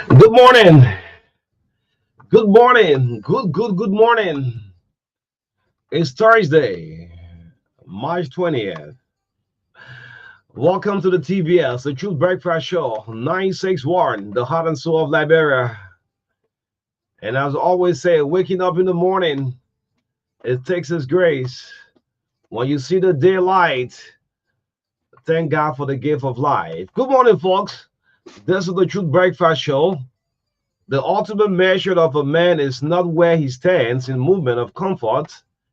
Good morning. Good morning. Good morning. It's Thursday, March 20th. Welcome to the TBS, the Truth Breakfast Show, 961, the heart and soul of Liberia. And as I always say, waking up in the morning, it takes His grace. When you see the daylight, thank God for the gift of life. Good morning, folks. This is the Truth Breakfast Show. The ultimate measure of a man is not where he stands in movement of comfort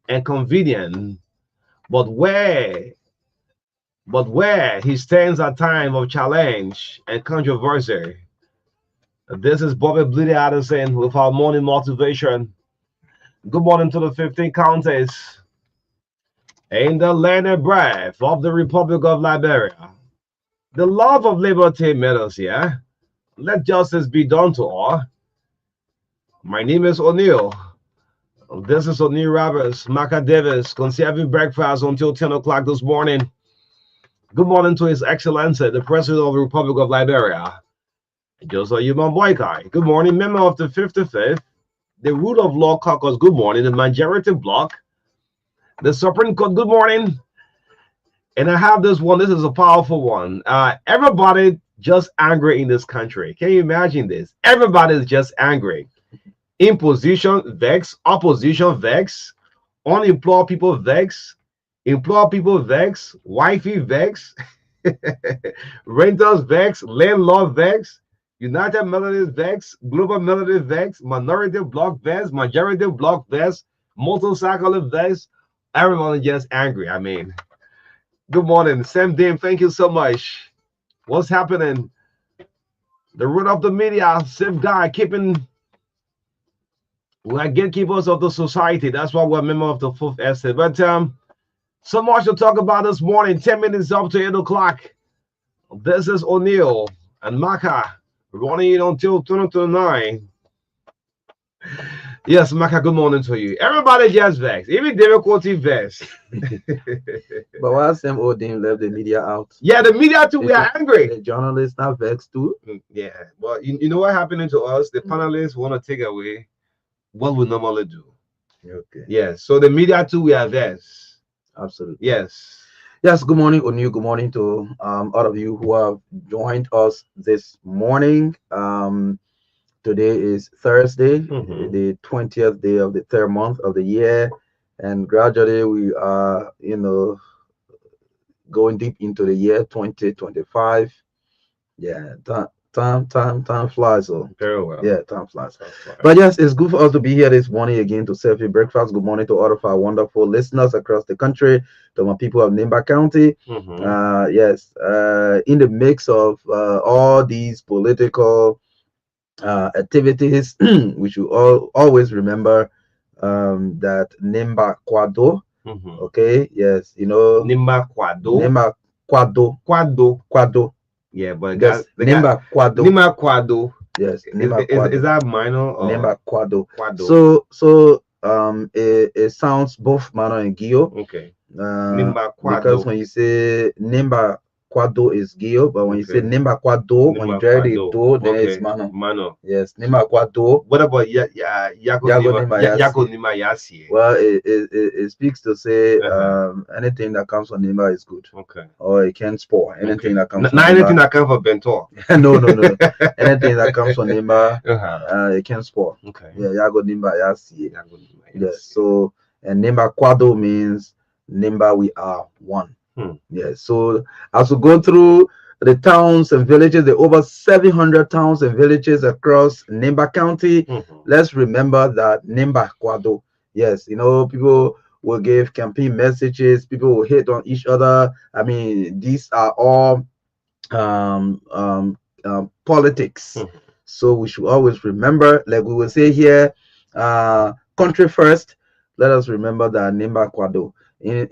and convenience, but where he stands at time of challenge and controversy. This is Bobby Bleedy Addison with our morning motivation. Good morning to the 15 counties in the land and breath of the Republic of Liberia. The love of liberty made us here. Let justice be done to all. My name is O'Neill. This is O'Neill Roberts, Marka Davis, conserving breakfast until 10 o'clock this morning. Good morning to His Excellency, the President of the Republic of Liberia, Joseph Yuman Boykai. Good morning, member of the 55th, the Rule of Law Caucus. Good morning, the Majority Bloc, the Supreme Court. Good morning. And I have this one. This is a powerful one. Everybody just angry in this country. Can you imagine this? Everybody is just angry. Imposition vex, opposition vex, unemployed people vex, employed people vex, wifey vex, renters vex, landlord vex, United Methodist vex, Global Methodist vex, Minority Bloc vex, Majority Bloc vex, motorcyclist vex. Everyone is just angry. I mean, good morning, Sam Dame. Thank you so much. What's happening? The root of the media, safe guy, keeping. We are gatekeepers of the society. That's why we're a member of the Fifth Estate. But so much to talk about this morning. 10 minutes up to 8 o'clock. This is O'Neill and Marka running it until 2029. Yes, Marka, good morning to you. Everybody just vexed. Even David Quoty vexed. But why Sam Odin left the media out? Yeah, the media too, we are angry. The journalists are vexed too. Yeah, well, you know what happening to us? The panelists want to take away what we normally do. Okay. Yes. So the media too, we are there. Absolutely. Yes. Yes. Good morning, O'Neill. Good morning to all of you who have joined us this morning. Today is Thursday, the 20th day of the third month of the year, and gradually we are, going deep into the year 2025. Yeah. Time flies. So Very well. yeah, time flies. But yes, it's good for us to be here this morning again to serve you breakfast. Good morning to all of our wonderful listeners across the country, to my people of Nimba County. Yes, in the mix of all these political activities, we should always remember that Nimba Kwado. Okay, yes, Nimba Kwado. Yeah, but yes, Nimba Kwado. Nimba Kwado. Yes, is that minor or Nimba Kwado? So it sounds both minor and Gio. Okay. Nimba Kwado. Because when you say Nimba Kwado is Gio, but when you say Nimba Kwado, when you drag the do, then it's minor. Mano. Yes, Nimba Kwado. What about Yako Nima Yasi? Well, it speaks to say anything that comes from Nimba is good. Okay. Or it can spoil. Anything that comes from Nimba. Anything that comes from Bento. No. Anything that comes from Nimba, it can spoil. Okay. Yeah, Yago Nimba Yasi. Yes. So, and Nimba Kwado means Nimba we are one. Yes. So as we go through the towns and villages, the over 700 towns and villages across Nimba County, let's remember that Nimba Kwado. Yes, people will give campaign messages, people will hate on each other. I mean, these are all politics. So we should always remember, like we will say here, country first. Let us remember that Nimba Kwado. In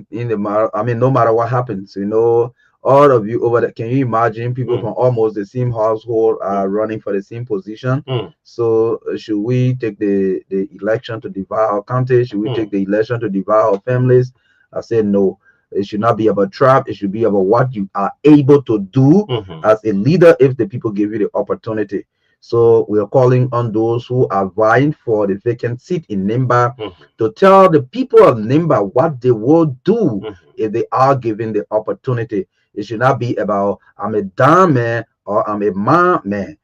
the matter, I mean, no matter what happens, all of you over there, can you imagine people from almost the same household are running for the same position? So should we take the election to divide our country? Should we take the election to divide our families? I said no. It should not be about trap. It should be about what you are able to do as a leader if the people give you the opportunity. So we are calling on those who are vying for the vacant seat in Nimba to tell the people of Nimba what they will do if they are given the opportunity. It should not be about I'm a damn man or I'm a man.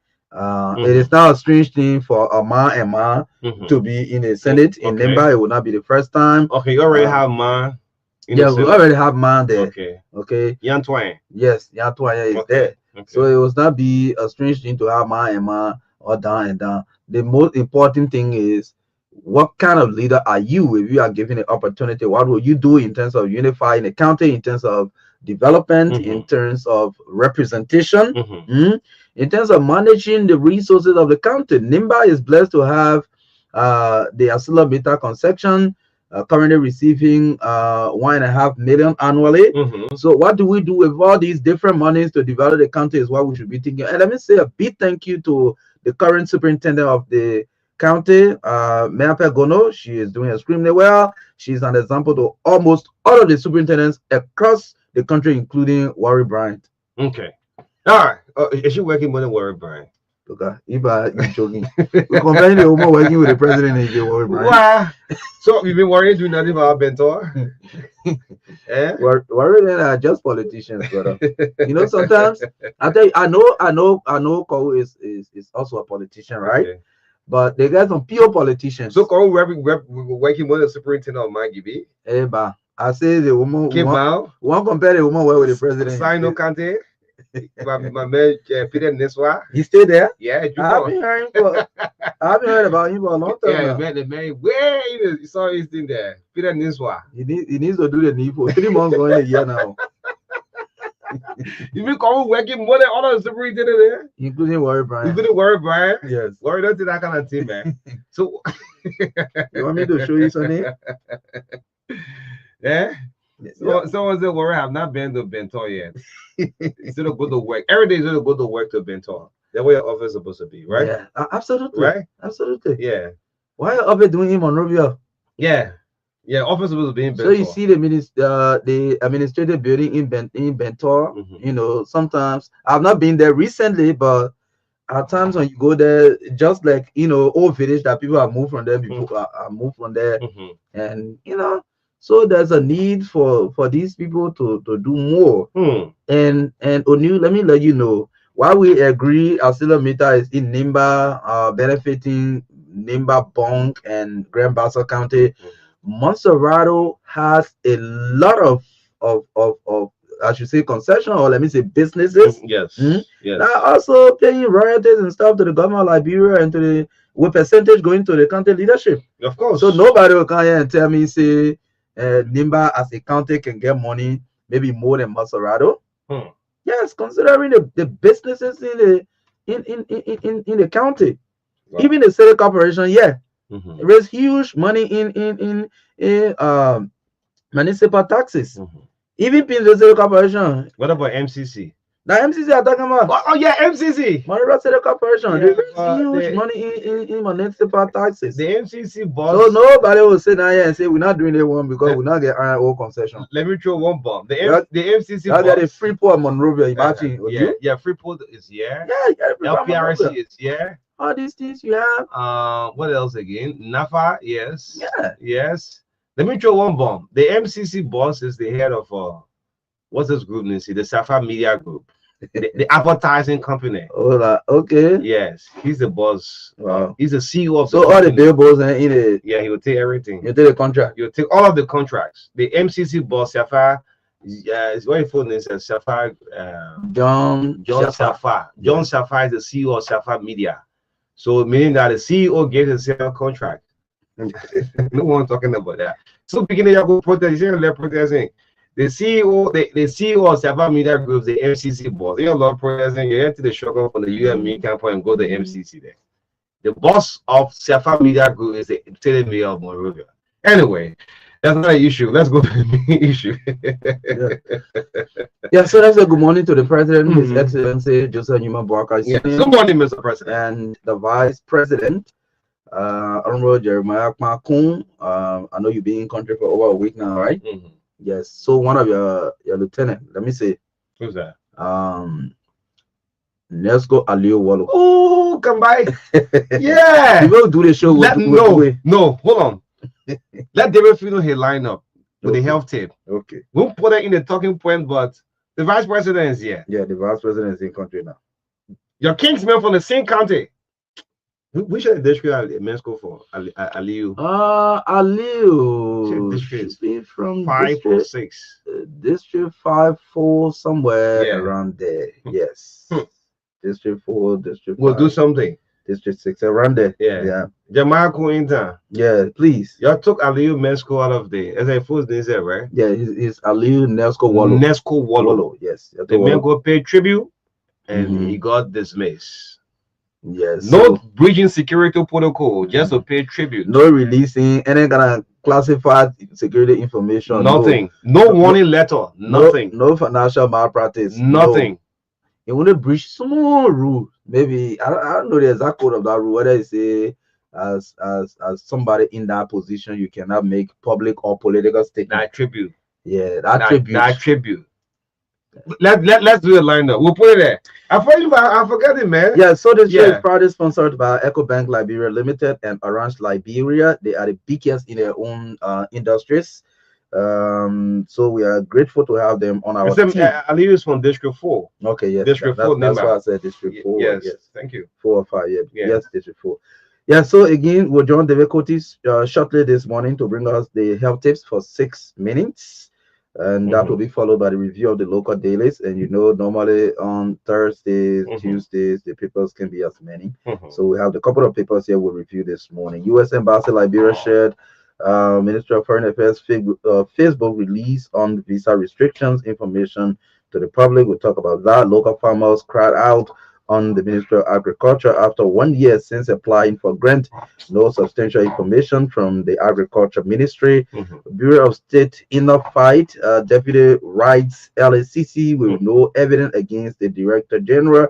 It is not a strange thing for a man to be in the Senate in Nimba. It will not be the first time. Okay, you already have man. Yeah, we already have man there. Okay. Okay. Yantwine. Yes, Yantwine is there. Okay. So it was not be a strange thing to have man or down and down. The most important thing is what kind of leader are you if you are given the opportunity? What will you do in terms of unifying the county, in terms of development, in terms of representation, in terms of managing the resources of the county? Nimba is blessed to have the Asila Beta concession. Currently receiving 1.5 million annually. So what do we do with all these different monies to develop the county is what we should be thinking. And let me say a big thank you to the current superintendent of the county, Marka Gono. She is doing extremely well. She's an example to almost all of the superintendents across the country, including Warren Bryant. Okay. All right. Is she working more than Warren Bryant? Okay, if you're joking, we're comparing the woman working with the president and you worry, Brian. Wow. So you've been worried doing nothing about Bentor? Worried are just politicians, brother. You know, sometimes I tell you, I know Kowu is also a politician, right? Okay. But they got some pure politicians. So Kowu working more than superintendent of Magibi? Eh, bah. I say the woman won't compare the woman with the president. Sino Kante? my man Peter Niswa. He stayed there? Yeah, I've been heard about him for a long time. Yeah, man, the man, where you saw his thing there. Peter Niswa. He needs to do the need for 3 months going a year now. You been working more than all of the superintendent there? Including Warren Bryant. Including Warren Bryant? Yes. Warren don't do that kind of thing, man. So you want me to show you something? Yeah. Someone said, Warren have not been to Bentor yet. He's gonna go to work. Every day he's gonna go to work to Bentor. That's where your office is supposed to be, right? Yeah, absolutely. Right? Absolutely. Yeah. Why are office doing in Monrovia? Yeah. Yeah, office is supposed to be in Bentor. So you see the administrative building in Bentor, you know, sometimes I've not been there recently, but at times when you go there, just like old village that people have moved from there before, are moved from there, and so there's a need for these people to do more. And O'Neill, let me let you know why we agree Asila Mita is in Nimba, benefiting Nimba, Bonk, and Grand Bassa County. Montserrado has a lot of I should say concession, or let me say businesses. Yes. Yes. That are also paying royalties and stuff to the government of Liberia and to the with percentage going to the county leadership. Of course. So nobody will come here and tell me say Nimba as a county can get money maybe more than Montserrado. Yes, considering the businesses in the county. Wow. Even the city corporation, raise huge money in municipal taxes. Even the city corporation. What about MCC? The MCC are talking about. Oh yeah, MCC. Monrovia City Corporation. They raise huge money in municipal taxes. The MCC boss. So nobody will sit down here and say we're not doing that one because we're not getting iron ore concession. Let me throw one bomb. The MCC boss. That is Freeport Monrovia. Imagine. Yeah, Freeport is here. Yeah, LPRC is here. All these things you have. What else again? NAFA, yes. Yeah. Yes. Let me throw one bomb. The MCC boss is the head of what's this group name? The Safa Media Group, the advertising company. Oh, okay. Yes, he's the boss. Wow. He's the CEO of. So all the billboards and in it. Yeah, he will take everything. You take the contract. You'll take all of the contracts. The MCC boss, Safa, is what his full name is. Safa. John Safa. John Safa is the CEO of Safa Media. So meaning that the CEO gets a contract. No one talking about that. So beginning of go protest, protesting. The CEO of Safa Media Group, the MCC boss. You know, a lot of protesting. You head to the shuttle from the UME camp and go to the MCC there. The boss of Safa Media Group is the mayor of Monrovia. Anyway, that's not an issue. Let's go to the main issue. Yeah, so that's a good morning to the president, His Excellency Joseph Newman Barker. Yeah. Good morning, Mr. President. And the vice president, Honorable Jeremiah Kmakun. I know you've been in country for over a week now, right? Yes. So one of your lieutenant, let me say. Who's that? Let's go Alio Wallo. Oh, come by. Yeah. We will do the show. We'll do it. No, hold on. Let David Fino he line up with the Okay. health tape. Okay. We'll put it in the talking point, but the vice president is here. Yeah, the vice president is in country now. Your kingsman from the same county. We should district men's school for Aliu. Aliu District should be from 5 or district 6. District 5-4 somewhere Yeah. around there. Yes. District 4, District 5. We'll do something. District 6 around there. Yeah. Yeah. Jamal Kuinta. Yeah, please. Y'all took Aliu men's school out of the as a full day, right? Yeah, he's Aliu Nesco Wallo. Nesco Wallo. Yes. The man go pay tribute and Mhm. he got dismissed. Yes. No breaching security protocol, just to pay tribute. No releasing any kind of classified security information. Nothing. No warning letter. Nothing. No financial malpractice. Nothing. You want to breach small rule. Maybe I don't know the exact code of that rule. Whether it's say as somebody in that position, you cannot make public or political statement. That tribute. Yeah, that tribute. That tribute. Let's do a lineup. We'll put it there. I forgot it, man. Yeah, so this show is proudly sponsored by EcoBank Liberia Limited and Orange Liberia. They are the biggest in their own industries. So we are grateful to have them on our team. Aliu is from District 4. Okay, yes. District 4. That's why I said District 4. Yes, thank you. 4 or 5, yeah. Yes, District 4. Yeah, so again, we'll join David Cotis shortly this morning to bring us the health tips for 6 minutes. And that will be followed by the review of the local dailies. And you know, normally on Thursdays, Tuesdays, the papers can be as many. So we have a couple of papers here we'll review this morning. U.S. Embassy Liberia shared Ministry of Foreign Affairs Facebook release on visa restrictions information to the public. We'll talk about that. Local farmers cried out on the Ministry of Agriculture after 1 year since applying for grant. No substantial information from the Agriculture Ministry. Bureau of State inner fight. Deputy writes LACC with no evidence against the Director General.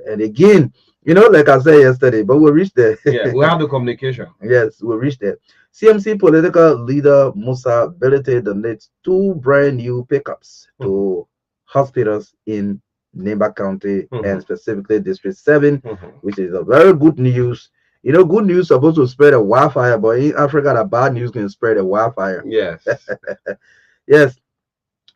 And again, you know, like I said yesterday, but we'll reach there. Yeah, we have the communication. Yes, we'll reach there. CMC political leader Musa Belete donates 2 brand new pickups to hospitals in Nimba County and specifically District 7, which is a very good news. You know, good news supposed to spread a wildfire, but in Africa, the bad news can spread a wildfire. Yes. Yes.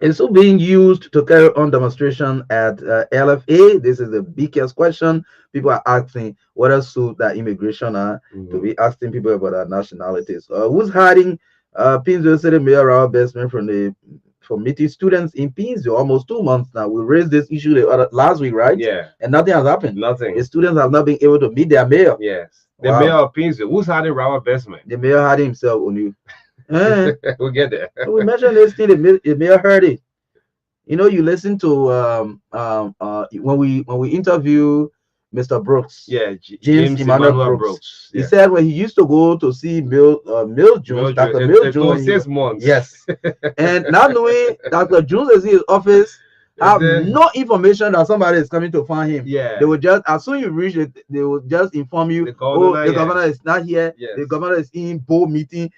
It's still being used to carry on demonstration at LFA. This is the biggest question. People are asking whether suit that immigration are to be asking people about their nationalities. Who's hiding Pinsville City Mayor Raul Bestman from meeting students in Pinsville almost 2 months now? We raised this issue last week, right? Yeah. And nothing has happened. Nothing. The students have not been able to meet their mayor. Yes. The mayor of Pinsville. Who's hiding Raul Bestman? The mayor had himself on you. We'll get there. We mentioned this thing. The mayor heard it. You know, you listen to when we interview Mr. Brooks. Yeah, James Emmanuel Brooks. Yeah. He said when he used to go to see Mill Jones, Dr. Mill Jones. 6 months. Yes. And now knowing Dr. Jones is in his office, have no information that somebody is coming to find him. Yeah. They will just, as soon as you reach it, they will just inform you, the governor is not here. Yes. The governor is in board meeting.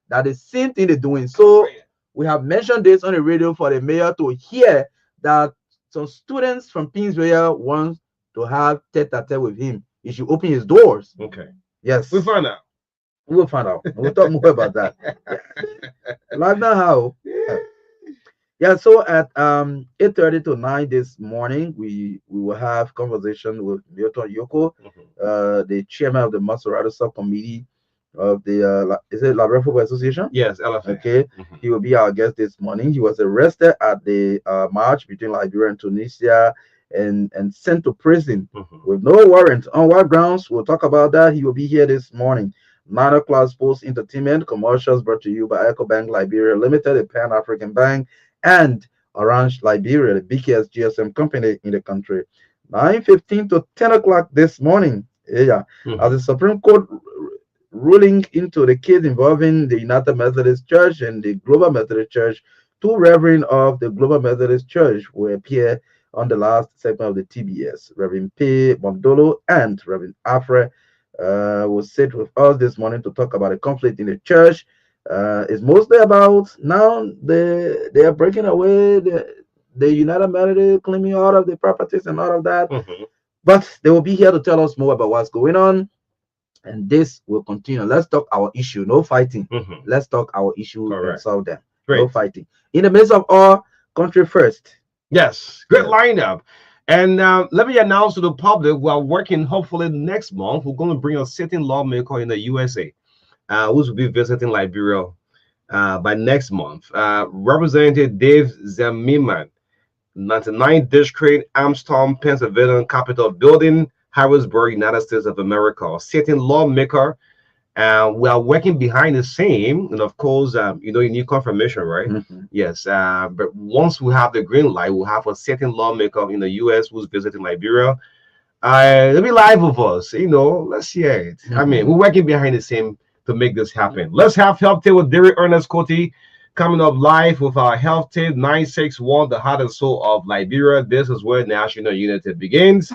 That the same thing they're doing. So we have mentioned this on the radio for the mayor to hear that some students from Pinsville want to have tete-a-tete with him. He should open his doors. Okay. Yes. We'll find out. We'll find out. We'll talk more about that. Like now how? Yeah, so at 8:30 to 9 this morning, we will have conversation with Milton Yoko, the chairman of the Maserati subcommittee of the is it Liberia Football Association? Yes, LFA. Okay. He will be our guest this morning. He was arrested at the march between Liberia and Tunisia and sent to prison with no warrant. On what grounds? We'll talk about that. He will be here this morning. 9 o'clock sports entertainment commercials brought to you by EcoBank Liberia Limited, a Pan-African bank, and Orange Liberia, the biggest GSM company in the country. 9:15 to 10 o'clock this morning. Yeah. As the Supreme Court ruling into the case involving the United Methodist Church and the Global Methodist Church, 2 reverends of the Global Methodist Church will appear on the last segment of the TBS. Reverend P. Mondolo and Reverend Afre will sit with us this morning to talk about a conflict in the church. It's mostly about now they are breaking away the United Methodist claiming all of the properties and all of that. But they will be here to tell us more about what's going on, and this will continue. Let's talk our issue. No fighting. Let's talk our issue and Correct. solve them. No Great. fighting. In the midst of all, country first. Yes, great Yeah. lineup. And let me announce to the public we are working hopefully next month. We're going to bring a sitting lawmaker in the USA who will be visiting Liberia by next month. Representative Dave Zemiman, 99th District, Armstrong, Pennsylvania, Capitol Building, Harrisburg, United States of America. Sitting lawmaker. We are working behind the scene, and of course, you need confirmation, right? Mhm. Yes, but once we have the green light, we'll have a certain lawmaker in the U.S. who's visiting Liberia. It'll be live with us. Let's hear it. I mean, Mhm. we're working behind the scene to make this happen. Let's have health tip with Derek Ernest Coty coming up live with our health tip 961, the heart and soul of Liberia. This is where national unity begins.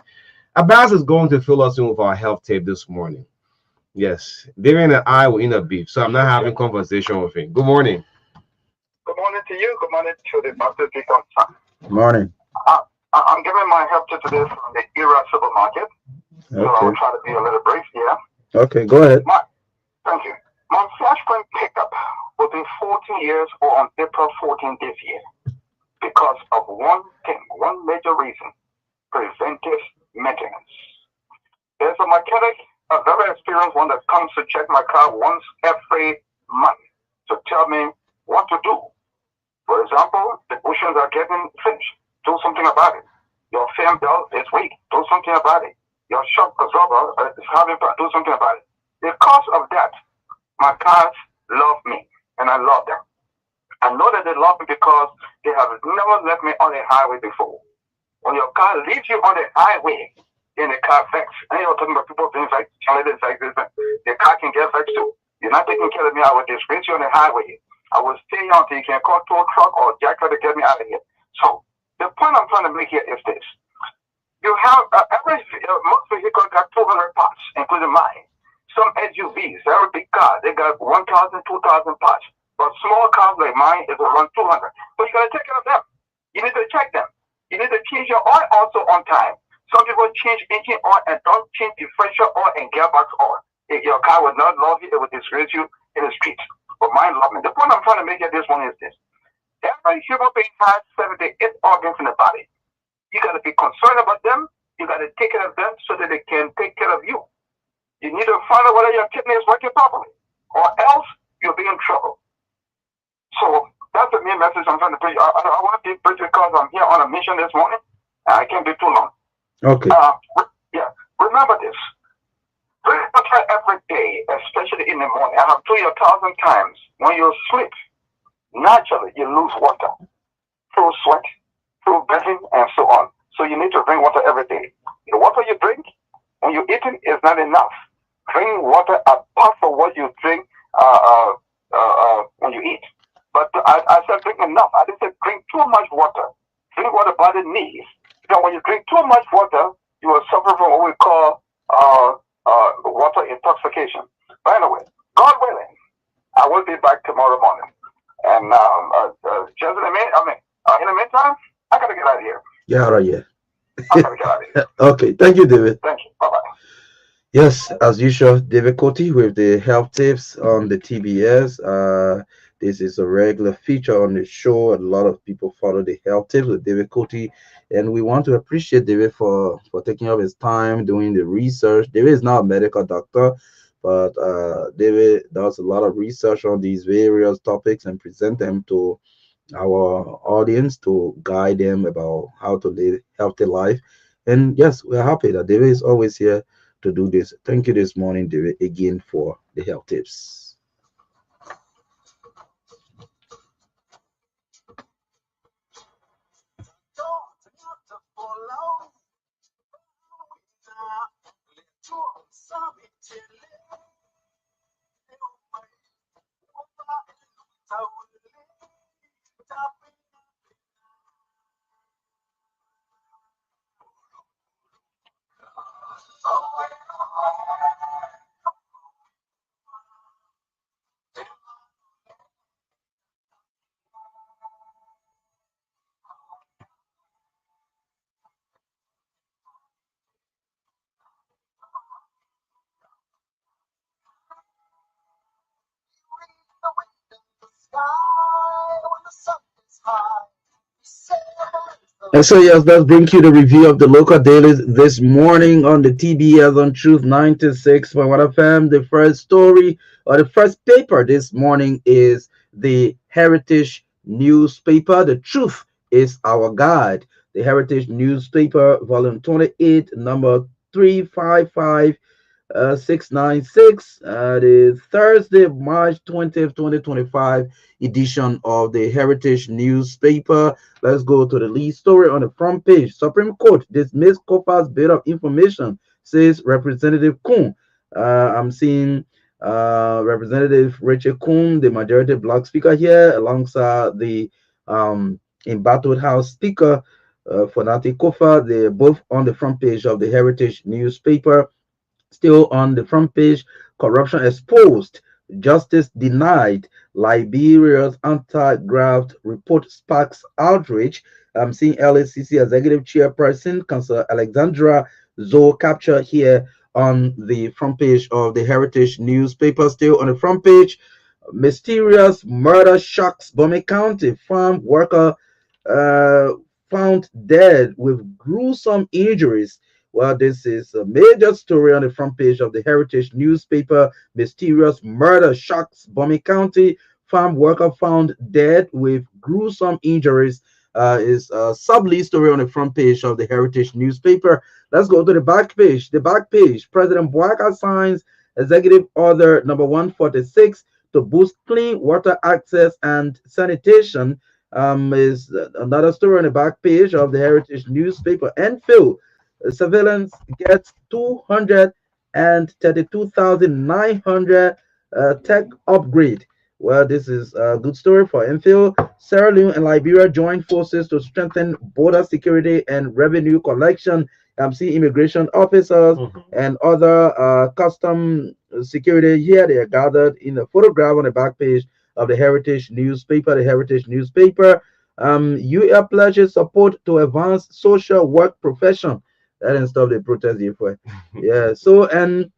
Abbas is going to fill us in with our health tip this morning. Yes, David and I were in a beef, so I'm not having conversation with him. Good morning. Good morning to you. Good morning to the Dr. Deacon son. Morning. Uh, I'm giving my help to today from the Era supermarket, so I will Okay. try to be a little brief here. Okay, go ahead. Thank you. My flash cream pickup will be 14 years or on April 14 this year because of one thing, one major reason, preventive maintenance. There's a mechanic, a very experienced one that comes to check my car once every month to tell me what to do. For example, the bushings are getting finished. Do something about it. Your fan belt is weak. Do something about it. Your shock absorber is having do something about it. Because of that, my cars love me, and I love them. I know that they love me because they have never left me on a highway before. When your car leaves you on the highway, then the car vexed. And you're talking about people being vexed, challenges like this. The car can get vexed too. You're not taking care of me. I will disgrace you on the highway. I will stay here until you can call tow truck or jacker to get me out of here. So the point I'm trying to make here is this: you have most vehicles got 200 parts, including mine. Some SUVs, every big car, they got 1,000, 2,000 parts. But small cars like mine is around 200. So you got to take care of them. You need to check them. You need to change your oil also on time. Some people change engine oil and don't change differential oil and gearbox oil. If your car will not love you, it will disgrace you in the streets. But mine love me. The point I'm trying to make at this one is this: every human being has 78 organs in the body. You got to be concerned about them. You got to take care of them so that they can take care of you. You need to find out whether your kidney is working properly, or else you'll be in trouble. So that's the main message I'm trying to preach. I want to be brief because I'm here on a mission this morning. I can't be too long. Okay. Yeah. Remember this. Drink water every day, especially in the morning. I have told you 1,000 times. When you sleep, naturally you lose water through sweat, through breathing, and so on. So you need to drink water every day. The water you drink when you're eating is not enough. Drink water apart from what you drink when you eat. But I said drink enough. I didn't say drink too much water. Drink what the body needs. Because when you drink too much water, you will suffer from what we call water intoxication. By the way, God willing, I will be back tomorrow morning. And just in the meantime, I gotta get out of here. Yeah, right, yeah. I gotta get out of here. Okay, thank you, David. Thank you. Bye bye. Yes, as usual, David Coty with the health tips on the TBS. This is a regular feature on the show. A lot of people follow the health tips with David Coty, and we want to appreciate David for taking up his time doing the research. David is not a medical doctor, but David does a lot of research on these various topics and present them to our audience to guide them about how to live healthy life. And yes, we're happy that David is always here to do this. Thank you this morning, David, again for the health tips. And so yes, let's bring you the review of the local dailies this morning on the TBS on Truth 96.1 FM. The first story or the first paper this morning is the Heritage newspaper. The truth is our guide. The Heritage newspaper, volume 28, number 355 696, the Thursday, March 20th, 2025 edition of the Heritage newspaper. Let's go to the lead story on the front page. Supreme Court dismissed COPA's bit of information, says Representative Kuhn. I'm seeing Representative Rachel Kuhn, the majority black speaker here, alongside the embattled House Speaker, Fonati Kofa. They're both on the front page of the Heritage newspaper. Still on the front page, corruption exposed, justice denied. Liberia's anti-graft report sparks outrage. I'm seeing LACC Executive Chairperson, Councillor Alexandra Zoe capture here on the front page of the Heritage newspaper. Still on the front page, mysterious murder shocks Bome County. Farm worker uh, found dead with gruesome injuries. Well, this is a major story on the front page of the Heritage newspaper. Mysterious murder shocks Bome County. Farm worker found dead with gruesome injuries. Is a sub lead story on the front page of the Heritage newspaper. Let's go to the back page. The back page. President Boaka signs Executive Order number 146 to boost clean water access and sanitation. Is another story on the back page of the Heritage newspaper. Enfield surveillance gets 232,900 tech upgrade. Well, this is a good story for Enfield. Sierra Leone and Liberia join forces to strengthen border security and revenue collection. I'm seeing immigration officers and other custom security here. They are gathered in a photograph on the back page of the Heritage newspaper. The Heritage newspaper. UF pledges support to advance social work profession. That didn't stop the protest here for. Yeah. So and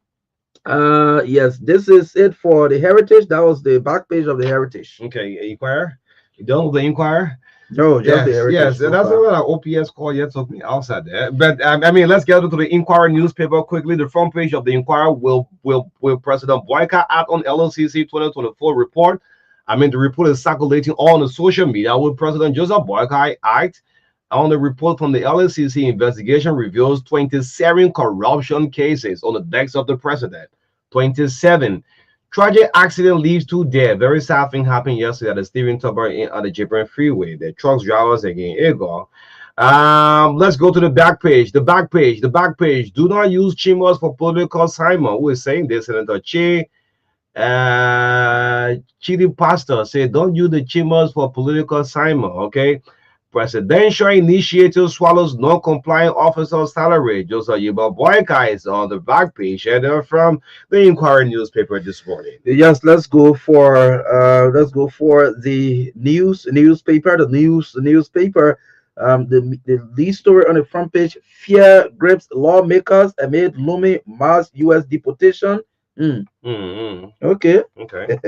yes, this is it for the Heritage. That was the back page of the Heritage. Okay, Inquirer. You done with the Inquirer? No, just the Yes, Heritage. yes. So That's far. what an OPS call yet took me outside there. But I mean, let's get to the Inquirer newspaper quickly. The front page of the Inquirer will President Boyka act on LLCC 2024 report. I mean, the report is circulating on the social media. Will President Joseph Boyka act on the report from the LACC investigation reveals 27 corruption cases on the decks of the president. 27. Tragic accident leaves two dead. Very sad thing happened yesterday at the Stephen Tuber at the Japan Freeway. The truck drivers again. Ego. Let's go to the back page. The back page. The back page. Do not use chimers for political assignment. Who is saying this? Senator Chidi Pastor said, don't use the chimers for political assignment. Okay. Presidential initiative swallows non-compliant officer salary. Joseph Yiba Boyka is on the back page and from the Inquirer newspaper this morning. Yes, let's go for the newspaper. The newspaper. The lead story on the front page: fear grips lawmakers amid looming mass U.S. deportation. Hmm. Okay. Okay.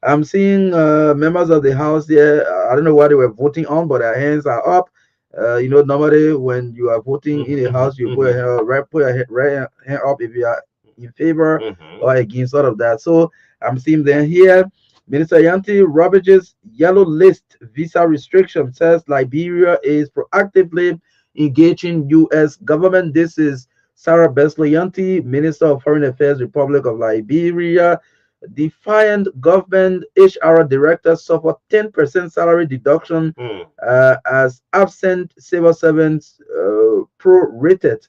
I'm seeing members of the House there. I don't know what they were voting on, but their hands are up. Normally when you are voting in the House, you put your hand, right hand up if you are in favor or against all of that. So I'm seeing them here. Minister Yanti Robage's yellow list visa restriction says Liberia is proactively engaging U.S. government. This is Sarah Besley Yanti, Minister of Foreign Affairs, Republic of Liberia. Defiant government HR director suffered 10% salary deduction as absent civil servants prorated.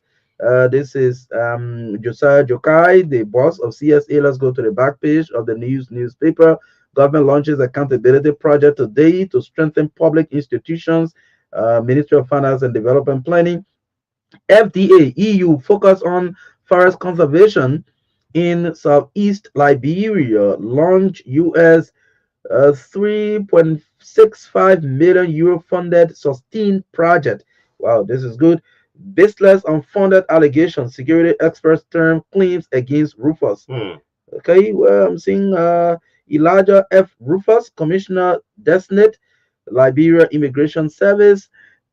This is Josiah Jokai, the boss of CSA. Let's go to the back page of the newspaper. Government launches accountability project today to strengthen public institutions. Ministry of Finance and Development Planning. FDA, EU focus on forest conservation in southeast Liberia. Launch US 3.65 million euro funded sustained project. Wow, this is good. Baseless unfounded allegations. Security experts term claims against Rufus. Okay, well, I'm seeing Elijah F. Rufus, Commissioner Designate, Liberia Immigration Service.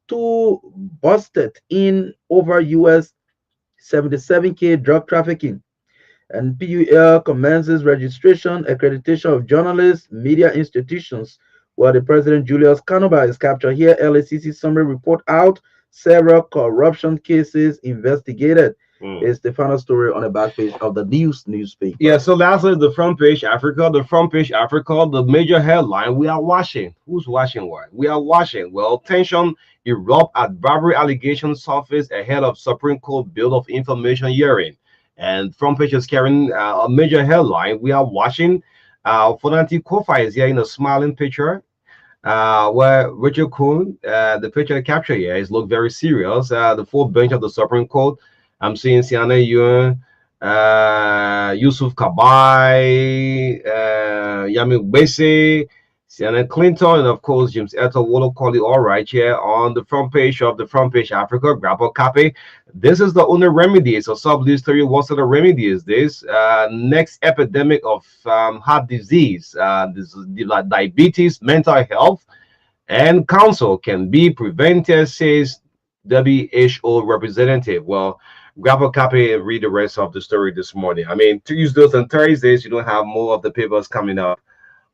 two busted in over US 77K drug trafficking. And PUL commences registration, accreditation of journalists, media institutions. While the President Julius Kanova is captured here, LACC summary report out, several corruption cases investigated. Is the final story on the back page of the newspaper. Yeah, so lastly, the front page Africa, the major headline, we are watching. Who's watching what? We are watching. Well, tension erupt at bribery allegations surface ahead of Supreme Court bill of information hearing. And front page is carrying a major headline. We are watching. Fonanti Kofa is here in a smiling picture. Where Richard Kuhn, the picture capture here is look very serious. The full bench of the Supreme Court. I'm seeing Siana Yun, Yusuf Kabai, Yami Bese, Sienna Clinton, and of course James Eto Wolo Koli. All right, here on the front page of the front page Africa, grab a copy. This is the only remedy. So sub story. What's the remedy is this? Next epidemic of heart disease, diabetes, mental health, and counsel can be prevented, says WHO representative. Well, grab a copy and read the rest of the story this morning. I mean, Tuesdays and Thursdays, you don't have more of the papers coming up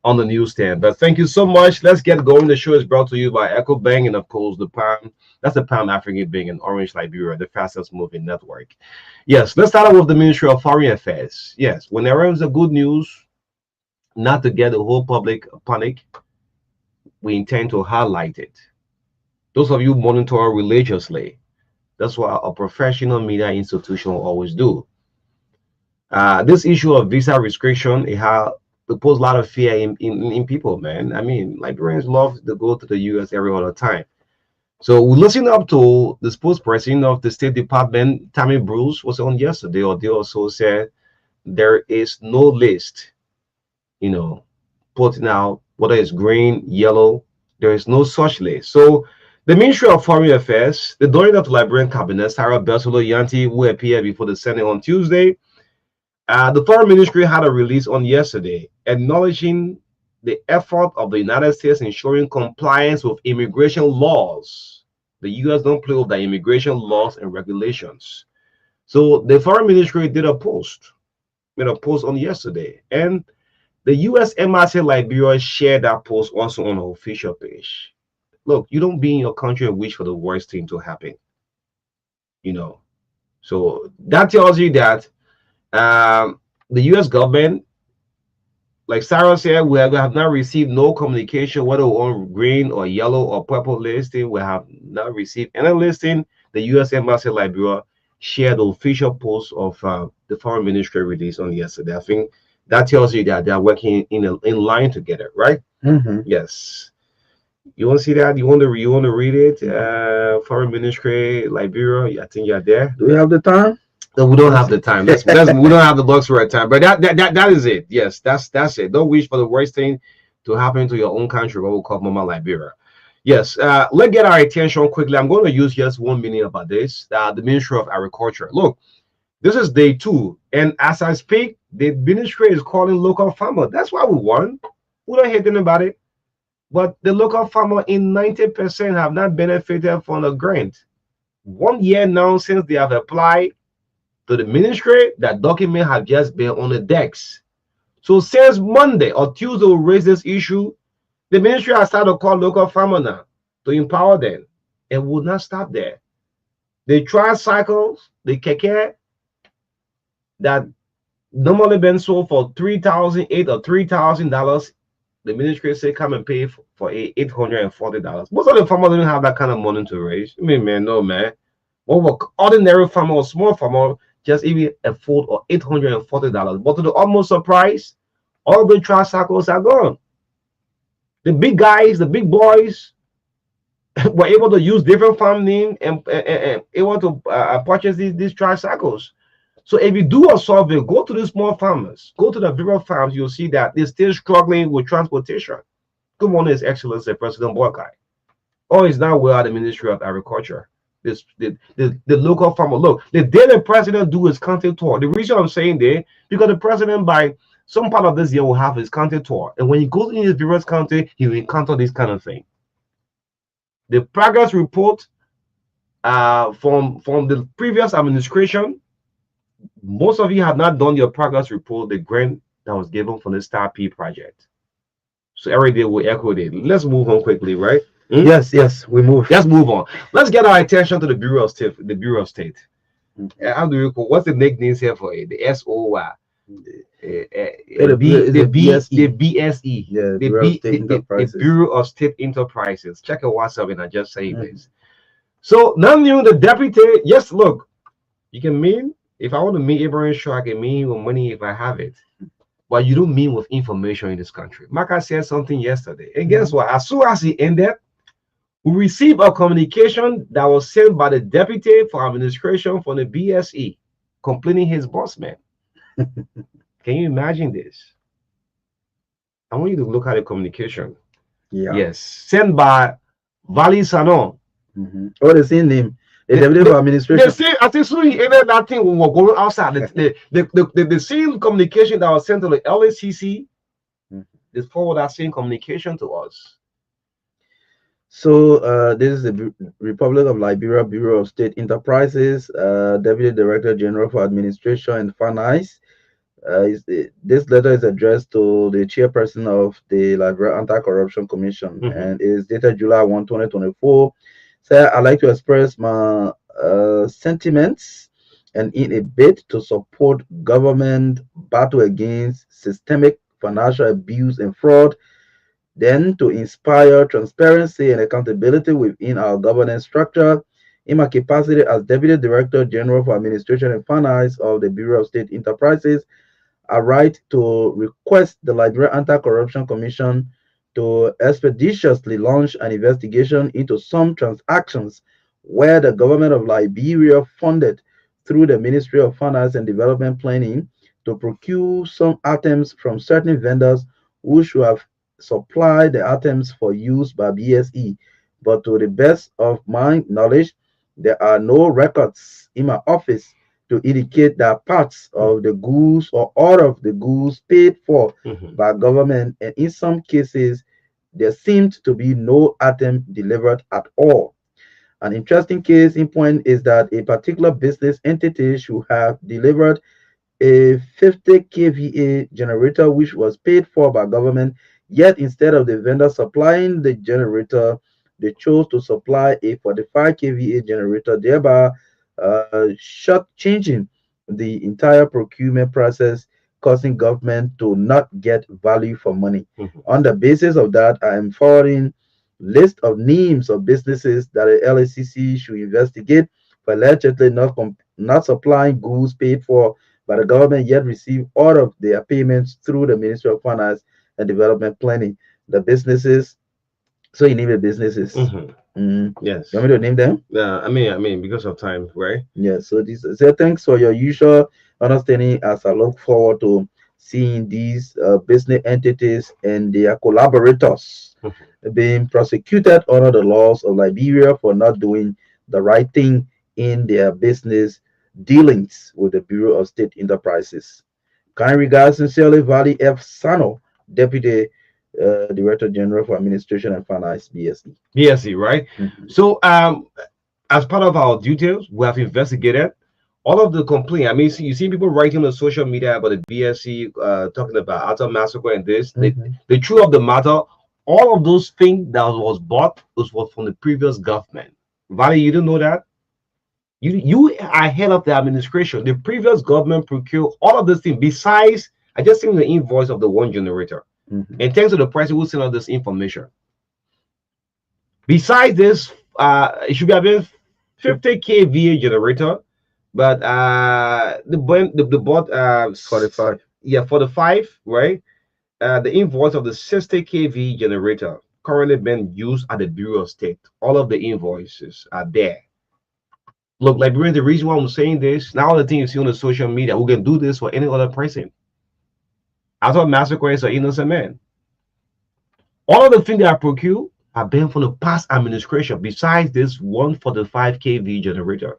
on the newsstand. But thank you so much. Let's get going. The show is brought to you by Echo Bank and, of course, the Palm. That's the Palm African Bank in Orange, Liberia, the fastest moving network. Yes, let's start with the Ministry of Foreign Affairs. Yes, when there is a good news, not to get the whole public panic, we intend to highlight it. Those of you monitor religiously, that's what a professional media institution will always do. This issue of visa restriction, it pose a lot of fear in people, man. I mean, Liberians love to go to the US every other time. So we listen up to the spokesperson of the State Department, Tammy Bruce, was on yesterday, or they also said there is no list, putting out whether it's green, yellow, there is no such list. So the Ministry of Foreign Affairs, the director of the Liberian Cabinet, Sarah Bertolo Yanti, who appeared before the Senate on Tuesday, the Foreign Ministry had a release on yesterday acknowledging the effort of the United States ensuring compliance with immigration laws. The U.S. don't play with the immigration laws and regulations. So the Foreign Ministry did a post on yesterday, and the U.S. Embassy Liberia shared that post also on her official page. Look, you don't be in your country and wish for the worst thing to happen. So that tells you that the U.S. government, like Sarah said, we have not received no communication, whether on green or yellow or purple listing. We have not received any listing. The U.S. Embassy Liberia shared the official post of the Foreign Ministry release on yesterday. I think that tells you that they are working in line together, right? Yes. You want to see that? You want to read it? Foreign Ministry Liberia. I think you're there. Do we have the time? No, we don't have the time. We don't have the luxury of time. But that is it. Yes, that's it. Don't wish for the worst thing to happen to your own country, what we call Mama Liberia. Yes, let's get our attention quickly. I'm going to use just 1 minute about this. The Ministry of Agriculture. Look, this is day 2, and as I speak, the ministry is calling local farmer. That's why we won. We don't hear anything about it. But the local farmer in 90% have not benefited from the grant. 1 year now since they have applied to the ministry, that document have just been on the decks. So since Monday or Tuesday we raised this issue, the ministry has started to call local farmer now to empower them, and will not stop there. The tricycles, the keke that normally been sold for $3,800 or $3,000, the ministry say come and pay for $840. Most of the farmers don't have that kind of money to raise. I mean, man, no, man. What ordinary farmer or small farmer just even afford or $840. But to the almost surprise, all the tricycles are gone. The big guys, the big boys, were able to use different farm name and able to purchase these tricycles. So if you do a survey, go to the small farmers, go to the bigger farms, you'll see that they're still struggling with transportation. Good morning, His Excellency President Borkai. Oh, it's now well at the Ministry of Agriculture. The local farmer. Look, the day the president do his country tour. The reason I'm saying that, because the president by some part of this year will have his country tour. And when he goes in his various country, he will encounter this kind of thing. The progress report from the previous administration, most of you have not done your progress report, the grant that was given for the Star P project. So every day we echo it. Let's move on quickly, right? Yes, we move. Let's move on. Let's get our attention to the Bureau of State. The Bureau of State. How do you call what's the nicknames here for it? The SOY. The BSE. Yeah, The Bureau of State Enterprises. Check your WhatsApp and I just say this. So now you the deputy. Yes, look, you can mean if I want to meet Abraham Shaw, I can mean with money if I have it. But you don't mean with information in this country. Marka said something yesterday. And guess what? As soon as he ended, we received a communication that was sent by the deputy for administration from the BSE complaining his boss man. Can you imagine this? I want you to look at the communication. Yes. Sent by Vali Sanon. Oh, the same name. The deputy for administration. The same, I think soon he ended that thing when we were going outside. The same communication that was sent to the LACC is forward that same communication to us. So this is the Republic of Liberia Bureau of State Enterprises, Deputy Director General for Administration and Finance. This letter is addressed to the chairperson of the Liberia Anti-Corruption Commission and is dated July 1, 2024. So I'd like to express my sentiments and in a bid to support government battle against systemic financial abuse and fraud, then to inspire transparency and accountability within our governance structure. In my capacity as Deputy Director General for Administration and Finance of the Bureau of State Enterprises, I write to request the Liberia Anti-Corruption Commission to expeditiously launch an investigation into some transactions where the government of Liberia funded through the Ministry of Finance and Development Planning to procure some items from certain vendors who should have supplied the items for use by BSE. But to the best of my knowledge, there are no records in my office to indicate that parts of the goods or all of the goods paid for by government, and in some cases, there seemed to be no item delivered at all. An interesting case in point is that a particular business entity should have delivered a 50 kVA generator which was paid for by government, yet instead of the vendor supplying the generator, they chose to supply a 45 kVA generator, thereby short-changing the entire procurement process, causing government to not get value for money. On the basis of that, I am forwarding list of names of businesses that the LACC should investigate for allegedly not supplying goods paid for by the government, yet receive all of their payments through the Ministry of Finance and Development Planning. The businesses, so you name the businesses. Yes. You want me to name them? Yeah, I mean, because of time, right? Yeah. So this. So thanks for your usual understanding. As I look forward to seeing these business entities and their collaborators being prosecuted under the laws of Liberia for not doing the right thing in their business dealings with the Bureau of State Enterprises. Kind regards sincerely, Vali F. Sano, Deputy Director General for Administration and Finance, BSE. BSE, right? So, as part of our duties, we have investigated all of the complaint. I mean, you see people writing on social media about the BSE, talking about Atom Massacre and this. The truth of the matter, all of those things that was bought was from the previous government. Vali, you didn't know that? You are head of the administration. The previous government procured all of these things. Besides, I just seen the invoice of the one generator. And thanks to the person who sent out this information. Besides this, it should be about 50 kVA generator, but the bought 45. Yeah, 45, right? The invoice of the 60 kV generator currently being used at the Bureau of State. All of the invoices are there. Look, Liberian, the reason why I'm saying this, now the thing you see on the social media, we can do this for any other person. I thought Massacre is an innocent man. All of the things that I procure have been from the past administration, besides this 145 kV generator.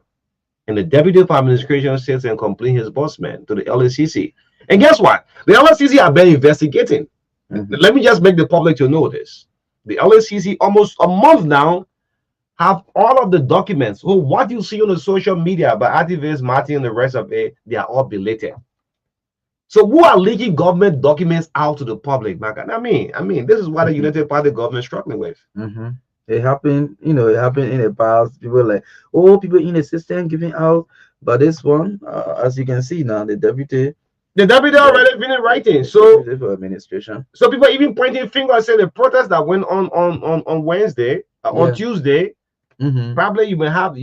And the deputy for administration sits and complains his boss man to the LACC. And guess what? The LACC have been investigating. Let me just make the public to know this. The LACC almost a month now have all of the documents. So what you see on the social media by activists, Martin, and the rest of it, they are all belated. So who are leaking government documents out to the public, Marka? I mean, this is what the United Party government is struggling with. Mm-hmm. It happened, it happened in the past. People like, oh, people in the system giving out. But this one, as you can see now, The deputy the, already been in writing. the So deputy for administration. so people even pointing fingers saying the protest that went on Wednesday, on Yeah. Tuesday, Mm-hmm. probably you may have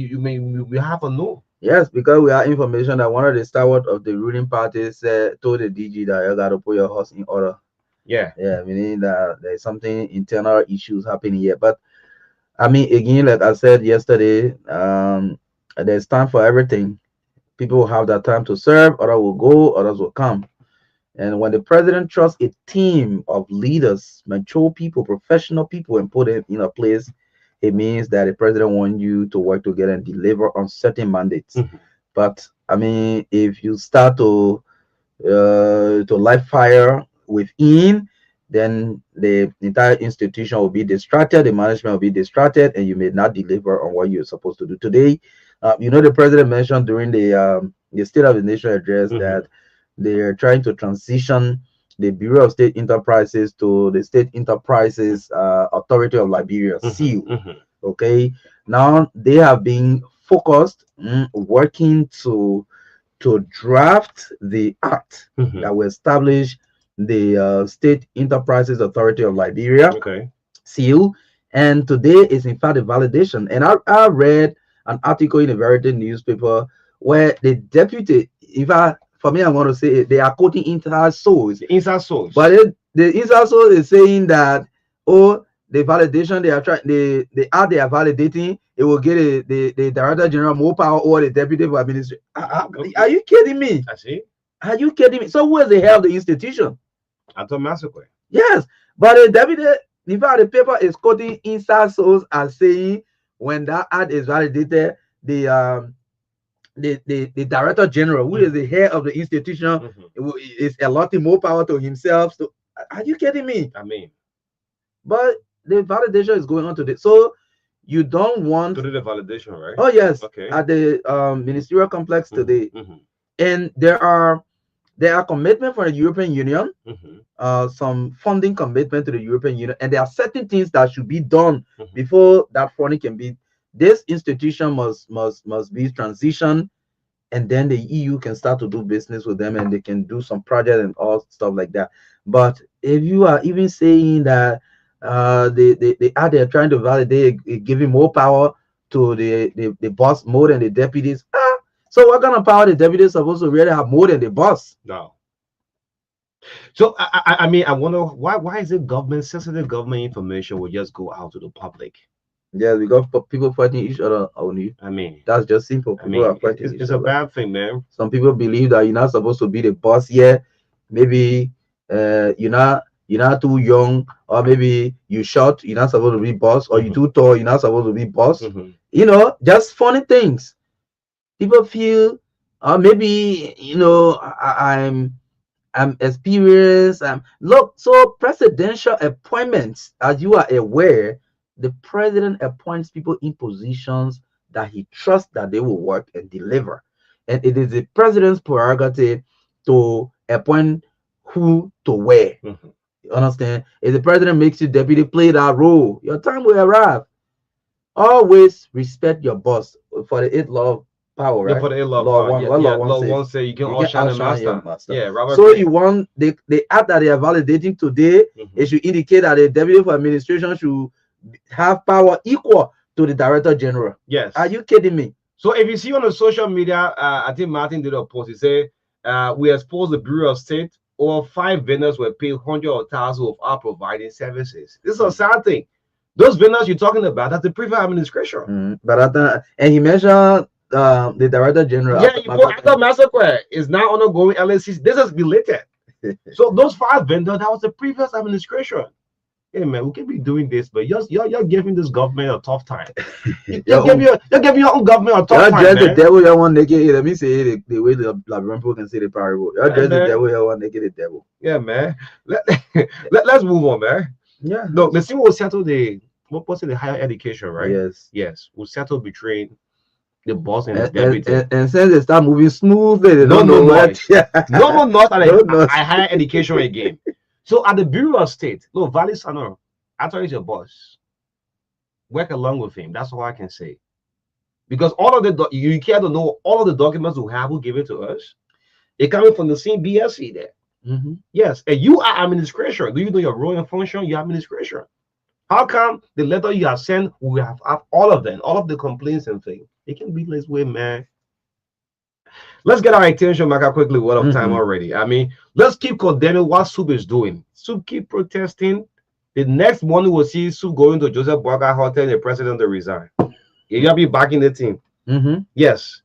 a no. Yes, because we have information that one of the stalwart of the ruling parties told the DG that you got to put your house in order. Yeah. Yeah, meaning that there's something internal issues happening here. But I mean, again, like I said yesterday, there's time for everything. People will have that time to serve, others will go, others will come. And when the president trusts a team of leaders, mature people, professional people, and put it in a place, it means that the president wants you to work together and deliver on certain mandates. Mhm. But I mean, if you start to light fire within, then the entire institution will be distracted, the management will be distracted, and you may not deliver on what you're supposed to do. Today, the president mentioned during the State of the Nation address Mhm. that they're trying to transition the Bureau of State Enterprises to the State Enterprises Authority of Liberia, Mhm. SEAL. Mhm. Okay, now they have been focused, working to draft the act Mhm. that will establish the State Enterprises Authority of Liberia, Okay. SEAL. And today is in fact a validation. And I read an article in a Verity newspaper where the deputy, in fact, for me, I want to say they are quoting inside source, The inside source. but the inside source is saying that, oh, the validation they are trying, the act they are validating, it will get the director general more power or the deputy for administration. Are you kidding me? I see. Are you kidding me? So who is the head of the institution? After massacre. Yes, but the deputy, in fact, the paper is quoting inside source as saying when that act is validated, the director general, who is the head of the institution, Mhm. is allotting more power to himself. So, are you kidding me? I mean, But the validation is going on today. So you don't want. to do the validation, right? Oh yes, Okay. at the ministerial complex Mhm. today, Mhm. and there are commitment from the European Union, Mhm. some funding commitment to the European Union, and there are certain things that should be done Mhm. before that funding can be. This institution must be transitioned, and then the EU can start to do business with them, and they can do some project and all stuff like that. But if you are even saying that they are they're trying to validate giving more power to the boss more than the deputies, so what kind of power the deputies supposed to really have more than the boss? No. So I mean, I wonder why is it government sensitive government information will just go out to the public? Yeah, we got people fighting each other only. I mean, That's just simple. I People are mean, fighting it's, each it's a other. bad thing, man. Some people believe that you're not supposed to be the boss here. Maybe you're not too young, or maybe you short, you're not supposed to be boss, or you Mhm. too tall, you're not supposed to be boss. Mhm. Just funny things. People feel, maybe I'm experienced. Look, so presidential appointments, as you are aware, the president appoints people in positions that he trusts that they will work and deliver. And it is the president's prerogative to appoint who to where. Mhm. You understand? If the president makes you deputy, play that role. Your time will arrive. Always respect your boss for the eighth law of power, Yeah, right? for the love Law part. one. Yeah, What yeah. law one Lord says? one say you can You can outshine the outshine your master. master. Yeah, Robert So Flynn. you want the act that they are validating today, Mhm. it should indicate that the deputy for administration should have power equal to the director general. Yes. Are you kidding me? So if you see on the social media, I think Martin did a post. He said, we exposed the Bureau of State. Over 5 vendors were paid hundreds of thousands without providing services. This is a sad thing. Those vendors you're talking about, that's the previous administration. But and he mentioned the director general. Yeah, you put after massacre is now undergoing LSC. This is related. So those 5 vendors, that was the previous administration. Hey man, we can be doing this, but you're giving this government a tough time. You're giving your own government a tough time, dress the man. devil you want naked. Let me say it the way the Liberian people can say the parable. You dress the man. devil you want naked the devil. Yeah, man. Let's move on, man. Yeah. Look, the thing will settle the what was it? The higher education, right? Yes. Yes. Will settle between the boss and his deputy. And since they start moving smoothly, they No don't know what. noise. No more noise at No noise. higher education again. So at the Bureau of State, no, Valley Sano, I thought he's your boss. Work along with him. That's all I can say. Because all of the you care to know all of the documents we have who give it to us. They're coming from the same BSc there. Yes, and you are administration. Do you know your role and function? Your administration. How come the letter you have sent, we have all of them, all of the complaints and things? It can be this way, man. Let's get our attention, Marka, quickly. What of time already? I mean, let's keep condemning what Soup is doing. Soup keep protesting. The next morning we'll see Soup going to Joseph Boakai Hotel and the president to resign. You'll be back in the team. Yes.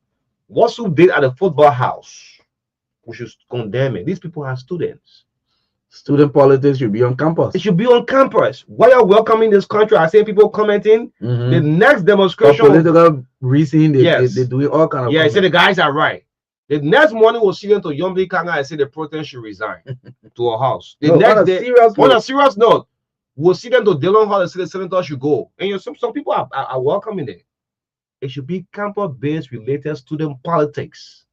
What Soup did at the football house, we should condemn it. These people are students. Student politics should be on campus. It should be on campus. Why are welcoming this country? I see people commenting. The next demonstration. For political reason, they're doing all kind of. Yeah, I say the guys are right. The next morning we'll see them to Yombi Kanga and say the protest should resign to a house. The next day, on a serious note, we'll see them to Dillon Hall and say the senator should go. And some people are welcoming it. It should be campus-based related student politics.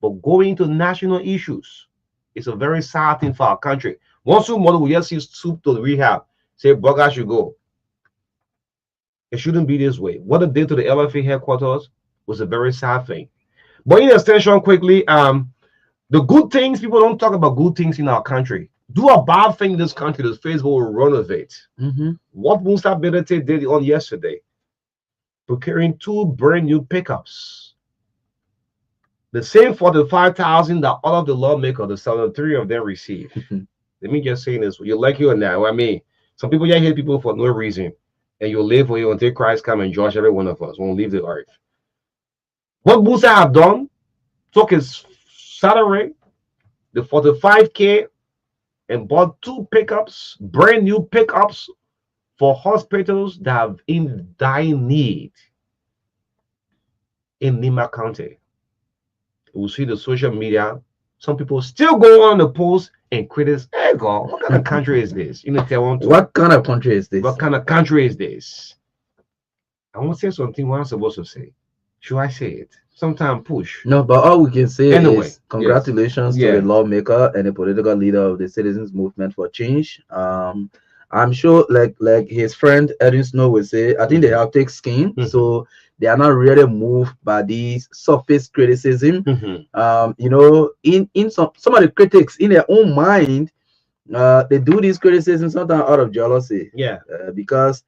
But going to national issues is a very sad thing for our country. Once tomorrow we just see Soup to the rehab, say Boga should go. It shouldn't be this way. What it did to the LFA headquarters was a very sad thing. But in extension, quickly, the good things, people don't talk about good things in our country. Do a bad thing in this country, this Facebook will renovate. What Musa Benete did on yesterday, procuring 2 brand new pickups. The same 45,000 that all of the lawmakers, the 73 of them received. Let me just say this: you like you or not? I mean, some people hate people for no reason, and you'll live for you until Christ come and judge every one of us. Won't leave the earth. What Musa have done, took his salary, the 45K, and bought 2 pickups, brand new pickups for hospitals that have in dying need in Lima County. We'll see the social media. Some people still go on the post and criticize. Hey, God, what kind of country is this? You know, what kind of country is this? What kind of country is this? I want to say something what I'm supposed to say. Should I say it? Sometimes push. No, but all we can say anyway, is congratulations to the lawmaker and the political leader of the Citizens Movement for Change. I'm sure, like his friend Edwin Snow would say, I think they have thick skin, so they are not really moved by these surface criticism. You know, in some of the critics in their own mind, they do these criticisms sometimes out of jealousy. Because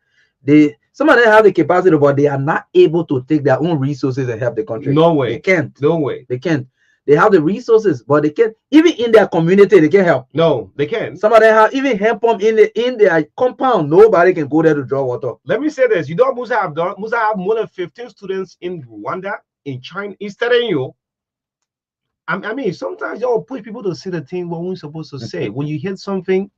some of them have the capacity, but they are not able to take their own resources and help the country. No way. They can't. No way. They can't. They have the resources, but they can't. Even in their community, they can't help. No, they can't. Some of them have even help them in their compound. Nobody can go there to draw water. Let me say this. You know what Musa have done? Musa have more than 15 students in Rwanda, in China, in you. I mean, sometimes y'all push people to say the thing what we're supposed to say. When you hear something,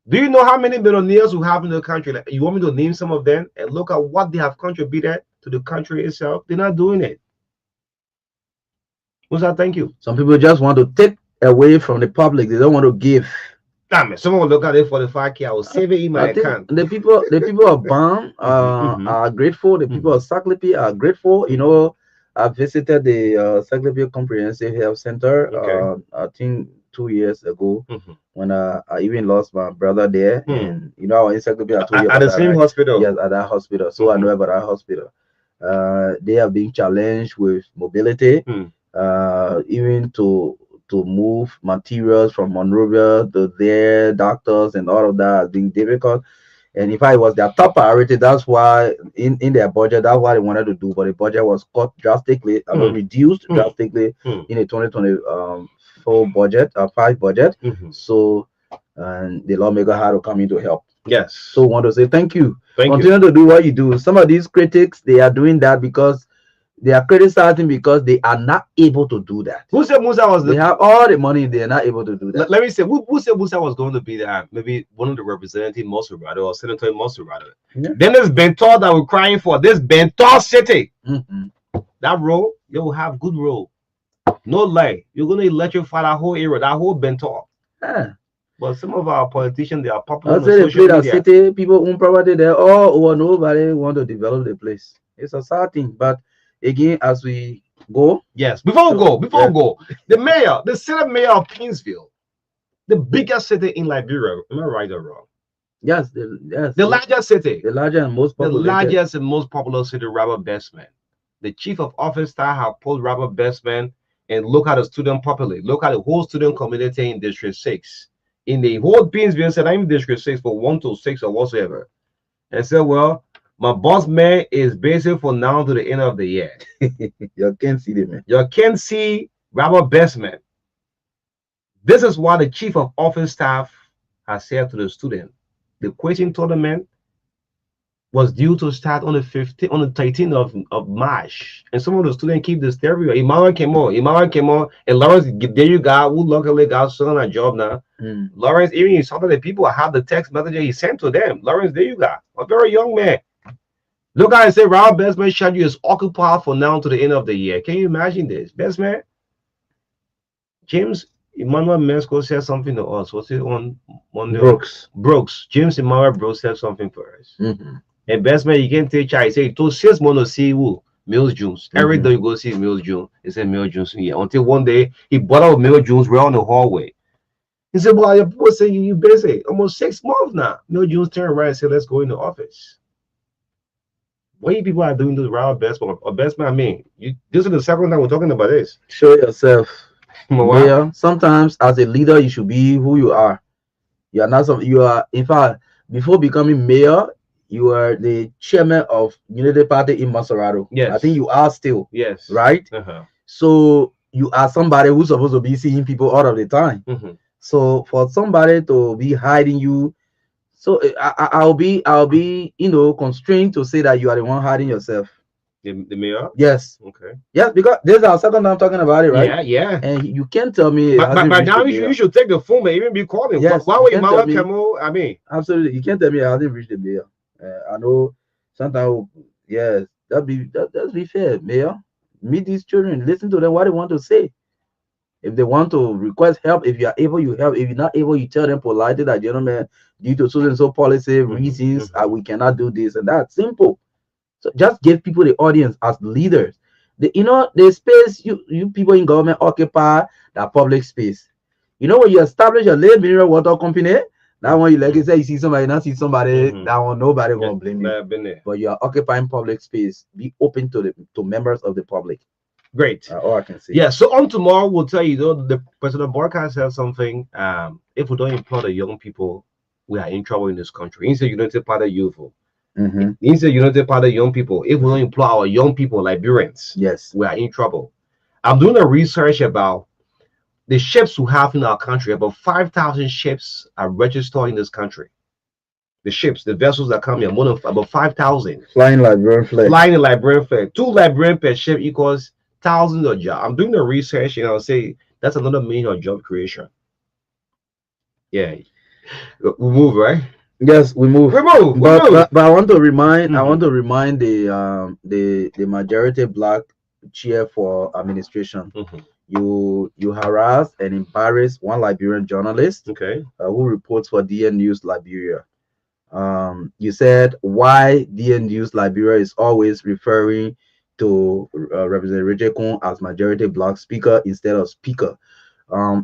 do you know how many millionaires we have in the country? Like, you want me to name some of them and look at what they have contributed to the country itself? They're not doing it. Musa, thank you. Some people just want to take away from the public. They don't want to give. Damn it! Someone will look at it for the 5K. I will save it in my account. The people of BAM are grateful. The people of Saklipi are grateful. You know, I visited the Saklipi Comprehensive Health Center. I think 2 years ago, when I even lost my brother there. And you know, I was in Saklipi. I told you at the same hospital. Yes, at that hospital. So I know about that hospital. They are being challenged with mobility. Even to move materials from Monrovia to their doctors and all of that has been difficult. And in fact, it was their top priority. That's why in their budget, that's what they wanted to do. But the budget was cut drastically, reduced drastically in the 2024 budget, 5 budget. So, and the lawmaker had to come in to help. Yes. So, I want to say thank you. Continue to do what you do. Some of these critics, they are doing that because they are criticizing because they are not able to do that. Who said Musa was? They have all the money, they are not able to do that. Let me say, who said Musa was going to be there? Maybe one of the representative Mosul brother or Senator in Mosul brother. Then there's Bentor that we're crying for. This Bentor city. That road, you will have good road. No lie. You're going to electrify that whole area, that whole Bentor. But some of our politicians, they are popular I on the say they social play that media. city, people own property there, or nobody want to develop the place. It's a sad thing. But again, as we go, Yes. Before we so go, before yeah, we go, the mayor, the city mayor of Kingsville, the biggest city in Liberia. Am I right or wrong? yes, The largest city, the larger and most the populated. largest and most popular city, Robert Bestman. The chief of office staff have pulled Robert Bestman and look at the student population, look at the whole student community in District 6. In the whole Beansville said, I'm in District 6 for 1 to 6 or whatsoever. And said, well, my boss man is busy for now to the end of the year. You can't see them, man. You can see Robert Bestman. This is what the chief of office staff has said to the student. The question tournament was due to start on the 15th, on the 13th of March. And some of the students keep the stereo. Emmanuel came on, and Lawrence, there you go, who luckily got son a job now. Lawrence, even he saw that the people have the text message he sent to them. Lawrence, there you go. A very young man. Look at it, say Rob Bestman schedule is occupied for now to the end of the year. Can you imagine this? Bestman? James Emmanuel Mesco said something to us. What's it on Monday? Brooks. James Emmanuel Brooks said something for us. And best man, you can take charge. Say to 6 months to see who Mills Jones. Every day you go see Mills Jones. He said Mills Jones here. Until one day he bought out Mills Jones right on the hallway. He said, "Boy, your boy say you busy. Almost 6 months now." Mills Jones turned around and said, "Let's go in the office." What you people are doing to Rob Bestman or Bestman? I mean, this is the second time we're talking about this. Show yourself. Mayor, sometimes as a leader, you should be who you are. You are not some. You are, in fact, before becoming mayor, you are the chairman of Unity Party in Maserado. Yes. I think you are still. Yes. Right? So you are somebody who's supposed to be seeing people all of the time. So for somebody to be hiding you, so I'll be constrained to say that you are the one hiding yourself. The mayor? Yes. Okay. Yes, because this is our second time talking about it, right? Yeah, yeah. And you can't tell me. But now you should take the phone and even be calling. Yes, why would Emmanuel Camo? I mean, absolutely, you can't tell me it hasn't reached the mayor. I know sometimes, yes, let's be fair, mayor. Meet these children, listen to them what they want to say. If they want to request help, if you are able, you help. If you're not able, you tell them politely that, gentlemen, due to so and so policy reasons, we cannot do this and that. Simple. So just give people the audience as leaders. The space you people in government occupy, that public space. When you establish a lake mineral water company, that one you like you say you see somebody, not see somebody, that one nobody gonna blame you. But you are occupying public space. Be open to members of the public. Great. All I can say. Yeah. So on tomorrow we'll tell you though the President Marka said something. If we don't employ the young people, we are in trouble in this country. He said United Party youthful. He said United Party young people. If we don't employ our young people, Liberians, yes, we are in trouble. I'm doing a research about the ships we have in our country. About 5,000 ships are registered in this country. The ships, the vessels that come here, more than about 5,000. Flying Liberian flag. Flying in Liberian flag. 2 Liberian per ship equals thousands of jobs. I'm doing the research and I'll say that's another means of job creation. Yeah. We move, right? Yes, we move. But I want to remind the majority black chair for administration. You harass and embarrass one Liberian journalist, who reports for DN News Liberia. You said why DN News Liberia is always referring to Representative Richard Kun as majority black speaker instead of speaker.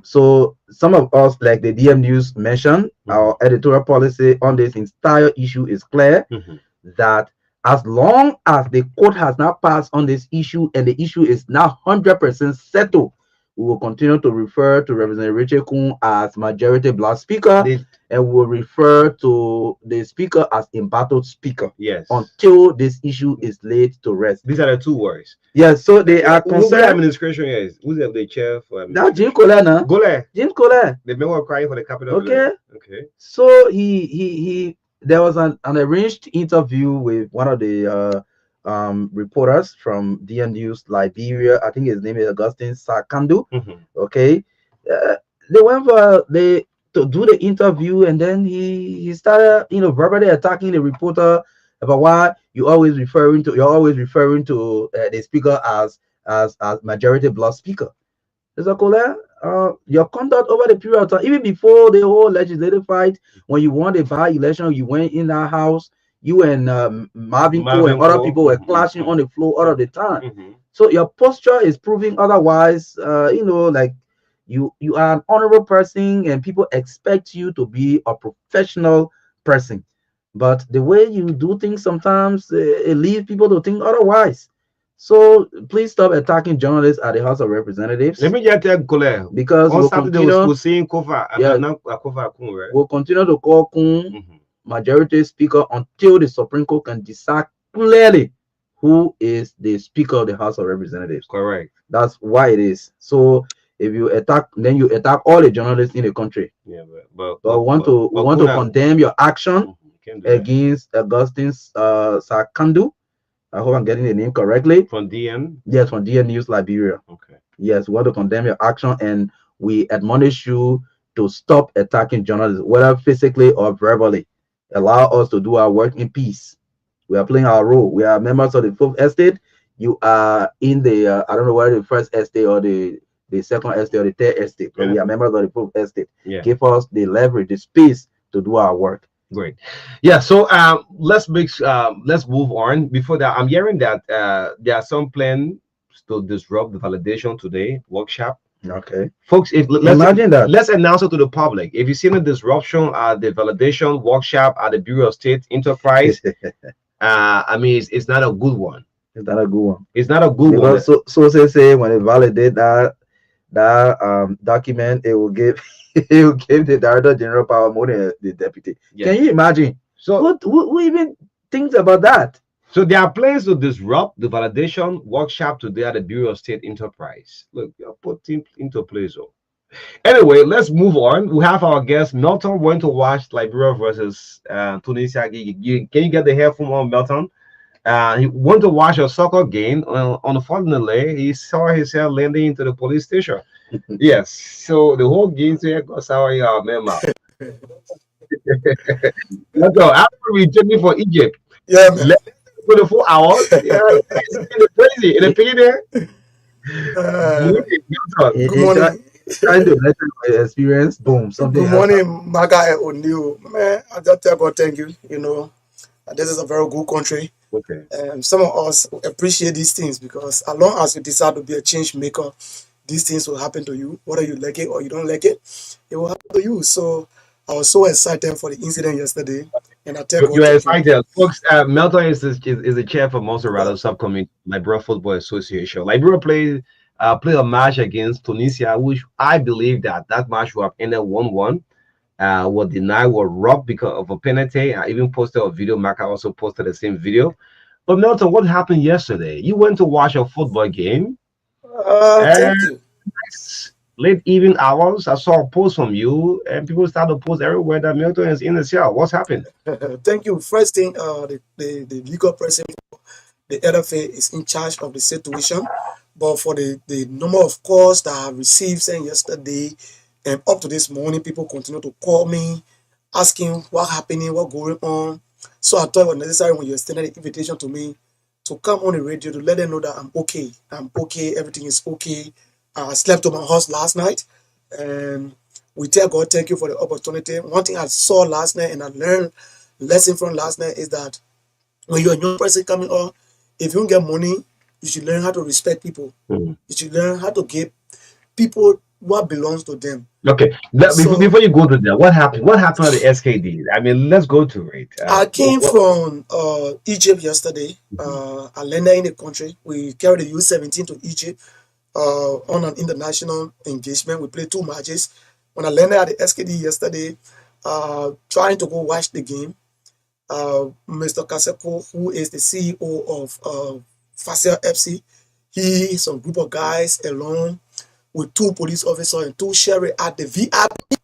So some of us, like the DM News mentioned, our editorial policy on this entire issue is clear, that as long as the court has not passed on this issue and the issue is now 100% settled, we will continue to refer to Representative Richard Kun as majority black speaker, and we will refer to the speaker as embattled speaker. Yes. Until this issue is laid to rest. These are the 2 words. Yes. So they are concerned. Who's the administration is? Who's the chair for administration? Jim Colette now. Jim Colette. The men were crying for the capital. Okay. So he there was an arranged interview with one of the reporters from DN News Liberia. I think his name is Augustine Sakandu. Okay, they went to do the interview, and then he started verbally attacking the reporter about why you're always referring to the speaker as majority black speaker. Mr. Colette, your conduct over the period of time, even before the whole legislative fight, when you won the by-election, you went in that house, you and Marvin Cole and Marvin other Cole. people were clashing on the floor all of the time. Mm-hmm. So your posture is proving otherwise. Like you are an honorable person, and people expect you to be a professional person. But the way you do things sometimes it leads people to think otherwise. So please stop attacking journalists at the House of Representatives Let me just tell Gole. because On we'll Saturday, continue. we're seeing Kofa. Yeah, Not Kofa Kun, right? we'll continue to call Kun Mm-hmm. majority speaker until the Supreme Court can decide clearly who is the Speaker of the House of Representatives. Correct. That's why it is. So if you attack, then you attack all the journalists in the country. Yeah, But we want to Kuna, condemn your action can't do that. against Augustine Sakandu. I hope I'm getting the name correctly. From DN. Yes, from DN News Liberia. Okay. Yes, we want to condemn your action, and we admonish you to stop attacking journalists, whether physically or verbally. Allow us to do our work in peace. We are playing our role. We are members of the fifth estate. You are in the I don't know whether the first estate or the second estate or the third estate, but we are members of the fifth estate. Yeah. Give us the leverage, the space to do our work. Great. Yeah. So let's move on. Before that, I'm hearing that there are some plans to disrupt the validation today workshop. Okay. Folks, Imagine that. Let's announce it to the public. If you see a disruption at the validation workshop at the Bureau of State Enterprise, I mean, it's not a good one. It's not a good one. It's not a good one. Because so say when they validate that document, it will give it will give the Director General power more than the deputy. Yeah. Can you imagine? So who even thinks about that? So there are plans to disrupt the validation workshop today at the Bureau of State Enterprise. Look, you're putting into place. So anyway, let's move on. We have our guest Melton went to watch Liberia versus Tunisia. Can you get the hair from on Melton? He went to watch a soccer game. Unfortunately, he saw himself landing into the police station. Yes, so the whole game there got sour in our memo. Let's go. After we journey for Egypt. Yeah, man. 24 hours. Yeah, it's crazy. In the there. Good morning. Trying to let your experience. Boom. Something. Good morning, Marka and O'Neill. Man, I just tell God thank you. You know, this is a very good country. Okay. Some of us appreciate these things because as long as you decide to be a change maker, these things will happen to you. Whether you like it or you don't like it, it will happen to you. So I was so excited for the incident yesterday. And I tell God, you're excited. Folks, Melton is the chair for Monserrato subcommittee, Liberia Football Association. Liberia play a match against Tunisia, which I believe that match will have ended 1-1. Was denied, was robbed because of a penalty. I even posted a video. Marka also posted the same video. But Melton, what happened yesterday? You went to watch a football game. Thank you. Late evening hours, I saw a post from you, and people started to post everywhere that Melton is in the cell. What's happened? Thank you. First thing, the legal person for the LFA is in charge of the situation. But for the number of calls that I have received since yesterday and up to this morning, people continue to call me, asking what happening, what going on. So I thought it was necessary when you extended the invitation to me to come on the radio to let them know that I'm okay. I'm okay. Everything is okay. I slept on my horse last night, and we tell God thank you for the opportunity. One thing I saw last night and I learned lesson from last night is that when you're a young person coming on, if you don't get money, you should learn how to respect people. You should learn how to give people what belongs to them. Okay, before you go to that, what happened? What happened at the SKD? I mean, let's go to it. I came from Egypt yesterday. I landed in the country. We carried the U17 to Egypt on an international engagement. We played 2 matches. When I landed at the SKD yesterday, trying to go watch the game, Mr. Kaseko, who is the CEO of Facel FC, he, some group of guys along with 2 police officers and 2 sheriff at the VIP,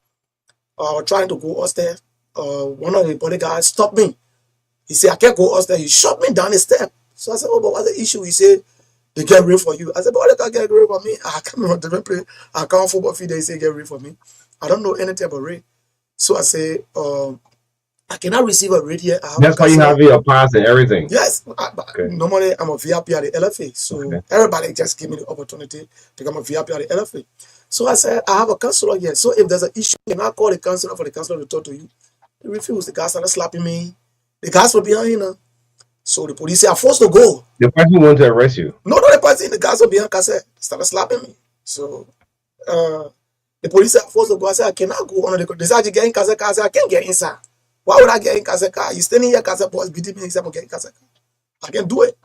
trying to go upstairs. One of the bodyguards stopped me. He said, I can't go upstairs. He shot me down the step. So I said, oh, but what's the issue? He said, they get ready for you. I said, but they can't get ready for me. I come from different place. I come football field. They say get ready for me. I don't know anything about Ray. So I say, I cannot receive a rate here. I have That's a why you counselor. have your pass and everything. Yes, Okay. normally I'm a VIP at the LFA, so Okay. everybody just give me the opportunity to become a VIP at the LFA. So I said, I have a counselor here. So if there's an issue, can I call the counselor for the counselor to talk to you? He refused. The guy started slapping me. The guys were behind him. So the police said, I'm forced to go. The person who want to arrest you. No, not the person. The guys were behind. I said, started slapping me. So the police said, I'm forced to go. I said, I cannot go on the. They said, you get in Kazaka. I said, I can't get inside. Why would I get in Kazaka? You standing here, Kazaka boys beating me. He said, I'm getting Kazaka. I can do it.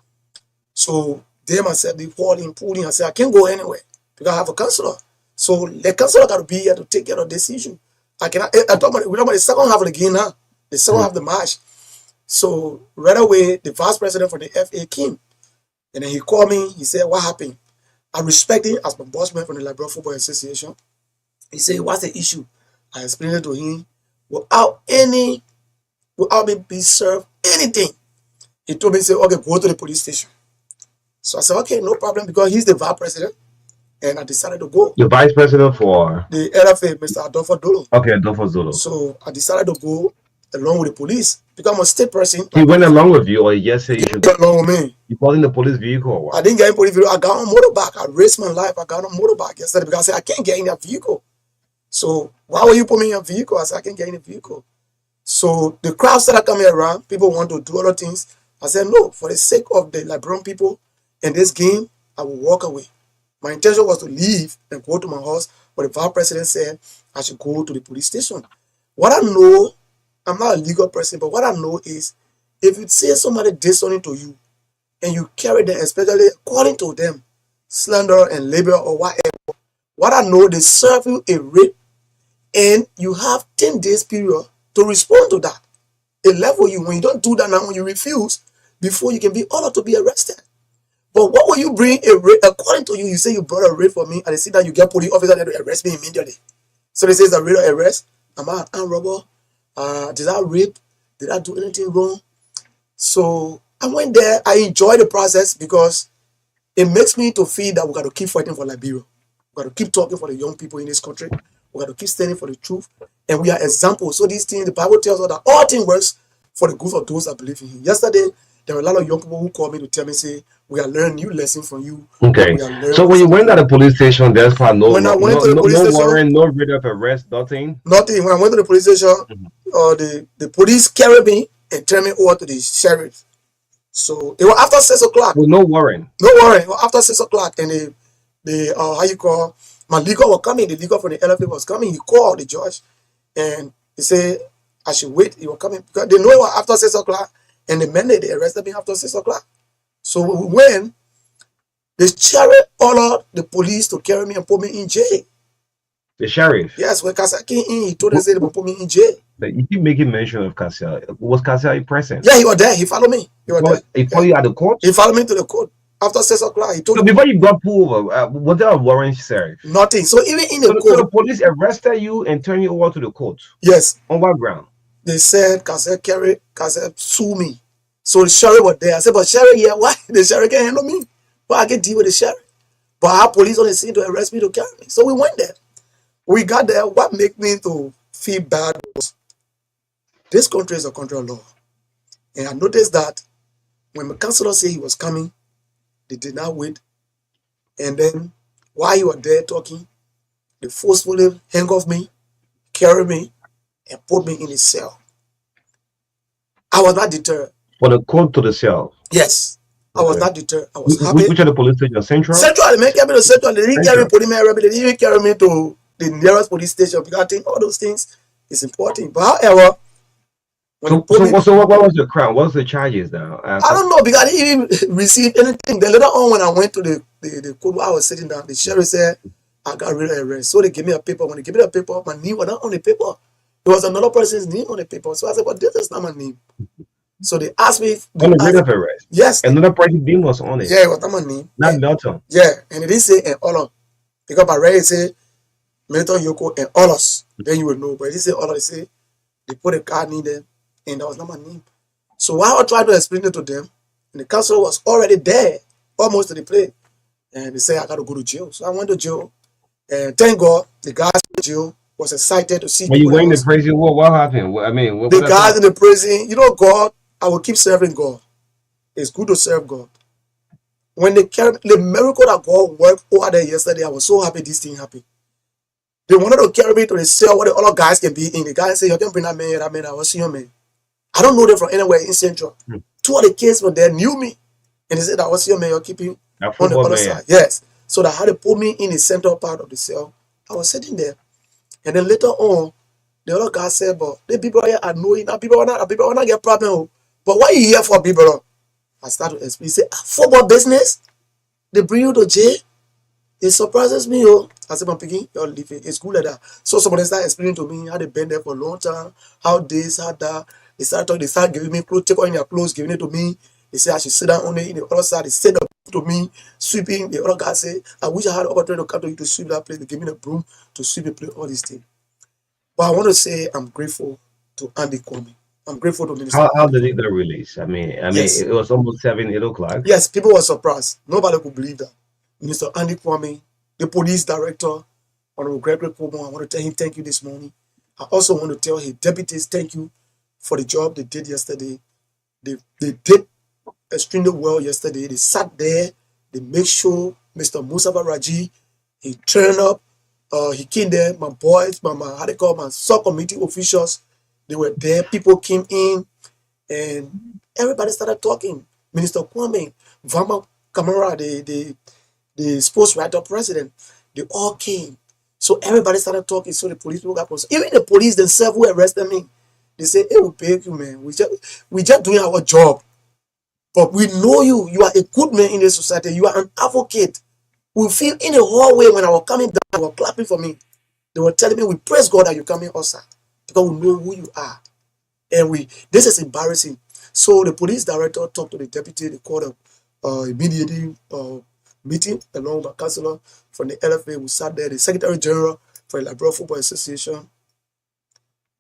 So them I said, they called him, pulled him. I said, I can't go anywhere because I have a counselor. So the counselor got to be here to take care of this issue. I cannot. I talk about, we talk about the second half of the game now. The second half of the match. So right away, the vice president for the FA came, and then he called me. He said, "What happened?" I respect him as my boss man from the Liberia Football Association. He said, "What's the issue?" I explained it to him without me being served anything. He told me, he said, "Okay, go to the police station." So I said, "Okay, no problem," because he's the vice president, and I decided to go. The vice president for The LFA, Mr. Adolfo Dolo. Okay, Adolfo Zolo. So I decided to go along with the police because I'm a state person. He went along with you, or yes, he should He along with me. You called in the police vehicle or what? I didn't get in police vehicle. I got on motorbike. I risked my life. I got on motorbike yesterday because I said I can't get in that vehicle. So why would you put me in a vehicle? I said I can't get in a vehicle. So the crowd started coming around. People want to do other things. I said no, for the sake of the Liberian people in this game, I will walk away. My intention was to leave and go to my house, but the vice president said I should go to the police station. What I know, I'm not a legal person, but what I know is if you say somebody did something to you and you carry them, especially according to them, slander and labor or whatever, what I know, they serve you a rape and you have 10 days period to respond to that. They level you. When you don't do that now, when you refuse, before you can be ordered to be arrested. But what will you bring a rape? According to you, you say you brought a rape for me, and they see that you get police officer there to arrest me immediately. So they say it's a real arrest. Am I an armed robber? Did I rape? Did I do anything wrong? So I went there. I enjoyed the process because it makes me to feel that we got to keep fighting for Liberia. We got to keep talking for the young people in this country. We got to keep standing for the truth. And we are examples. So these things, the Bible tells us that all things works for the good of those that believe in Him. Yesterday, there were a lot of young people who called me to tell me, say, we are learning new lessons from you. Okay. So when you went to the police station, there's no When I went to the police station, warrant, no writ of arrest, nothing. Nothing. When I went to the police station, the police carried me and turned me over to the sheriff. So it was after 6 o'clock. With no warrant. No warrant. It was after 6 o'clock, and the how you call, my legal was coming. The legal from the LFA was coming. He called the judge, and he said I should wait. He was coming because they know it was after 6 o'clock, and the mandate they arrested me after 6 o'clock. So when the sheriff ordered the police to carry me and put me in jail. The sheriff? Yes, when Kasia came in, he told us they would put me in jail. But you keep making mention of Kasia. Was Kasia present? Yeah, he was there. He followed me. He was there. He followed you at the court? He followed me to the court. After 6 o'clock, he told me. So before you got pulled over, was there a warrant served? Nothing. So even in the court. So the police arrested you and turned you over to the court? Yes. On what ground? They said Kasia sue me. So the sheriff was there. I said, but sheriff, yeah, why? The sheriff can't handle me. But I can deal with the sheriff. But I have police on the scene to arrest me, to carry me. So we went there. We got there. What made me to feel bad was this country is a country of law. And I noticed that when my counselor said he was coming, they did not wait. And then while he was there talking, they forcefully hang off me, carry me, and put me in a cell. I was not deterred. For the court to the cell? Yes. I was not deterred. I was happy. Which of the police station? Central? Central. They didn't carry me to Central. They didn't carry me to They didn't even carry me to the nearest police station because I think all those things is important. But however, so what was the crime? What was the charges now? I don't know because I didn't even receive anything. Then later on, when I went to the court where I was sitting down, the sheriff said I got real arrest. So they gave me a paper. When they gave me the paper, my name was not on the paper. There was another person's name on the paper. So I said, but this is not my name. So they asked me on the writ of arrest. Yes. Another person's name was on it. Yeah, it was not my name. Not Milton. Yeah, and it didn't say and all of because my read say Milton Yoko and all us. Then you will know. But it didn't say all of. They say they put a card in there, and that was not my name. So while I tried to explain it to them, and the counselor was already there, almost to the play, and they said I got to go to jail. So I went to jail, and thank God the guys in jail was excited to see When you people that went in the was prison, what happened? I mean, what the that's guys all? in the prison. You know, God, I will keep serving God. It's good to serve God. When they carried the miracle that God worked over there yesterday, I was so happy this thing happened. They wanted to carry me to the cell where the other guys can be in. The guy said, you can bring that man, that man. I was seeing your man. I don't know them from anywhere in Central. Hmm. Two of the kids were there, knew me. And they said, I was your man, you're keeping A on the football other man. side. Yes. So they had to put me in the central part of the cell. I was sitting there. And then later on, the other guy said, but the people here are knowing that people will not get problem. Oh. But what you here for, people? I started to explain. He said, football business? They bring you to jail? It surprises me, oh. I said, I'm picking your living. It's good like that. So somebody started explaining to me how they been there for a long time, how this, how that. They started talking, they started giving me clothes, take all their clothes, giving it to me. They said I should sit down on it in the other side. They said to me, sweeping. The other guy said, I wish I had the opportunity to come to you to sweep that place. They give me the broom to sweep the place, all these things. But I want to say I'm grateful to Andy Kwame. I'm grateful to Minister How Andy did Kwame. it get released? I mean, Yes. it was almost 7, 8 o'clock. Yes, people were surprised. Nobody could believe that. Minister Andy Kwame, the police director, Honorable Gregory Pomo, I want to tell him thank you this morning. I also want to tell his deputies thank you for the job they did yesterday. They did extremely well yesterday. They sat there, they make sure Mr. Musafa Raji, he turned up, he came there, my boys, how they call my subcommittee officials, they were there, people came in, and everybody started talking. Minister Kwame, Vama Kamara, the sports writer president, they all came. So everybody started talking. So the police people got concerned. Even the police themselves who arrested me, they say, hey, we beg you, man. We just doing our job. But we know you. You are a good man in the society. You are an advocate. We feel in the hallway when I was coming down, they were clapping for me. They were telling me, we praise God that you coming outside because we know who you are. And this is embarrassing. So the police director talked to the deputy. They called immediately meeting along with my councillor from the LFA. We sat there, the Secretary General for the Liberal Football Association.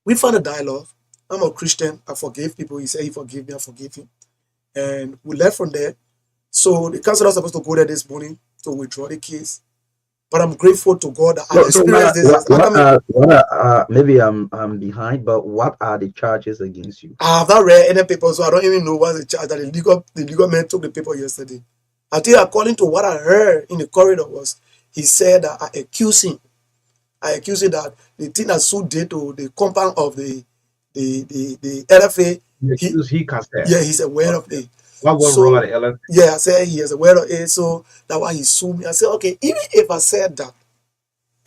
We found a dialogue. I'm a Christian. I forgave people. He said he forgave me. I forgave him. And we left from there. So the councillor was supposed to go there this morning to withdraw the case. But I'm grateful to God that I've So experienced this. maybe I'm behind, but what are the charges against you? I have not read any paper, so I don't even know what's the charge that the legal man took the paper yesterday. I think according to what I heard in the corridor was, he said that I accuse him that the thing that Sue did to the compound of the LFA, He cussed that. yeah, he's aware of Okay. it. What went So wrong at the LFA? yeah, I said he is aware of it, so that's why he sued me. I said, okay, even if I said that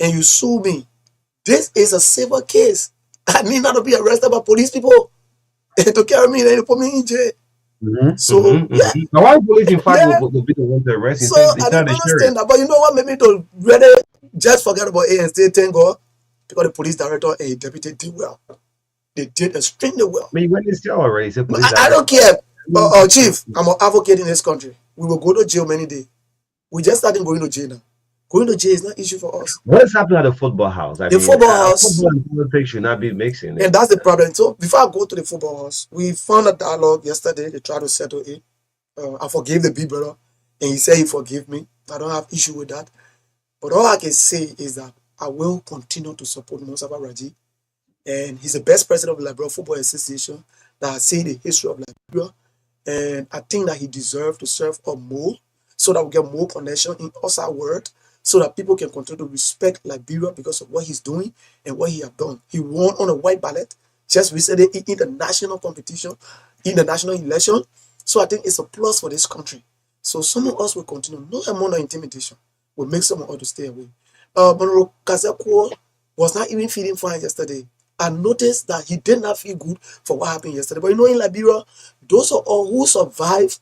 and you sue me, this is a civil case. I need not to be arrested by police people to carry me and then put me in jail. So yeah, Now, why police in fact yeah. will be the one to arrest So instead I instead of didn't the sheriff? understand that. But you know what made me to really just forget about it and say thank God? Because the police director and deputy did well. They did extremely well. I mean, when it's still already, it's a No, police I don't director. care. Chief, I'm an advocate in this country. We will go to jail many days. We just started going to jail now. Going to jail is not an issue for us. What is happening at the football house? I The mean, football house, football and politics should not be mixing. and that's the problem. So before I go to the football house, we found a dialogue yesterday. They tried to settle it. I forgave the big brother, and he said he forgave me. I don't have issue with that. But all I can say is that I will continue to support Musafa Raji, and he's the best president of the Liberal Football Association that has seen the history of Liberia. And I think that he deserves to serve on more so that we get more connection in outside world so that people can continue to respect Liberia because of what he's doing and what he has done. He won on a white ballot just recently in the national competition, in the national election. So I think it's a plus for this country. So some of us will continue. No amount of intimidation will make some of us to stay away. Monroe Kazeko was not even feeling fine yesterday. I noticed that he did not feel good for what happened yesterday. But you know, in Liberia, those are all who survive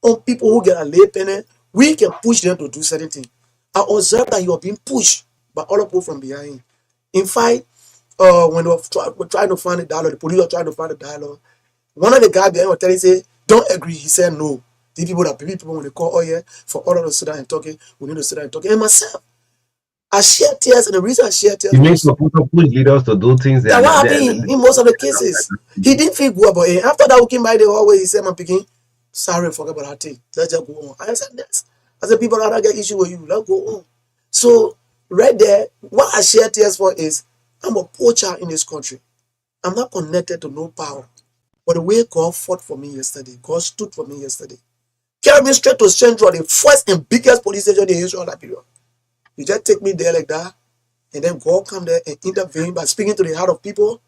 on people who get a lay penny, we can push them to do certain things. I observed that he was being pushed by other people from behind. In fact, when they were trying to find a dialogue, the police were trying to find a dialogue. One of the guys behind was telling, say, don't agree. He said no. The people when they call, oh yeah, for all of us to sit down and talking, we need to sit down and talking. And myself, I shed tears, and the reason I shed tears You mean was supposed to push leaders to do things that what happened in most of the cases. He didn't feel good about it. After that, we came by the hallway, he said, "Man, picking, sorry, forget about that thing. Let's just go on." I said, "Yes." I said, "People that get issue with you, let's go on." So right there, what I share tears for is I'm a poor child in this country. I'm not connected to no power. But the way God fought for me yesterday, God stood for me yesterday, carried me straight to Central, the first and biggest police station in the history of Liberia. You just take me there like that, and then God come there and intervene by speaking to the heart of people.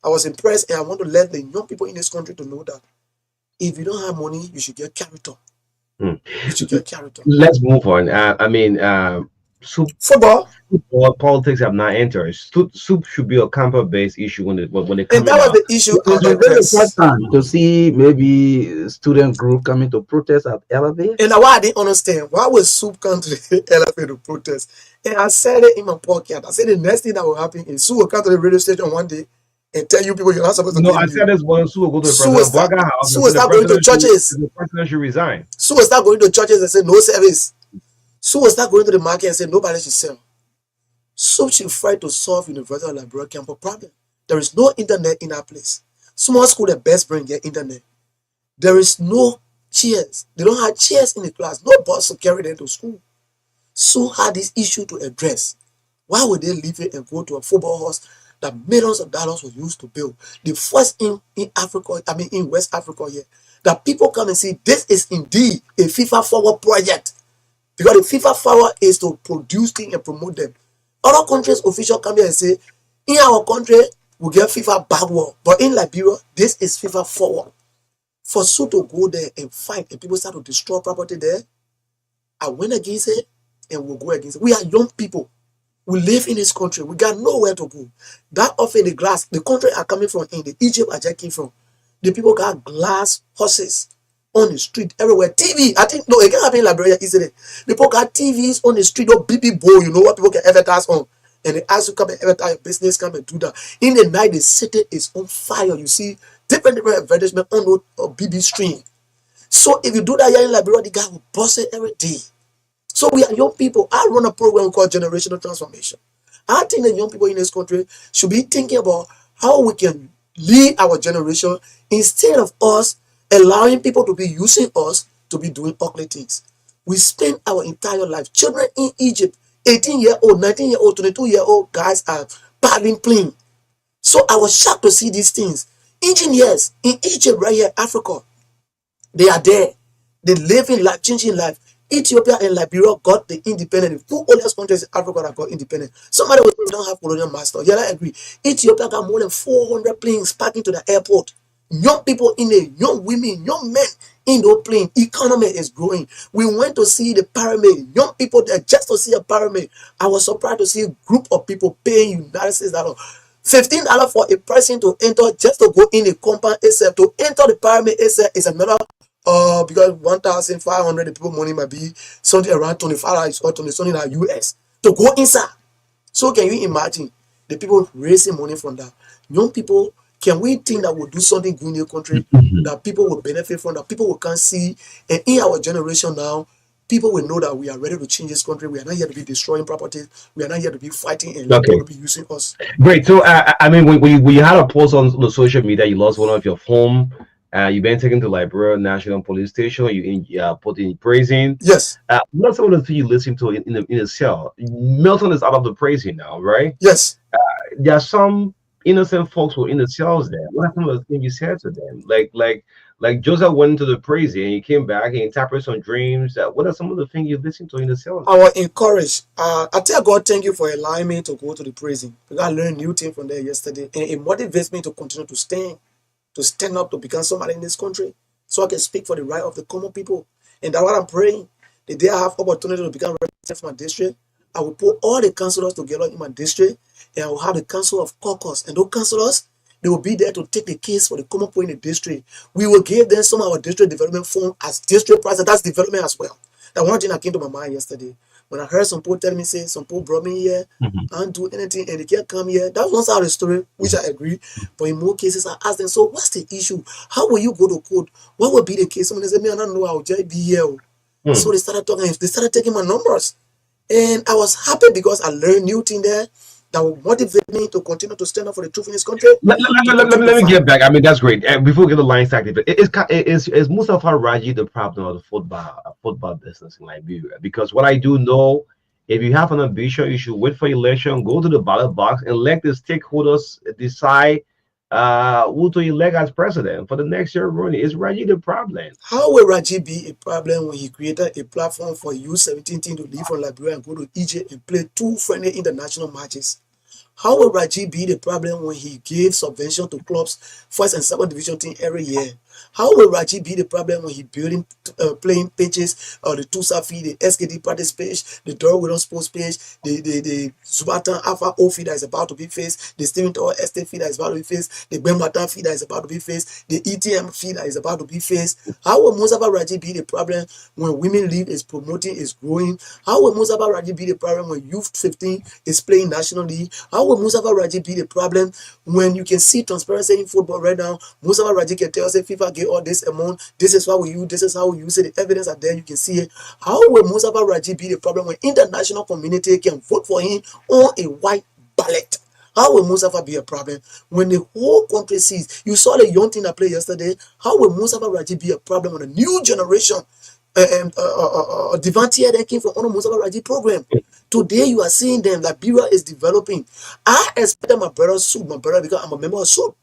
I was impressed, and I want to let the young people in this country to know that if you don't have money, you should get character. Hmm. You should get character. Let's move on. Soup, Football, politics have not entered. Soup should be a campus-based issue when they and come that was out. the issue I Is this the first addressed. time to see maybe student group coming to protest at Elevate? And now why I didn't understand why would Soup come to the LFA to protest? And I said it in my podcast. I said the next thing that will happen is Sue will come to the radio station one day and tell you people you're not supposed to No, give I me. said this one. Sue will go to the Sue president will of start, Black House Sue and will say start going to churches. the president should resign. Sue will start going to churches and say no service. Sue will start going to the market and say nobody should sell. Sue should try to solve University of Liberia campus problem. There is no internet in our place. Small school the best bring get internet. There is no chairs. They don't have chairs in the class. No bus to carry them to school. Sue had this issue to address. Why would they leave it and go to a football house that millions of dollars were used to build? The first in Africa, I mean in West Africa here, that people come and see this is indeed a FIFA forward project. Because the FIFA forward is to produce things and promote them. Other countries' officials come here and say, in our country, we get FIFA backward. But in Liberia, this is FIFA forward. For Sue to go there and fight and people start to destroy property there, I went against it and we'll go against it. We are young people. We live in this country. We got nowhere to go. That off in the glass, the country are coming from in the Egypt I just came from. The people got glass horses on the street everywhere. TV, I think, no, it can't happen in Liberia easily. The people got TVs on the street, no BB bowl, you know what people can advertise on. And they ask you come and advertise your business, come and do that. In the night, the city is on fire. You see different advertisement on the BB stream. So if you do that here in Liberia, the guy will bust it every day. So we are young people. I run a program called Generational Transformation. I think the young people in this country should be thinking about how we can lead our generation instead of us allowing people to be using us to be doing ugly things. We spend our entire life. Children in Egypt, 18-year-old, 19-year-old, 22-year-old guys are paddling plane. So I was shocked to see these things. Engineers in Egypt, right here, Africa, they are there. They live in life, changing life. Ethiopia and Liberia got the independence. The two oldest countries in Africa that got independent. Somebody will say we don't have colonial master. Yeah, I agree. Ethiopia got more than 400 planes parking to the airport. Young people in there, young women, young men in the plane. Economy is growing. We went to see the pyramid. Young people there just to see a pyramid. I was surprised to see a group of people paying United States dollars. $15 for a person to enter just to go in the compound itself. To enter the pyramid itself is another because 1,500 the people money might be something around $25 or 20 something like US to go inside. So can you imagine the people raising money from that? Young people, can we think that we'll do something good in the country that people will benefit from, that people will can see? And in our generation now, people will know that we are ready to change this country. We are not here to be destroying property. We are not here to be fighting and let Okay, people be using us. great. So, when you had a post on the social media, you lost one of your phone. You've been taken to Liberia National Police Station. Put in prison. Yes, Not some of the things you listen to in the cell. Milton is out of the prison now, right? yes. There are some innocent folks who are in the cells there. What are some of the things you said to them? Like Joseph went into the prison and he came back and he interpreted some dreams. What are some of the things you listen to in the cells I there? was encouraged. I tell God, thank you for allowing me to go to the prison. Because I learned new things from there yesterday. And it motivates me to continue to stand up, to become somebody in this country. So I can speak for the right of the common people. And that's what I'm praying. The day I have opportunity to become representative for my district, I will put all the councillors together in my district and I will have the council of caucus. And those councillors, they will be there to take the case for the common people in the district. We will give them some of our district development fund as district president. That's development as well. That one thing that came to my mind yesterday. When I heard some people tell me, say, some people brought me here, Mhm. I don't do anything, and they can't come here. That was one side of the story, which I agree. But in more cases, I asked them, so what's the issue? How will you go to court? What will be the case? Someone said, me, I don't know, I'll just be here. Hmm. So they started talking, they started taking my numbers. And I was happy because I learned new thing there that will motivate me to continue to stand up for the truth in this country, to continue to Let me fight. get back. I mean, that's great. Before we get the lines active, is Mustafa Raji the problem of the football business in Liberia? Because what I do know If you have an ambition, you should wait for election, go to the ballot box, and let the stakeholders decide who to elect as president for the next year running. Is Raji the problem? How will Raji be a problem when he created a platform for U17 team to leave from Liberia and go to Egypt and play 2 friendly international matches? How will Raji be the problem when he gave subvention to clubs, first and second division team every year? How will Raji be the problem when he building playing pitches, the Tusa feed, the SKD practice page, the Doro William sports page, the Zubatan Alpha O feed that is about to be faced, the Steven Tower Estate feed that is about to be faced, the Bembatan feed that is about to be faced, the ETM feed that is about to be faced? How will Mustafa Raji be the problem when Women League is promoting, is growing? How will Mustafa Raji be the problem when Youth 15 is playing nationally? How will Mustafa Raji be the problem when you can see transparency in football right now? Mustafa Raji can tell us that FIFA gave all this amount, this is what we use, this is how we use it, the evidence are there, you can see it. How will Mustafa Raji be the problem when international community can vote for him on a white ballot? How will Mustafa be a problem when the whole country sees? You saw the young team that played yesterday. How will Mustafa Raji be a problem when a new generation Devantier that came from Ono Mustafa Raji program? Today you are seeing them. Liberia is developing. I expected my brother Sud, my brother, because I'm a member of Sud.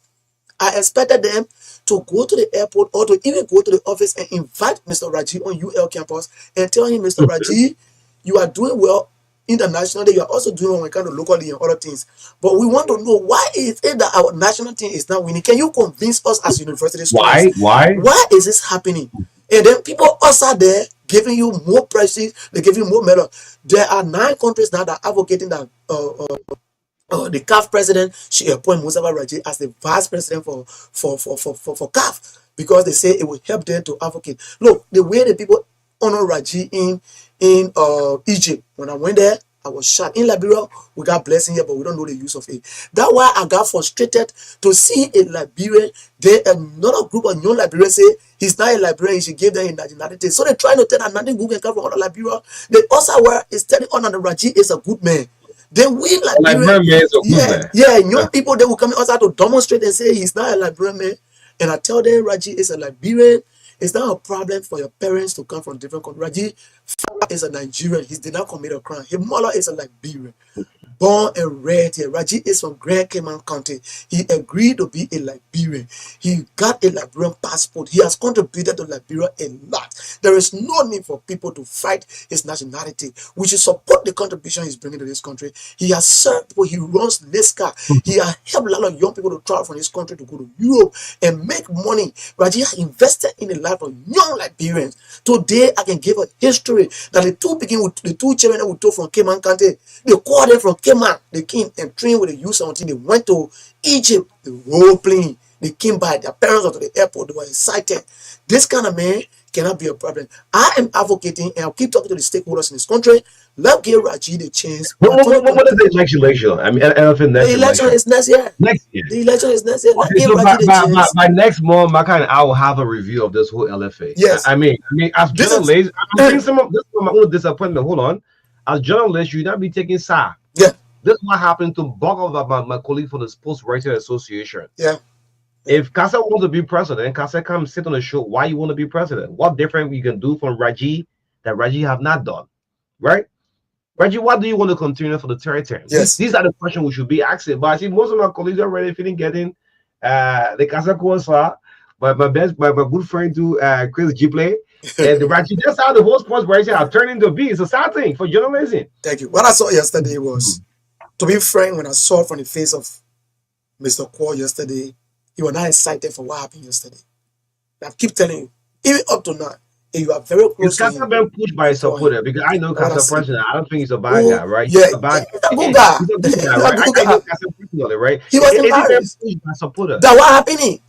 I expected them to go to the airport or to even go to the office and invite Mr. Raji on UL campus and tell him, Mr. Raji, you are doing well internationally, you are also doing well when it comes to locally and other things. But we want to know, why is it that our national team is not winning? Can you convince us as university students? Why is this happening? And then people also there giving you more prizes, they give you more medals. There are 9 countries now that are advocating that the CAF president should appoint Mustafa Raji as the vice president for CAF, because they say it will help them to advocate. Look, the way the people honor Raji in Egypt, when I went there, I was shocked. In Liberia, we got blessing here, but we don't know the use of it. That's why I got frustrated to see a Liberian, another group of young Liberians say he's not a Liberian, he should give them in the United States. So they're trying to tell that nothing good can come from out of Liberia. They also were is telling on that Raji is a good man. Then we Liberian, young people, they will come outside to demonstrate and say he's not a Liberian man. And I tell them Raji is a Liberian. It's not a problem for your parents to come from different countries. Raji is a Nigerian. He did not commit a crime. His mother is a Liberian. Born and reared here. Raji is from Grand Cayman County. He agreed to be a Liberian. He got a Liberian passport. He has contributed to Liberia a lot. There is no need for people to fight his nationality. We should support the contribution he's bringing to this country. He has served people. He runs NESCA. He has helped a lot of young people to travel from this country to go to Europe and make money. Raji has invested in the life of young Liberians. Today, I can give a history that the two children that we took from Cayman County, they called them from Cayman. They came and trained with the U17. They went to Egypt, the role playing. They came by, their parents went to the airport, they were excited. This kind of man cannot be a problem. I am advocating, and I'll keep talking to the stakeholders in this country. Let's give Raji the chance. What is the next election? I mean, the election is next year. The election is next year. Okay, so by next month, Marka and I will have a review of this whole LFA. Yes. I mean, as journalists, I'm seeing some of this from my own disappointment. Hold on. As journalists, you not be taking SAR. Yeah. This is what happened to bulk of my colleague from the Sports Writers Association. Yeah. If Kasa wants to be president, Kasa come sit on the show. Why you want to be president? What different you can do from Raji that Raji have not done, right? Raji, what do you want to continue for the third term? Yes. These are the questions we should be asking. But I see most of my colleagues are already feeling getting the Kasa Kosa, my good friend to Chris Gipley. And the Raji, that's how the whole sports writers are turning into be. It's a sad thing for journalism. Thank you. What I saw yesterday was, to be frank, when I saw from the face of Mr. Kwok yesterday, he was not excited for what happened yesterday. I keep telling you, even up to now, you are very close to him. Kasa been pushed by a supporter because I know Kasa personally. I don't think he's a bad guy, right? Yeah, he's a bad guy. He's a good guy. He's a good guy, right? I know Kasa personally, right? He was embarrassed. Pushed by a supporter. That what happening?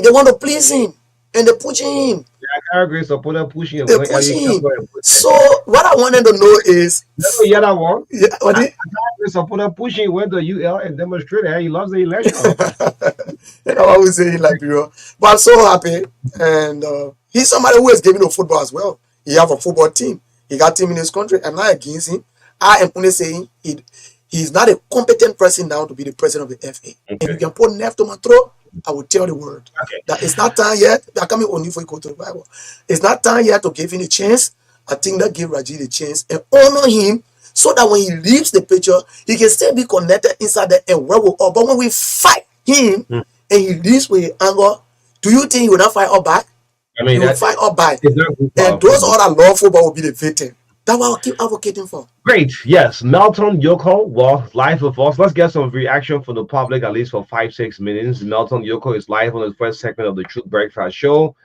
They want to please him. And they're pushing him. Yeah, I agree. Supporter pushing him. They're pushing him. So what I wanted to know is, yeah, that one. Yeah, what the supporter pushing went to UL and demonstrated he loves the election. You know what we say in Liberia. But I'm so happy, and he's somebody who is giving to football as well. He have a football team. He got team in his country. I'm not against him. I am only saying he's not a competent person now to be the president of the FA. Okay. And you can put Neff to my throat, I will tell the world that it's not time yet. They're coming only for you go to the Bible. It's not time yet to give him a chance. I think that gave Raji the chance and honor him so that when he leaves the picture, he can still be connected inside there and work with us. But when we fight him and he leaves with anger, do you think he will not fight us back? I mean, He will that fight us back. is not good And for those all that love football will be the victim. That's what I'll keep advocating for. Great. Yes. Melton Yoko, well, live with us. Let's get some reaction from the public, at least for 5-6 minutes. Melton Yoko is live on the first segment of the Truth Breakfast show.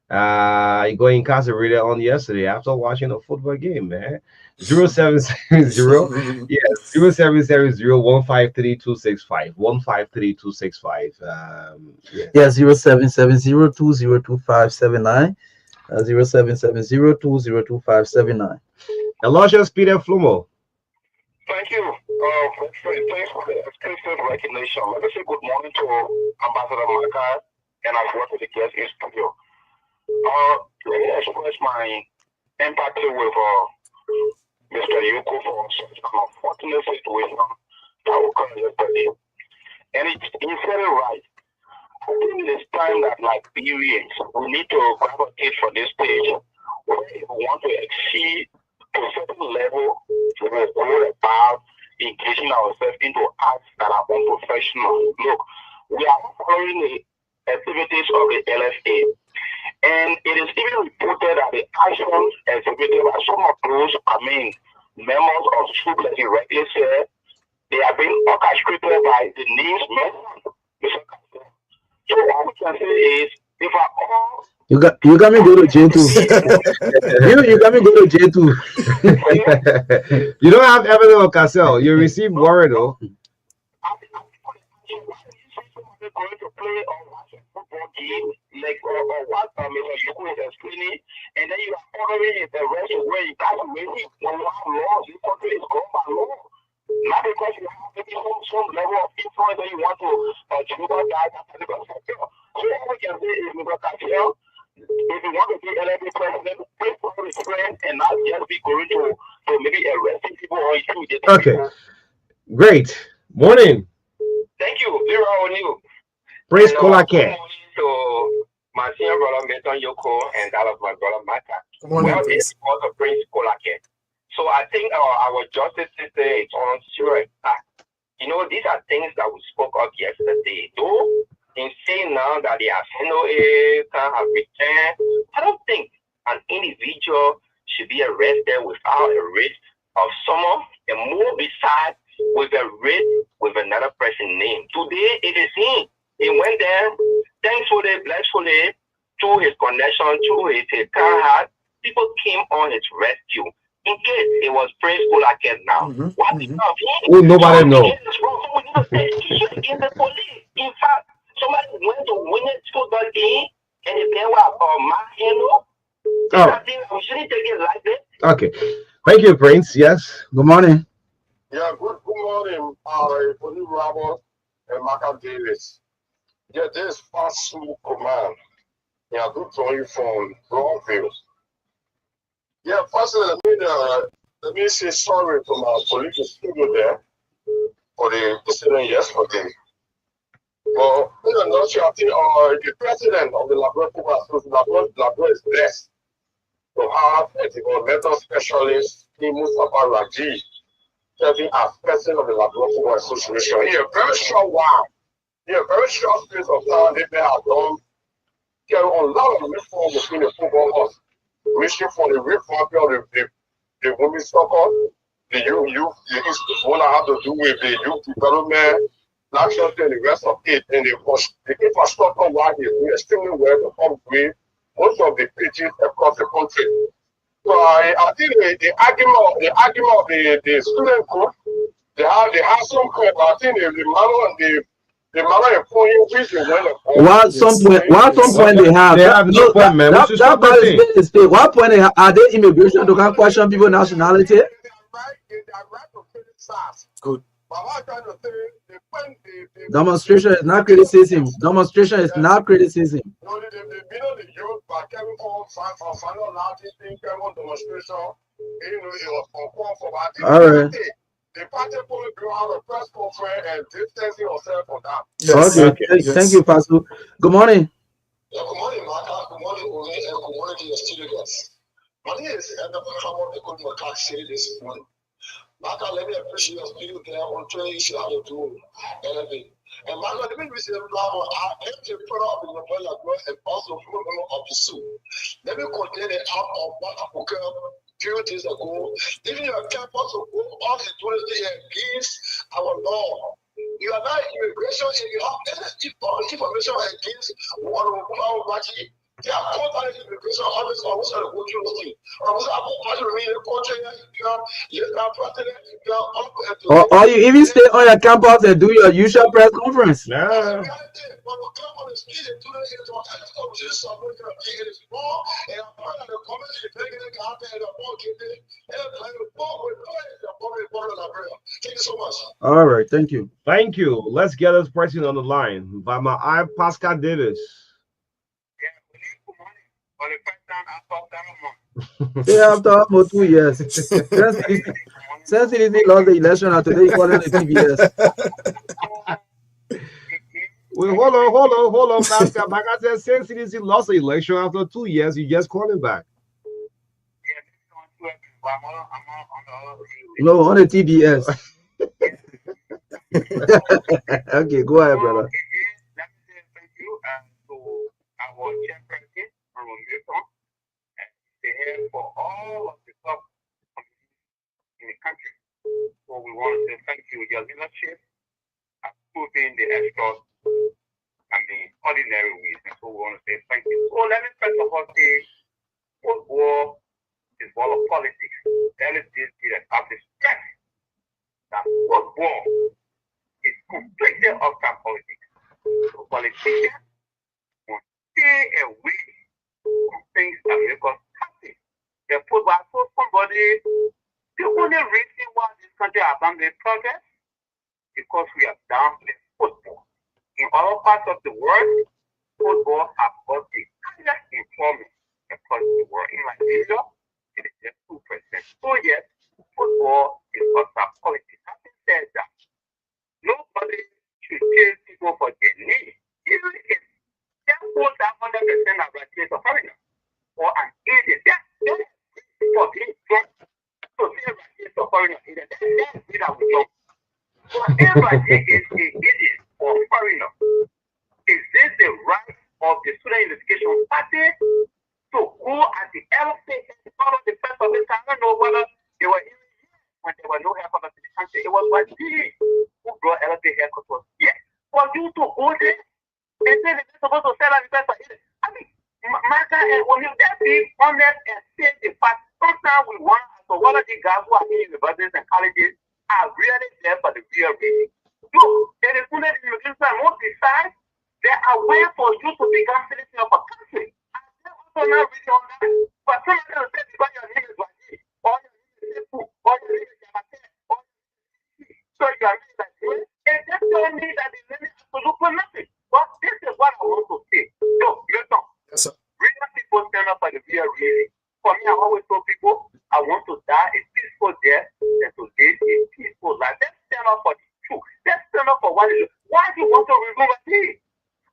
You got incarcerated on yesterday after watching a football game, man. 0770, yes, 0770-153-265. 153-265. Yeah. Yeah, 0770-202579. 0770-202579. Elijah Peter Flumo. Thank you. Thanks for the exclusive recognition. Let me say good morning to Ambassador Marka, and I've worked with the guest in studio. Let me express my empathy with Mr. Yoko for such an unfortunate situation that occurred yesterday. And he said it right. I think it is time that, like periods, we need to gravitate for this stage where if we want to exceed to a certain level, we will go about engaging ourselves into acts that are unprofessional. Look, we are following the activities of the LFA. And it is even reported that the actions exhibited by some of those, members of school, like you rightly said, they have been orchestrated by the names mentioned. So all we can say is, if I all You got me go to jail too. you got me go to jail too. You don't have evidence of Cassell. You receive warrant, though. going to play or watch a football game, like or what Mr. Yoko is explaining, and then you are following the rest of where you guys are waiting when you have laws. This country is going by law. Not because you have maybe some level of influence that you want to trigger guys and political sector. So all we can say is, Mr. Cassell, if you want to be elected president, pray for his friend and not just be going to maybe arresting people or intimidating Okay. people. Great. Morning. Thank you. Zero on you. Praise Kolake. To my senior brother Milton Yoko and that of my brother Marka. Good morning, Well, please. it's also Prince Kolake. So I think our justice system is on serious attack. You know, these are things that we spoke of yesterday. Though in saying now that the Asino can have returned, I don't think an individual should be arrested without a risk of someone, and more besides with a risk with another person's name. Today it is him. He went there, thankfully, blessfully, through his connection, through his car, people came on his rescue. In case it was Prince Kolake now, what became of him? Oh, nobody knows. So we need to execute in the police. In fact, somebody went to win a football game and they were Maheno. Oh. We shouldn't take it like that. Okay. Thank you, Prince. Yes. Good morning. Yeah, good morning, Police Ramos and Marka Davis. Yeah, this fast food command. Yeah, good for you from Brownfield. Yeah, first let me say sorry to my police studio there for the incident yesterday. But in a nutshell, I think the president of the Labrador is blessed to have a developmental specialist in Mustafa Raji serving as president of the Labrador Association. In a very short while, in a very short space of time, they have done carry on a lot of reform within the football us, reaching for the reform of the women's soccer, the youth, what I have to do with the youth development, national and the rest of it, and the infrastructure wise is doing extremely well to upgrade most of the pitches across the country. So I think the argument of the student group, they have some point, but I think the manner of point which they went What some point they have no point, man. That part is paid. What point are they immigration to come question people nationality? Good. Demonstration is not criticism. Demonstration is not criticism. All right. The party will have a press conference and distancing yourself from that. Yes. Okay. Yes. Thank you, Pastor. Good morning. Yeah, good morning, Marka. Good morning, Uri, and good morning to your students. My name is Hamon Ekon Makak say this morning. Marka, let me appreciate your spirit there on 20 issues how to do elevate. And Marka, let me receive a plan on our empty product of the Novella and also of the soup. Let me contain it out of what I could few days ago. Even your campus will go on the 20 against our law. You are not immigration and you have information against one of our party. They are called immigration office or which are the good thing. Or which are the remaining country, you are president, you are uncle. Or you even stay on your campus and do your usual press conference. Yeah. Thank you so much. All right, thank you. Thank you. Let's get this person on the line. By my eye, Pascal Davis. For the first time, I thought that a month. Say after almost 2 years. Since he lost the election and today he calling the TBS. Wait, hold on, Pascal. Like I said, since CDC lost the election after 2 years, you just call him back. No, on the TBS. Okay, go ahead, brother. Let me say thank you to our chairperson, and here for all of the top in the country. So we want to say thank you. Your leadership has proven the extra, ordinary ways. And so we want to say thank you. So let me first of all say, football is all of politics. That is this to establish stress that football is completely outside politics. So politicians must stay away from things that make us happy. The football, I told somebody, the only reason why this country has done this progress because we have downplayed football. In other parts of the world, football has got the highest employment across the world. In Nigeria, it is just 2%. So yes, football is outside politics. Having said that, nobody should chase people for their need. Even if they put that 100% of graduate of foreigner or an agent, that's for being drunk. So say graduate of foreigner, that's that we don't. So everybody is an agent or foreigner. Is this the right of the student education party to go at the elephant and follow the first of this? I don't know whether they were in when there were no haircuts in the country. It was what he who brought elephant haircut was here. For you to go there and say that you're supposed to sell at the first of it. I mean, Marka, when you just be honest and say the fact, sometimes we want, so one of the guys who are in universities and colleges are really there for the real reason. Look, there is student immigration most besides there are ways for you to become citizen of a country. I'm also not really on that. But some of them say because your name is Wadi, or your name is Sefu, or your name is Yamate, or so you are really like this. And just tell me that the name is absolutely nothing. But this is what I want to say. Look, listen. Yes, sir. Real people stand up for the real reason. For me, I always tell people I want to die a peaceful death and to live a peaceful life. Let's stand up for the truth. Let's stand up for what it is. Why do you want to remove a thing?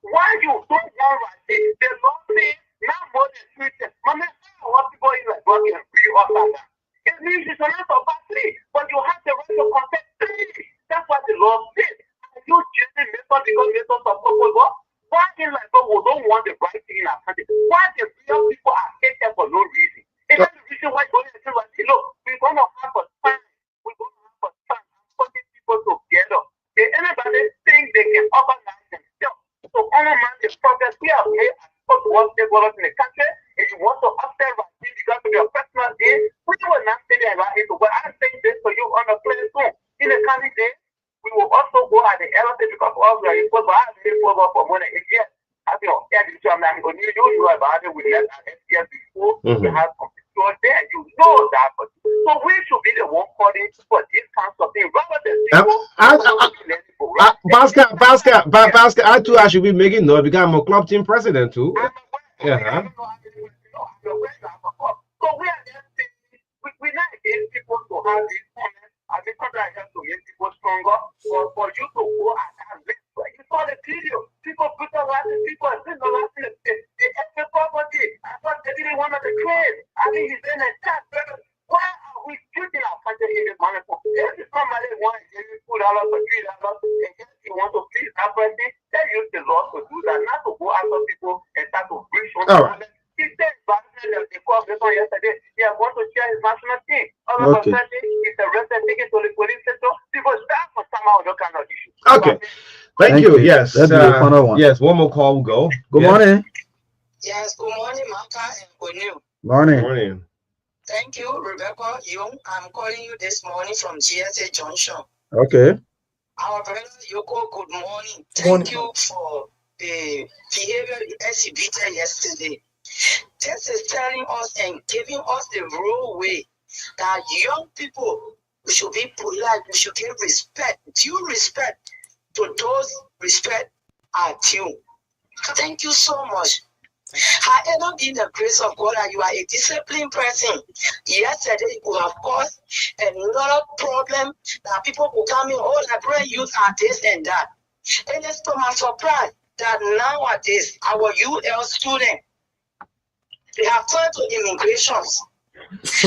Why you don't want right? The law says not more than 3 times. Mama, what people is like working and free or something. It means you should not surpass 3, but you have the right to contest 3. That's what the law says. Are you changing method because method support football? Why in like we don't want the right thing in our country? Why the real people are hated for no reason? And that's the reason why going to say, look, we're going to have a time. We're going to have a time putting people together. If anybody think they can organize themselves to undermine the progress we have made as football stakeholders in the country, if you want to upset right because of your personal gain, we will not say that right here. But I'm saying this for you on the play soon. In the coming days, we will also go at the elephant because all we are in football. I have been in football for more than 8 years. I think I'm going to you about it. We left at FCS before. We have competition there. You know that. But so we should be the one calling for this kind of thing rather than Pascal, I too, I should be making noise because I'm a club team president too. Yeah. So we are just we're not against people to have this honest. I think that has to make people stronger. For you to go and live. You saw the video. People put the last people and the last the extra property. I thought they didn't want to the crane. I mean, he's in a All right. He said the cooperation yesterday, he was going to share his national team. All of a Okay. sudden, he's arrested, taken to the police station. People stand for somehow those kind of issues. Okay. Thank you. Yes. Let's do the final one. Yes. One more call will go. Good Yeah. morning. Yes, good morning, Marka and Bonu. Morning. Morning. Thank you, Rebecca. I'm calling you this morning from GSA Junction. Okay. Our brother Yoko, good morning. Morning. Thank you for the behavior exhibited yesterday. This is telling us and giving us the real way that young people, we should be polite, we should give respect, due respect to those respect are due. Thank you so much. However, in the grace of God, that you are a disciplined person. Yesterday, you could have caused another problem that people could come in, oh, Liberian youth are this and that. And it's to my surprise that nowadays, our UL students, they have turned to immigrations.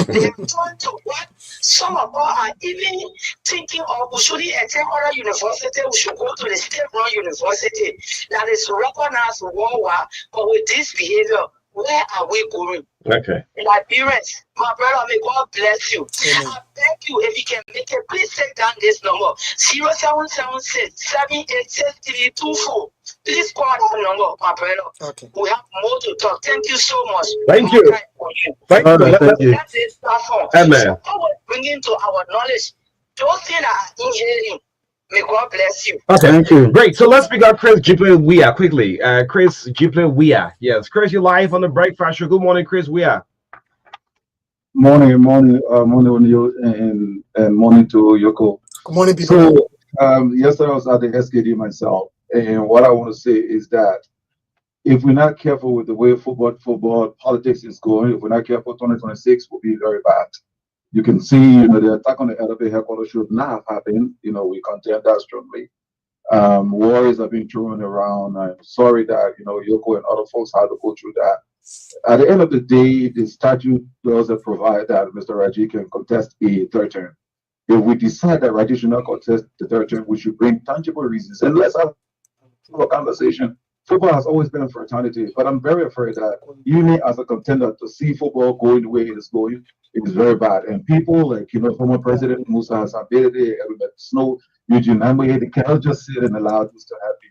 They have turned to what some of us are even thinking of. We shouldn't attend other university. We should go to the state-run university that is recognized worldwide. But with this behavior, where are we going? Okay. Liberians, my brother, may God bless you. Amen. I beg you, if you can make it, please take down this number 0776 786 324. Please call that number, my brother. Okay. We have more to talk. Thank you so much. Thank you. Thank All you. right, thank you. That is platform. Amen. So always bringing to our knowledge those things that are inhaling. May God bless you. Okay. Thank you. Great. So let's pick up Chris Jipley Weah quickly. Chris Jipley Weah. Yes. Chris, you're live on the Brakfast show. Good morning, Chris Weah. Morning, morning on you, and morning to Yoko. Good morning, people. So yesterday I was at the SKD myself, and what I want to say is that if we're not careful with the way football politics is going, if we're not careful, 2026 will be very bad. You can see, the attack on the LFA headquarters should not have happened. We condemn that strongly. Worries are being thrown around. I'm sorry that Yoko and other folks had to go through that. At the end of the day, the statute doesn't provide that Mr. Raji can contest a third term. If we decide that Raji should not contest the third term, we should bring tangible reasons and let's have a conversation. Football has always been a fraternity, but I'm very afraid that me as a contender to see football going the way it is going is very bad. And people like former President Musa Hassan Bedede, Elbert Snow, Eugene Namboye, they cannot just sit and allow this to happen.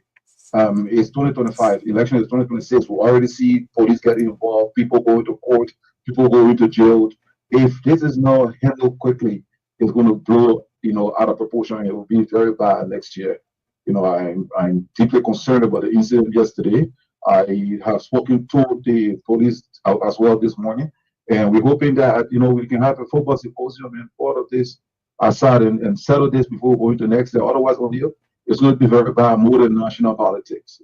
It's 2025, election is 2026. We already see police getting involved, people going to court, people going to jail. If this is not handled quickly, it's going to blow, out of proportion. It will be very bad next year. I'm deeply concerned about the incident yesterday. I have spoken to the police as well this morning, and we're hoping that we can have a football symposium and part of this aside and settle this before going to next day. Otherwise, it's going to be very bad more than national politics.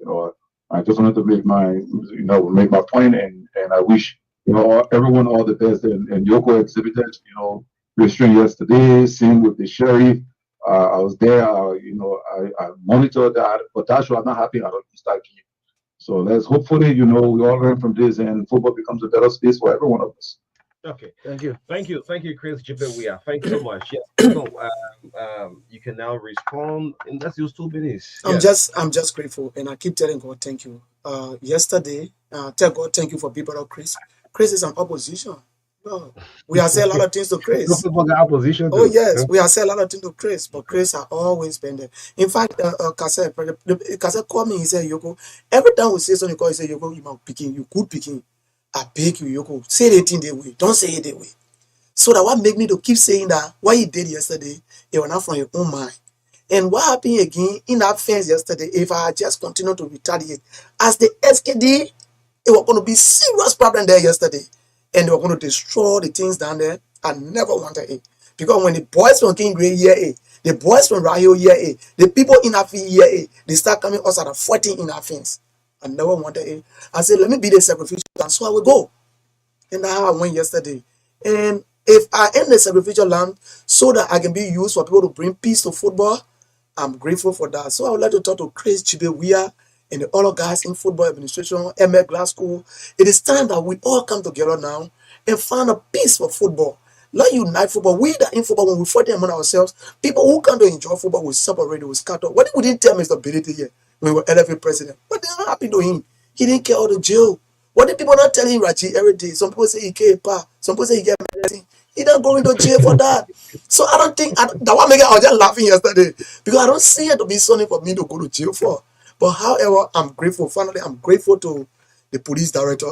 I just wanted to make my point, and I wish everyone all the best. And Yoko exhibited restraint yesterday. Same with the sheriff. I was there. I monitored that, but that should not happen at Easter game. So let's hopefully we all learn from this, and football becomes a better space for every one of us. Okay. Thank you. Thank you, Chris Jipley Weah. Thank you so much. Yes. You can now respond in that's just 2 minutes. I'm Yes. just grateful, and I keep telling God thank you. Yesterday, tell God thank you for people of Chris. Chris is an opposition. No, we have said a lot of things to No Chris. football got opposition Oh too. yes, we have said a lot of things to Chris, but Chris has always been there. In fact, Kase called me. He said, "Yoko, every time we say something, he said, Yoko, you must picking, you could picking. I beg you, Yoko, say it in the way. Don't say it the way." So that what make me to keep saying that what he did yesterday, it was not from your own mind. And what happened again in that fence yesterday, if I just continue to retaliate, as the SKD, it was going to be serious problem there yesterday. And they were going to destroy the things down there. I never wanted it. Because when the boys from King Gray year A, the boys from Rahio year A, the people in our year A, they start coming us at 14 in our fence. I never wanted it. I said, let me be the sacrificial, and so I will go. And that's how I went yesterday. And if I end the sacrificial lamb so that I can be used for people to bring peace to football, I'm grateful for that. So I would like to talk to Chris Chibe and the other guys in football administration, ML Glasgow. It is time that we all come together now and find a peace for football. Let unite football. We that in football, when we fight among ourselves, people who come to enjoy football will separate, will scatter. What we didn't tell Mr. Bility here when we were LFA president? But they're not happy to him. He didn't care all the jail. What did people not telling Raji every day? Some people say he can't pay, some people say he get medicine. He don't go into jail for that. So I don't think that one make I was just laughing yesterday because I don't see it to be something for me to go to jail for. But however, I'm grateful. Finally, I'm grateful to the police director.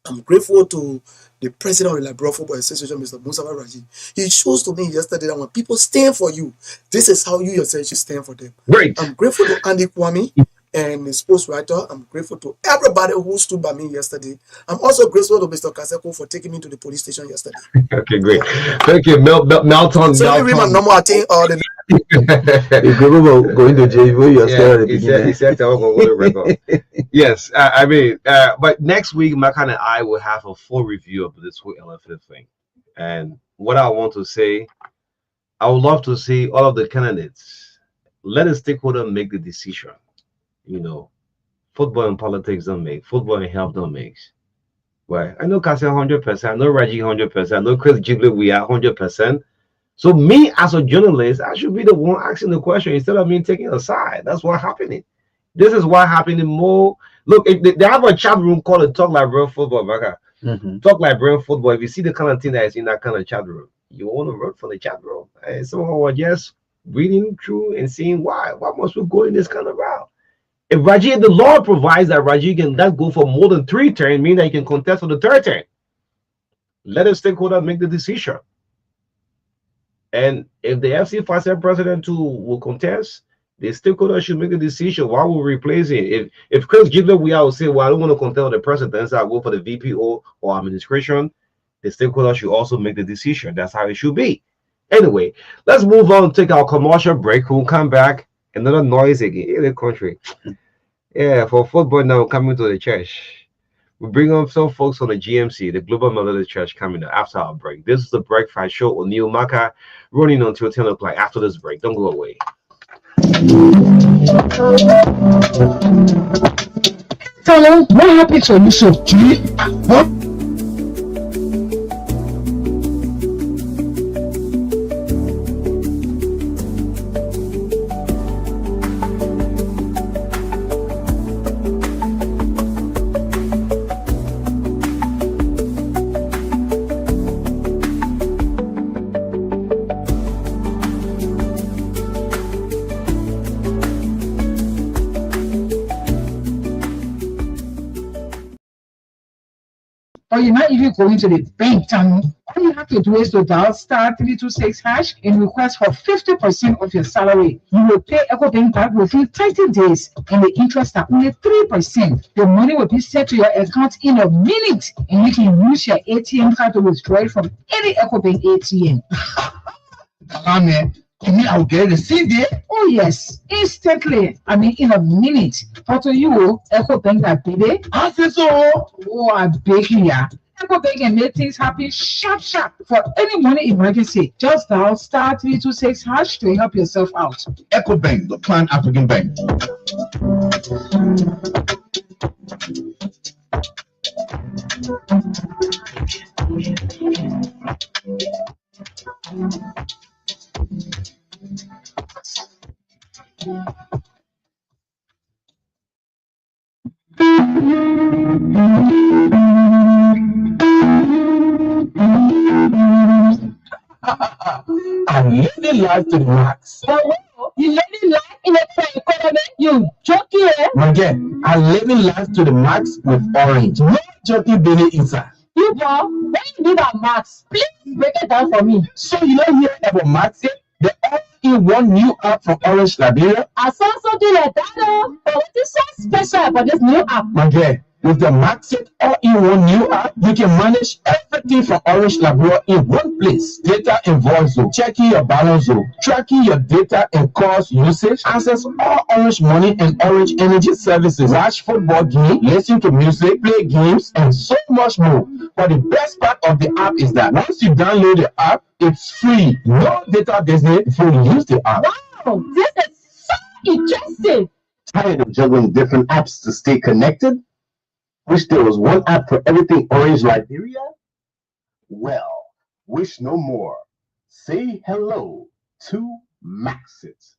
I'm grateful to the president of the Liberal Football Association, Mr. Mustafa Raji. He shows to me yesterday that when people stand for you, this is how you yourself should stand for them. Great. I'm grateful to Andy Kwame and the sports writer. I'm grateful to everybody who stood by me yesterday. I'm also grateful to Mr. Kaseko for taking me to the police station yesterday. Okay, great. Thank you, Melton. So let me read my normal thing. If people going to jail, you are scared at the beginning. He said I will go to record. Yes, I mean, but next week, Marka and I will have a full review of this whole LFF thing. And what I want to say, I would love to see all of the candidates. Let a stakeholder make the decision. You know, football and politics don't make, football and health don't make. Right? I know Cassie 100%, I know Raji 100%, I know Chris Gigley, we are 100%. So me as a journalist, I should be the one asking the question instead of me taking a side. That's what's happening. This is what happening more. Look, they have a chat room called a Talk Like Real Football, Marka. Talk Like Real Football. If you see the kind of thing that is in that kind of chat room, you want to run from the chat room. And someone was just reading through and seeing why must we go in this kind of route? If Raji, the law provides that Raji can let go for more than 3 turns, meaning that he can contest for the 3rd turn. Let a stakeholder make the decision. And if the FC vice president too will contest, the stakeholder should make a decision. Why will we replace him? If Chris Gigley, we will say, well, I don't want to contest with the president, so I'll go for the VPO or administration. The stakeholder should also make the decision. That's how it should be. Anyway, let's move on, take our commercial break. We'll come back. Another noise again in the country. Yeah, for football now coming to the church. We bring on some folks on the GMC, the Global Melody Church, coming up after our break. This is the Brakfast show with Neil Marka, running until 10 o'clock after this break. Don't go away. Hello, what happened to you? So, what? Or you're not even going to the bank, Tammy. All you have to do is to dial *326# and request for 50% of your salary. You will pay EcoBank back within 30 days, and the interest are only 3%. The money will be sent to your account in a minute, and you can use your ATM card to withdraw it from any EcoBank ATM. Amen. You mean I'll get it the same day? Oh yes, instantly. I mean in a minute. How to you, EcoBank that baby? I say so. Oh, I beg you. EcoBank can make things happen sharp for any money emergency. Just dial *326# to help yourself out. EcoBank, the Pan African Bank. I'm living life to the max. You living life in a fair economy? You joking? Again, I'm living life to the max with Orange. No joking Benny inside. You boy, when you do that max, please break it down for me. So you don't hear about Max? The all-in-one new app from Orange Liberia? I saw something like that, but what is so special about this new app? Again, with the Maxit all-in-one new app, you can manage everything from Orange Liberia in one place. Data and voice, checking your balance, tracking your data and calls usage, access all Orange Money and Orange Energy services, watch football games, listen to music, play games, and so much more. But the best part of the app is that once you download the app, it's free. No data business before you use the app. Wow, this is so interesting. Tired of juggling different apps to stay connected? Wish there was one app for everything Orange Liberia? Well, wish no more. Say hello to Maxit,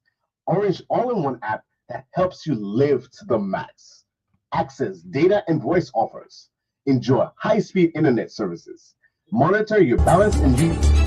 Orange all-in-one app that helps you live to the max. Access data and voice offers, Enjoy high-speed internet services. Monitor your balance and use.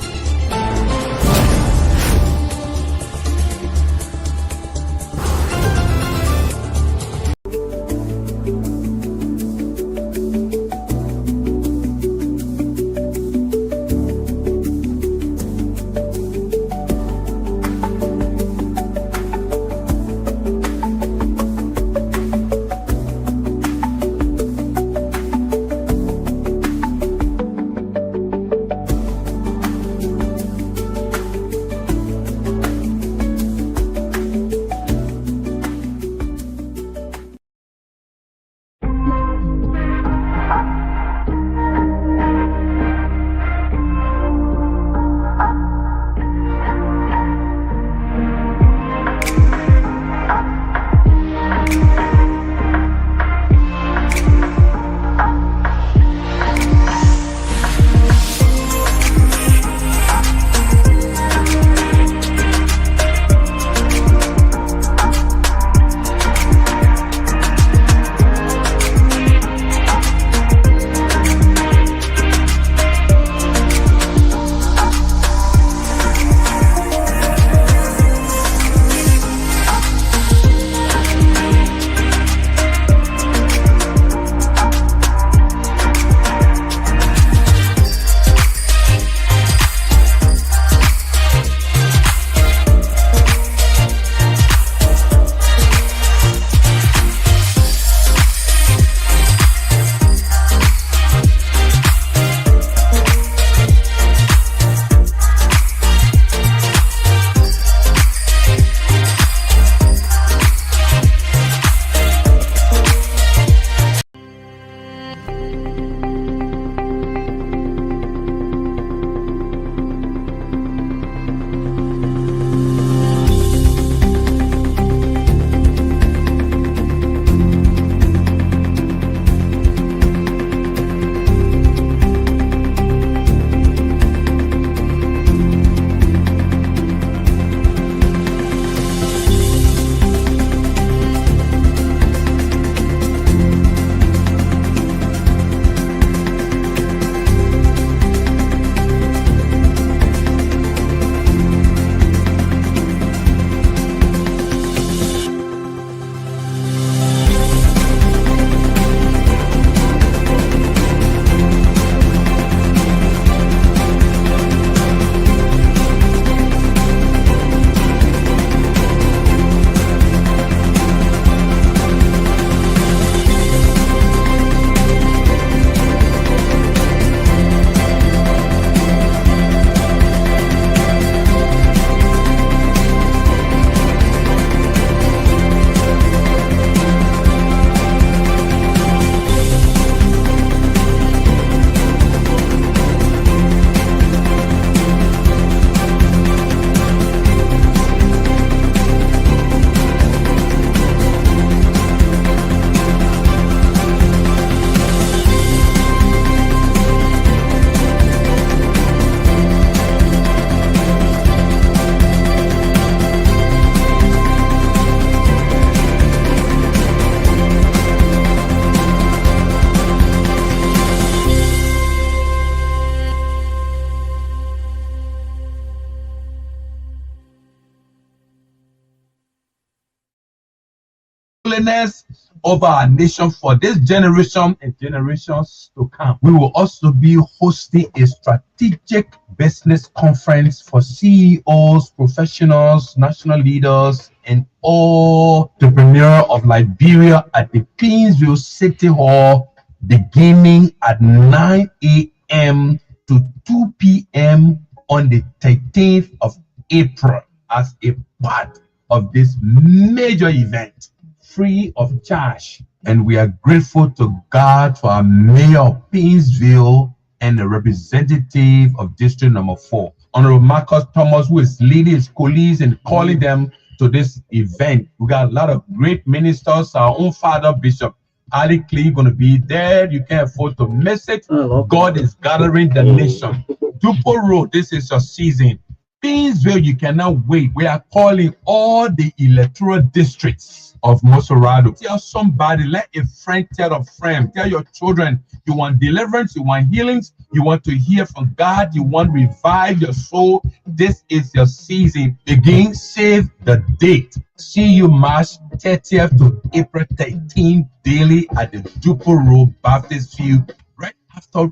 Over our nation for this generation and generations to come. We will also be hosting a strategic business conference for CEOs, professionals, national leaders, and all entrepreneurs of Liberia at the Queensville City Hall, beginning at 9 a.m. to 2 p.m. on the 13th of April as a part of this major event, free of charge. And we are grateful to God for our mayor of Painesville and the representative of District Number 4, Honorable Marcus Thomas, who is leading his colleagues and calling them to this event. We got a lot of great ministers. Our own father, Bishop Ali Clee, going to be there. You can't afford to miss it. God is gathering the nation. Dupo Road, this is your season. Painesville, you cannot wait. We are calling all the electoral districts of Mosorado. Tell somebody, let a friend tell a friend. Tell your children you want deliverance, you want healings, you want to hear from God, you want to revive your soul. This is your season. Again, save the date. See you March 30th to April 13th daily at the Dupo Road Baptist Field, right after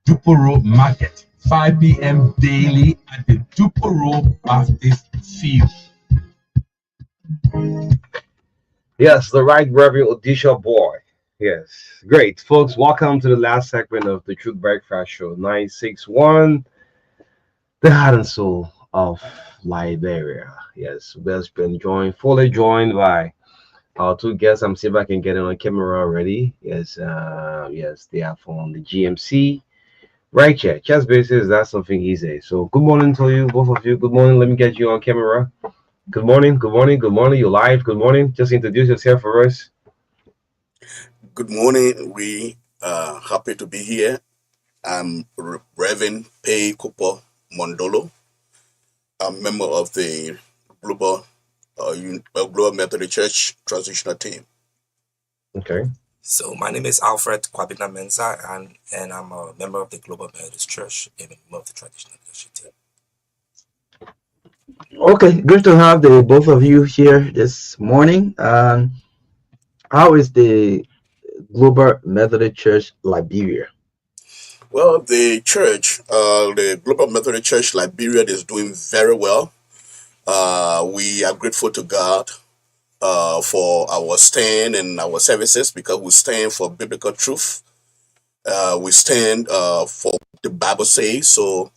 Dupo Road Market. 5 p.m. daily at the Dupo Road Baptist Field. Yes, the right Reverend Odisha Boy. Yes, great. Folks, welcome to the last segment of the Truth Breakfast Show 961, the heart and soul of Liberia. Yes, we've been fully joined by our two guests. I'm seeing if I can get it on camera already. Yes, yes, they are from the GMC. Right, yeah, chess basis, that's something easy. So, good morning to you, both of you. Good morning. Let me get you on camera. Good morning, good morning, good morning. You're live. Good morning. Just introduce yourself for us. Good morning. We are happy to be here. I'm Reverend Pei Kupo Mondolo. I'm member of the Global Global Methodist Church Transitional Team. Okay. So my name is Alfred Kwabena Mensa, and I'm a member of the Global Methodist Church and a member of the Traditional Leadership Team. Okay, good to have the both of you here this morning. How is the Global Methodist Church Liberia? Well, the church, the Global Methodist Church Liberia is doing very well. We are grateful to God for our stand and our services because we stand for biblical truth. We stand for what the Bible says. So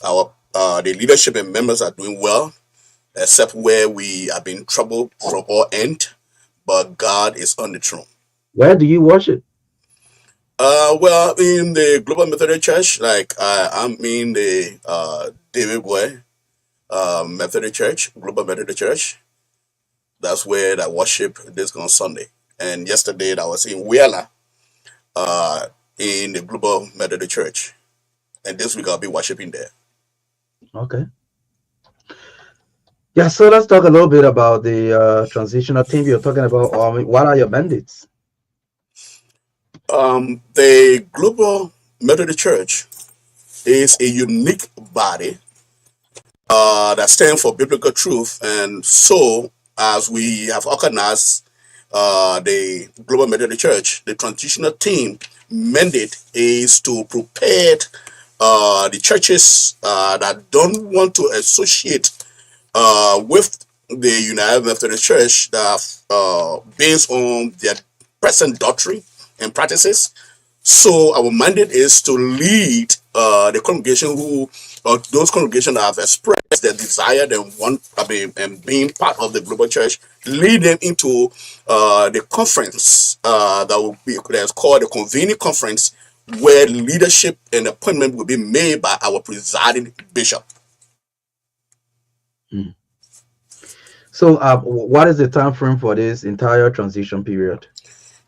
our the leadership and members are doing well, except where we have been troubled from all end. But God is on the throne. Where do you worship? Well, in the Global Methodist Church, like I'm in the David Boy Methodist Church, Global Methodist Church. That's where I worship this on Sunday. And yesterday I was in Wheeler, uh, in the Global Methodist Church. And this week I'll be worshiping there. Okay. Yeah, so let's talk a little bit about the transitional team you're talking about. What are your mandates? The Global Methodist Church is a unique body that stands for biblical truth. And so, as we have organized the Global Methodist Church, the transitional team mandate is to prepare the churches that don't want to associate with the United Methodist Church that based on their present doctrine and practices. So our mandate is to lead the congregation who, those congregations that have expressed their desire and want, and being part of the global church, lead them into the conference that will be that's called the convening conference, where leadership and appointment will be made by our presiding bishop. Hmm. So, what is the time frame for this entire transition period?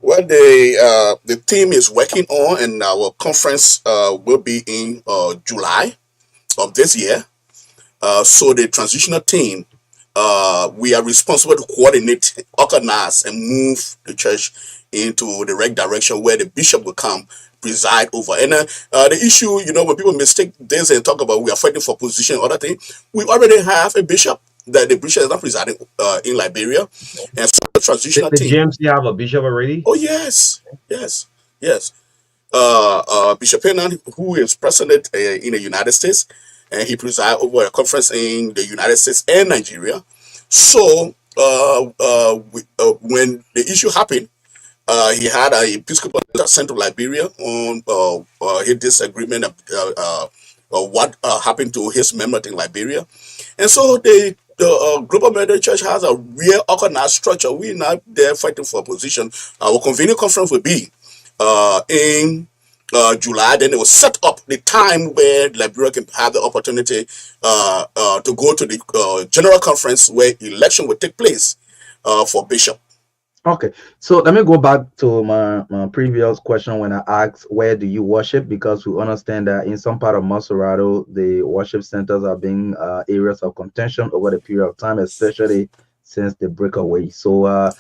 Well, the team is working on, and our conference will be in July of this year. So the transitional team, we are responsible to coordinate, organize, and move the church into the right direction where the bishop will come preside over. And the issue, when people mistake this and talk about we are fighting for position and other things, we already have a bishop that the bishop is not presiding in Liberia, and so the transitional The team. GMC have a bishop already? Oh yes, yes, yes. Bishop Penan, who is president in the United States, and he presides over a conference in the United States and Nigeria. So when the issue happened, he had an Episcopal sent to Liberia on his disagreement of what happened to his member in Liberia. And so the Global Methodist Church has a real organized structure. We're not there fighting for a position. Our convening conference will be in July. Then they will set up the time where Liberia can have the opportunity to go to the general conference where election will take place for bishop. Okay, so let me go back to my previous question when I asked where do you worship, because we understand that in some part of Maserado, the worship centers are being areas of contention over the period of time, especially since the breakaway. So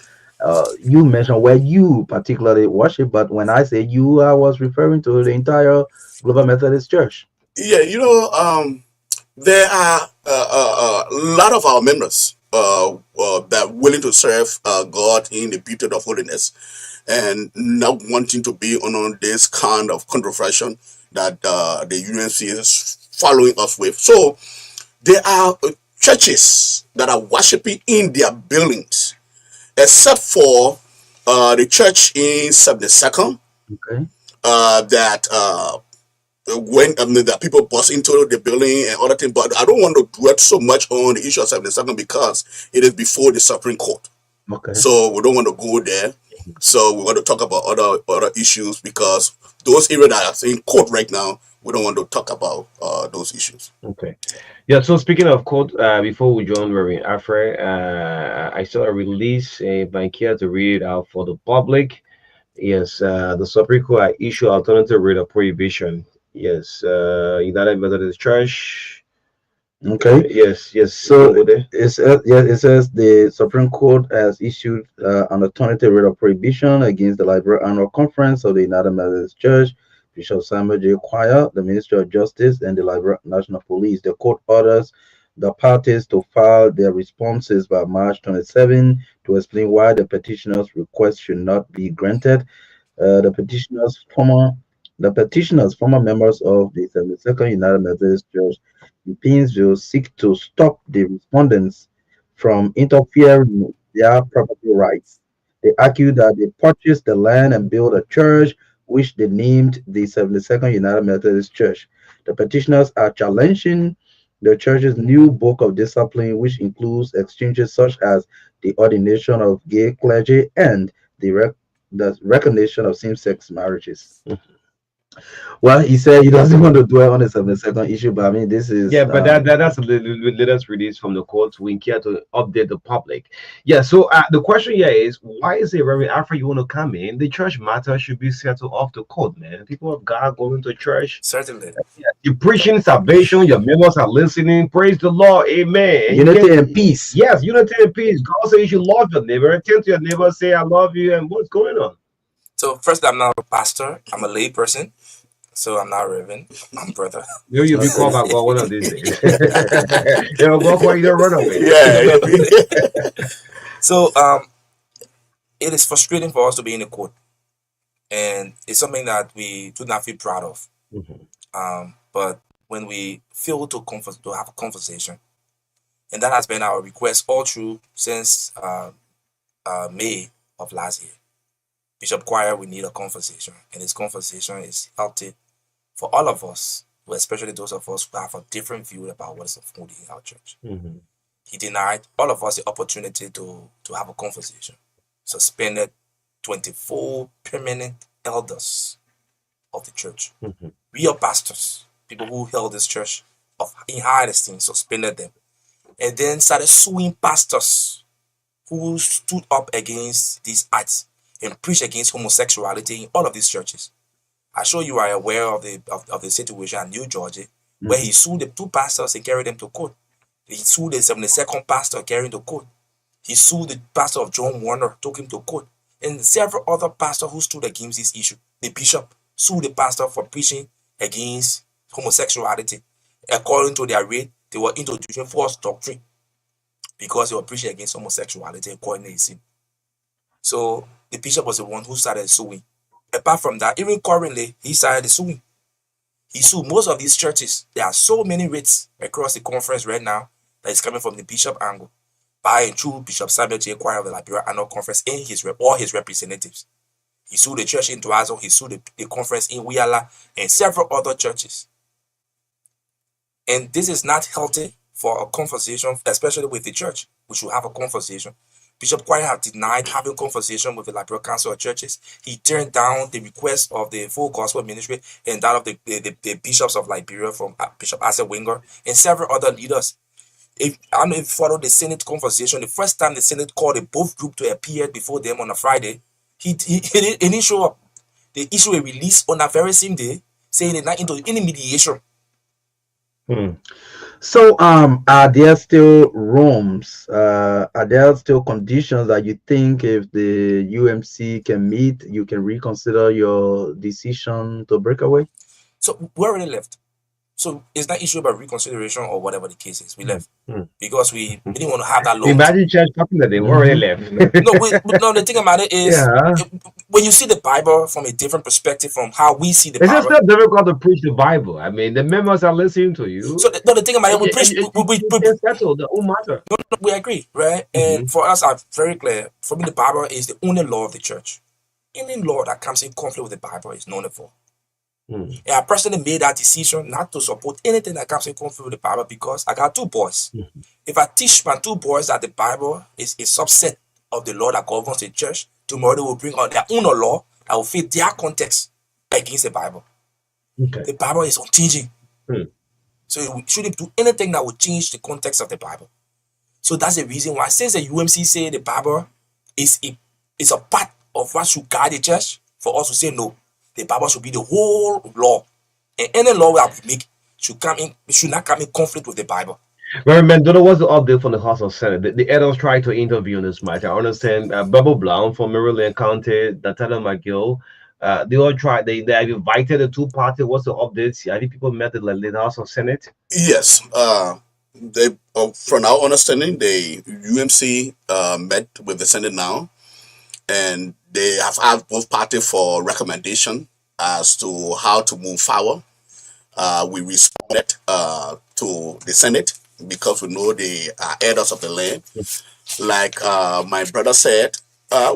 You mentioned where you particularly worship, but when I say you, I was referring to the entire Global Methodist Church. Yeah, there are a lot of our members that are willing to serve God in the beauty of holiness and not wanting to be on this kind of controversy that the UNC is following us with. So there are churches that are worshiping in their buildings, except for the church in 72nd Okay. that when the people bust into the building and other things. But I don't want to dwell so much on the issue of 72nd because it is before the Supreme Court. Okay. So we don't want to go there. So we want to talk about other issues because those areas that are in court right now, we don't want to talk about those issues. Okay. Yeah, so speaking of code, before we join Reverend Afre, I saw a release by Kia to read it out for the public. Yes, the Supreme Court issue alternative rate of prohibition. Yes, United Methodist Church. Okay. Yes. So Over there. it says the Supreme Court has issued an alternative rate of prohibition against the Liberal Annual Conference of the United Methodist Church, Bishop Samuel J. Choir, the Ministry of Justice, and the Liberal National Police. The court orders the parties to file their responses by March 27 to explain why the petitioner's request should not be granted. Uh, the petitioners former the petitioners, former members of the 72nd United Methodist Church in Painesville, seek to stop the respondents from interfering with their property rights. They argue that they purchased the land and built a church, which they named the 72nd United Methodist Church. The petitioners are challenging the church's new book of discipline, which includes exchanges such as the ordination of gay clergy and the recognition of same-sex marriages. Well, he said he doesn't want to dwell on the 72nd issue, but I mean, this is Yeah, but that's a latest release from the court. We care to update the public. Yeah, so the question here is, why is it very after you want to come in? The church matter should be settled off the court, man. People of God going to church. Certainly. You're preaching salvation. Your members are listening. Praise the Lord. Amen. And you unity get and peace. yes, unity and peace. God says you should love your neighbor. Turn to your neighbor, say I love you, and what's going on? So first, I'm not a pastor. I'm a lay person. So I'm not reverend. I'm brother. You'll be called by God one of these days. It'll go for you to run away. Yeah. So it is frustrating for us to be in the court, and it's something that we do not feel proud of. But when we fail to have a conversation, and that has been our request all through since May of last year. Bishop Choir, we need a conversation, and this conversation is healthy for all of us, especially those of us who have a different view about what is unfolding in our church. He denied all of us the opportunity to have a conversation. Suspended 24 permanent elders of the church. Real pastors, people who held this church in high esteem, suspended them. And then started suing pastors who stood up against these acts and preached against homosexuality in all of these churches. I'm sure you are aware of the situation in New Georgia, where he sued the two pastors and carried them to court. He sued the 72nd pastor, carrying to court. He sued the pastor of John Warner, took him to court. And several other pastors who stood against this issue. The bishop sued the pastor for preaching against homosexuality. According to their rate, they were introducing false doctrine because they were preaching against homosexuality according to his. So the bishop was the one who started suing. Apart from that, even currently, he started suing. He sued most of these churches. There are so many writs across the conference right now that is coming from the bishop angle, by and through Bishop Samuel J. Choir of the Liberia Annual Conference and all his representatives. He sued the church in Duazo, he sued the conference in Wiala, and several other churches. And this is not healthy for a conversation, especially with the church. We should have a conversation. Bishop Choir have denied having conversation with the Liberia Council of Churches. He turned down the request of the Full Gospel Ministry and that of the bishops of Liberia from Bishop Asa Winger and several other leaders. If you follow the Senate conversation, the first time the Senate called a both group to appear before them on a Friday, he didn't show up. They issued a release on that very same day saying they're not into any mediation. So, are there still rooms? Are there still conditions that you think if the UMC can meet, you can reconsider your decision to break away? So we already left. So it's not issue about reconsideration or whatever the case is. We left Mm. because we didn't want to have that long. Imagine church talking that they already left. No, the thing about it is, Yeah. when you see the Bible from a different perspective from how we see the It's Bible. still difficult to preach the Bible. I mean, the members are listening to you. So the thing about it, we preach. They settle the whole matter. No, we agree, right? And for us, I'm very clear. For me, the Bible is the only law of the church. Any law that comes in conflict with the Bible is known for. And I personally made that decision not to support anything that comes in conflict with the Bible because I got two boys. If I teach my two boys that the Bible is a subset of the law that governs the church, tomorrow they will bring out their own law that will fit their context against the Bible. Okay. The Bible is unchanging. So we shouldn't do anything that will change the context of the Bible. So that's the reason why, since the UMC say the Bible is a part of what should guide the church, for us to say no, the Bible should be the whole law. And any law that we make should not come in conflict with the Bible. Well, Mendola, what's the update from the House of Senate? The elders tried to interview on this matter. I understand Bubble Brown from Maryland County, Natalia McGill, they all tried. They have invited the two parties. What's the updates? Have people met in the House of Senate? Yes. They, from our understanding, the UMC met with the Senate now, and they have asked both parties for recommendation as to how to move forward. We responded to the Senate because we know they are elders of the land. Like my brother said,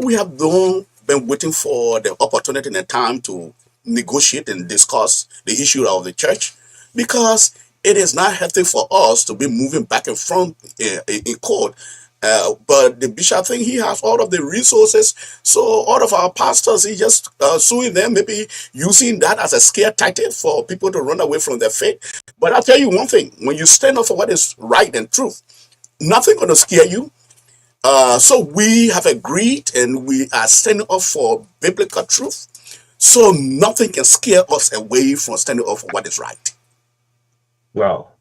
we have been waiting for the opportunity and the time to negotiate and discuss the issue of the church, because it is not healthy for us to be moving back and front in court. But the bishop think he has all of the resources, so all of our pastors, he just suing them, maybe using that as a scare tactic for people to run away from their faith. But I'll tell you one thing: when you stand up for what is right and truth, nothing gonna scare you. So we have agreed, and we are standing up for biblical truth. So nothing can scare us away from standing up for what is right. Well,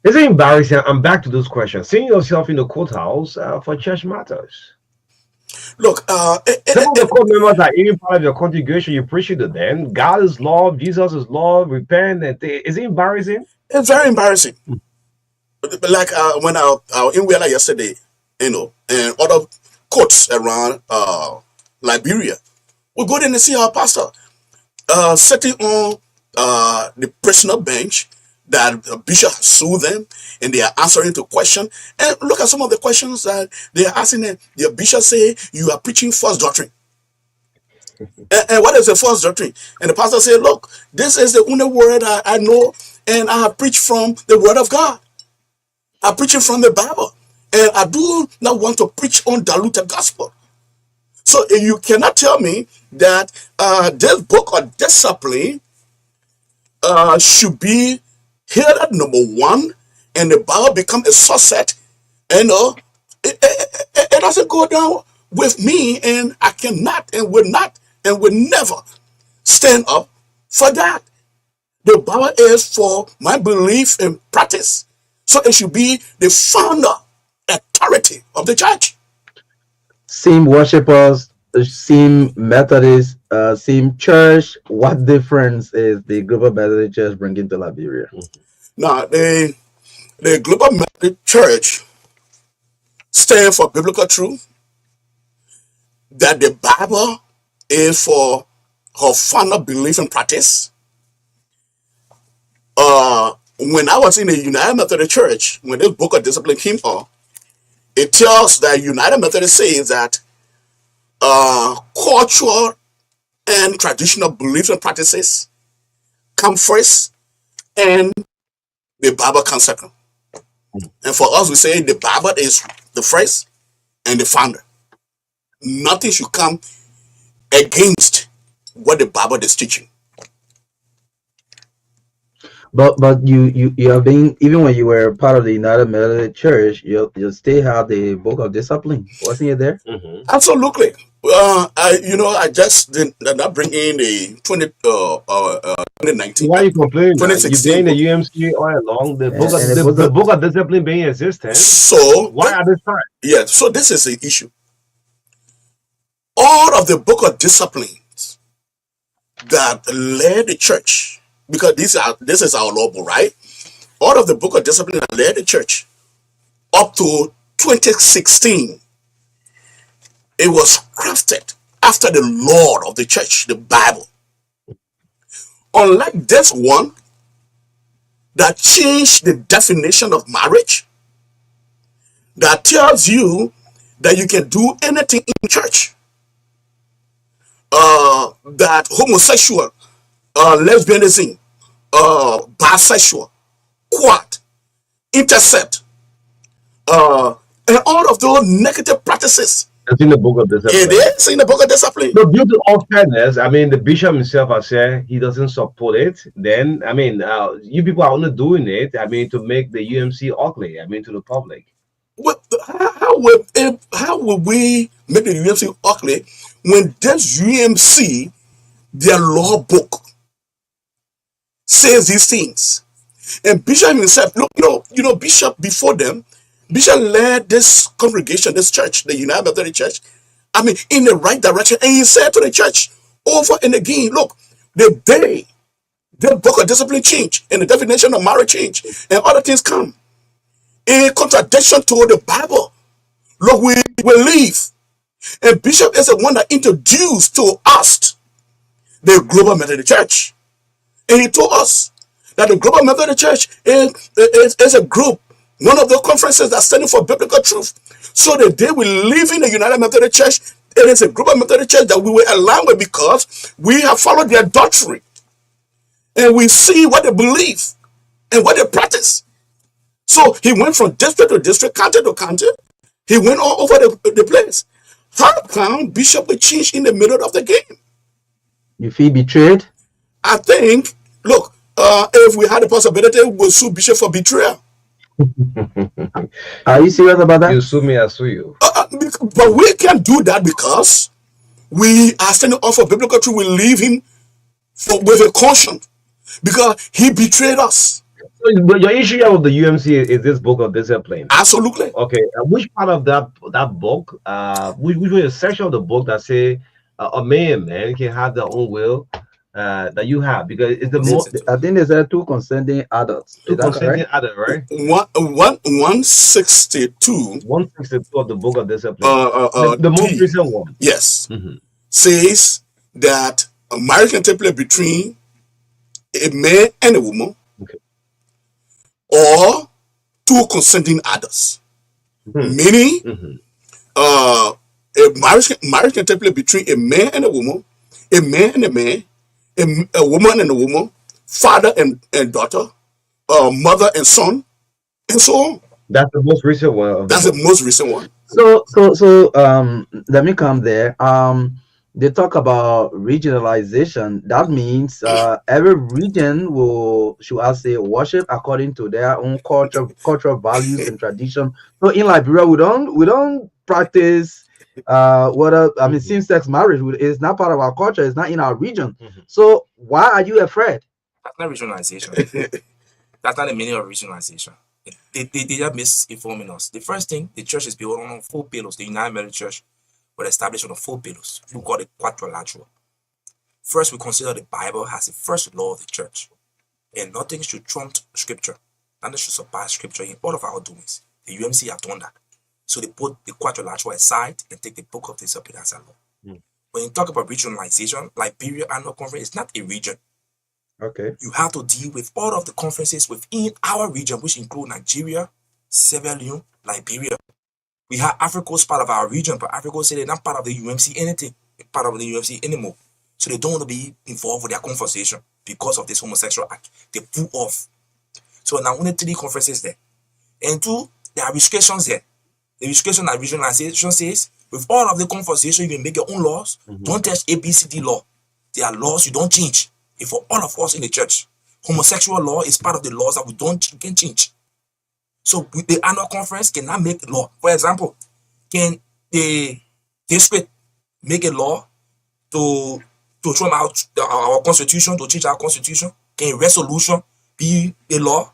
is it embarrassing? I'm back to this question. Seeing yourself in the courthouse for church matters. Look, some of the court members are even part of your congregation. You preach it to them. God is love. Jesus is love. Repent. Is it embarrassing? It's very embarrassing. Like when I was in Wela yesterday, and other courts around Liberia, we go there and see our pastor sitting on the prisoner bench that the bishop sued them, and they are answering to questions. And look at some of the questions that they are asking them. The bishop say, "You are preaching false doctrine." And what is a false doctrine? And the pastor said, "Look, this is the only word I know, and I have preached from the word of God. I'm preaching from the Bible, and I do not want to preach undiluted gospel." So you cannot tell me that this book of discipline should be here at number one, and the Bible become a subset. It doesn't go down with me, and I cannot and will not and will never stand up for that. The Bible is for my belief and practice, so it should be the founder authority of the church. Same worshippers, same Methodist, same church. What difference is the Global Methodist Church bringing to Liberia? Now, the Global Methodist Church stand for biblical truth, that the Bible is for her founder belief and practice. When I was in the United Methodist Church, when this book of discipline came up, it tells that United Methodist says that cultural and traditional beliefs and practices come first, and the Bible comes second. And for us, we say the Bible is the first and the founder. Nothing should come against what the Bible is teaching. But you have been, even when you were part of the United Methodist Church, you still have the Book of Discipline, wasn't it there? Absolutely. I just did not bring in the 2019, Why are you complaining now? You've been 2016 in the book. UMC all along. The book And of it the, was the a book of discipline being existent. So, Why at this time? yeah, so this is the issue. All of the book of disciplines that led the church, because this is our law book, right? All of the book of discipline that led the church up to 2016, it was crafted after the Lord of the church, the Bible. Unlike this one that changed the definition of marriage, that tells you that you can do anything in church, that homosexual, lesbianism, bisexual, quad, intercept, and all of those negative practices. It's in the book of discipline. It is in the book of discipline. But due to all fairness, I mean, the bishop himself has said he doesn't support it. Then, I mean, you people are only doing it, I mean, to make the UMC ugly, I mean, to the public. How will we make the UMC ugly when this UMC, their law book, says these things? And Bishop himself, look, Bishop before them, Bishop led this congregation, this church, the United Methodist Church, I mean, in the right direction. And he said to the church over and again, look, the day the book of discipline change and the definition of marriage change and other things come in contradiction to the Bible, look, we will leave. And Bishop is the one that introduced to us the Global Methodist Church. And he told us that the Global Methodist Church is a group, one of the conferences that's standing for biblical truth. So the day we live in the United Methodist Church, it is a Global Methodist Church that we will align with because we have followed their doctrine. And we see what they believe and what they practice. So he went from district to district, county to county. He went all over the place. How come Bishop will change in the middle of the game? You feel betrayed? I think, look, if we had the possibility, we would sue Bishop for betrayal. Are you serious about that? You sue me, I sue you. But we can't do that because we are standing up for biblical truth. We leave him with a caution because he betrayed us. So your issue here with the UMC is this book of discipline. Absolutely. Okay. Which part of that book, which was a section of the book that say a man can have their own will that you have? Because it's the most. I think there's two consenting adults. Two consenting adults, right? 162. 162 of the book of discipline. The most recent one. Yes. Says that a marriage can take place between a man and a woman. Okay. Or two consenting adults. Meaning, a marriage can take place between a man and a woman, a man and a man, a woman and a woman, father and daughter, mother and son, and so on. That's the most recent one. That's the most recent one. So let me come there. They talk about regionalization. That means every region will, should I say, worship according to their own cultural values and tradition. So in Liberia, we don't practice same-sex marriage is not part of our culture. It's not in our region. So why are you afraid? That's not regionalization. That's not the meaning of regionalization. They just misinforming us. The first thing, the church is built on 4 pillars. The United Methodist Church was established on 4 pillars. We call it quadrilateral. First, we consider the Bible as the first law of the church, and nothing should trump Scripture. Nothing should surpass Scripture in all of our doings. The UMC have done that. So they put the quadrilateral aside and take the book of discipline as a law. When you talk about regionalization, Liberia Annual Conference is not a region. Okay. You have to deal with all of the conferences within our region, which include Nigeria, Sierra Leone, Liberia. We have Africa as part of our region, but Africa say they're not part of the UMC part of the UMC anymore. So they don't want to be involved with their conversation because of this homosexual act. They pull off. So now only 3 conferences there. And 2, there are restrictions there. The restriction that regionalization says, with all of the conversation, you can make your own laws. Don't touch ABCD law. There are laws you don't change. It's for all of us in the church. Homosexual law is part of the laws that we can change. So the annual conference cannot make law. For example, can the district make a law to throw out our constitution, to change our constitution? Can a resolution be a law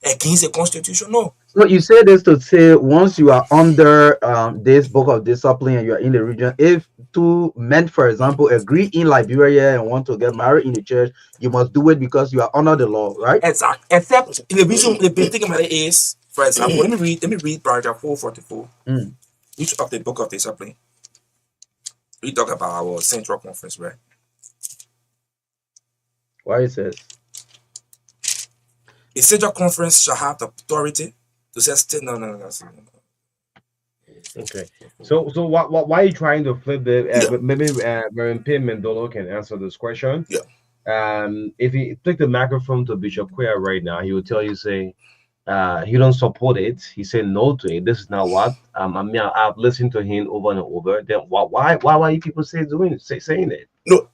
against the constitution? No. So you say this to say once you are under this book of discipline and you are in the region, if two men, for example, agree in Liberia and want to get married in the church, you must do it because you are under the law, right? Exactly. Except the reason the big thing about it is, for example, let me read paragraph 444, which of the book of discipline. We talk about our central conference, right? Why it says a central conference shall have the authority to say no. Okay. So why are you trying to flip the maybe Reverend Pim Mendolo can answer this question? Yeah. If you take the microphone to Bishop Queer right now, he will tell you say he don't support it. He said no to it. This is not what I mean. I've listened to him over and over. Then why you people saying it? No,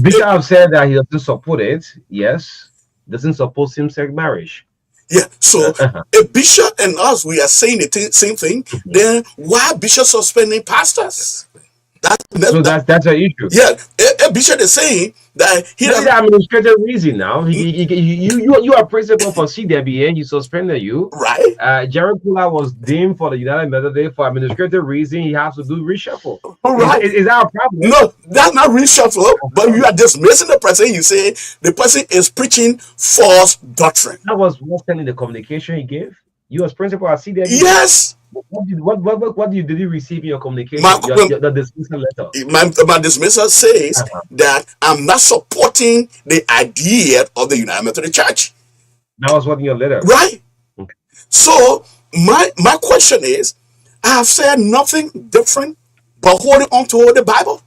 Bishop have said that he doesn't support it. Yes, doesn't support same-sex marriage. Yeah, so if Bishop and us we are saying the same thing, then why Bishop suspending pastors? That's an issue. Yeah, a Bishop is saying that he doesn't. The administrative reason now. You are principal for CWA. He suspended you. Right. Jared Kula was deemed for the United Methodist for administrative reason. He has to do reshuffle. All right. Is that a problem? No, that's not reshuffle. But you are dismissing the person. You say the person is preaching false doctrine. That was what's in the communication he gave. You as principal at CWA. Yes. What did you receive in your communication? The dismissal letter. My dismissal says that I'm not supporting the idea of the United Methodist Church. That was what in your letter. Right. Okay. So my question is, I have said nothing different but holding on to the Bible.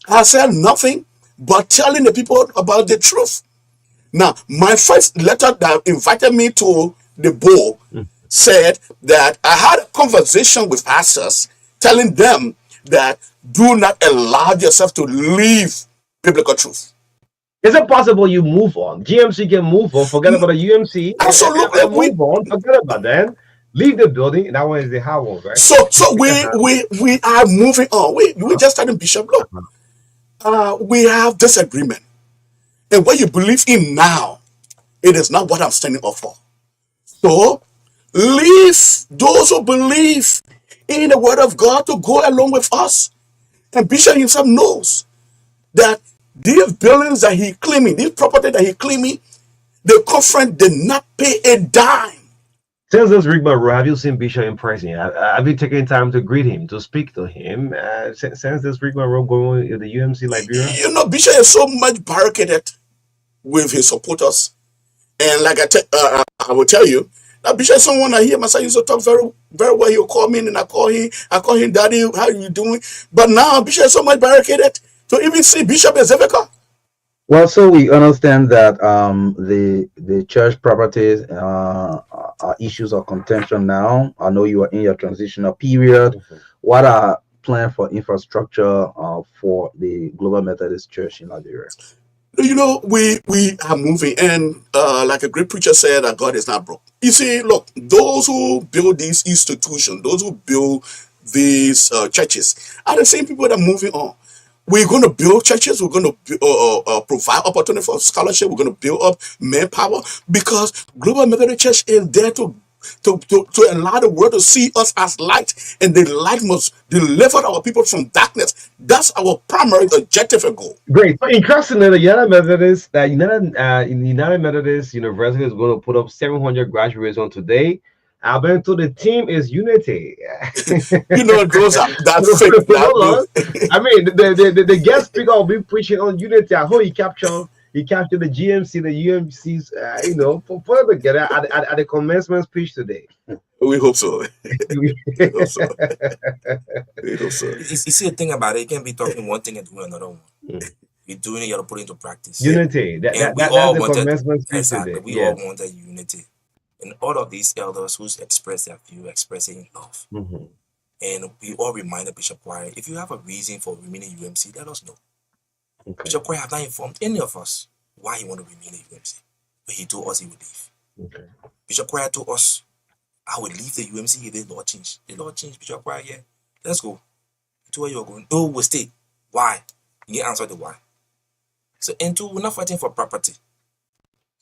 I have said nothing but telling the people about the truth. Now, my first letter that invited me to the bowl said that I had a conversation with pastors telling them that do not allow yourself to leave biblical truth. Is it possible you move on? GMC can move on, forget about the UMC. Absolutely. Move on, forget about that. Leave the building. That one is the hard one, right? So we are moving on. We just started Bishop. Look, we have disagreement. And what you believe in now, it is not what I'm standing up for. So leave those who believe in the word of God to go along with us. And Bishop himself knows that these buildings that he claiming, this property that he claiming, the conference did not pay a dime. Since this rigmarole, have you seen Bishop in person? Have you taken time to greet him, to speak to him? Since this rigmarole going in the UMC Liberia? You know, Bishop is so much barricaded with his supporters. And like I will tell you, that Bishop is someone I hear my son used to talk very, very well. He'll call me and I call him daddy, how you doing? But now Bishop is so much barricaded to even see Bishop is difficult. Well, so we understand that the church properties are issues of contention now. I know you are in your transitional period. What are plans for infrastructure for the Global Methodist Church in Liberia? You know, we are moving, and like a great preacher said, that God is not broke. You see, look, those who build these institutions, those who build these churches, are the same people that are moving on. We're going to build churches. We're going to provide opportunity for scholarship. We're going to build up manpower because Global Methodist Church is there to allow the world to see us as light, and the light must deliver our people from darkness. That's our primary objective and goal. Great. So interestingly, the United Methodist University is going to put up 700 graduates on today. I've been told the team is Unity. You know, those are that's fake. I mean, the guest speaker will be preaching on Unity. I hope he captured the GMC, the UMCs, put it together at the commencement speech today. We hope so. We hope so. We hope so. You see, the thing about it, you can't be talking one thing and doing another one. You're doing it, you got to put it into practice. Unity. That's the commencement speech today. We all wanted unity. And all of these elders who express their view, expressing love. And we all reminded Bishop Choir, if you have a reason for remaining UMC, let us know. Okay. Bishop Choir have not informed any of us why he want to remain in UMC. But he told us he would leave. Okay. Bishop Choir told us, I would leave the UMC if the law changed. The law changed, Bishop Choir, yeah. Let's go. to where you're going. No, we'll stay. Why? You get answer the why. So, and two, we're not fighting for property.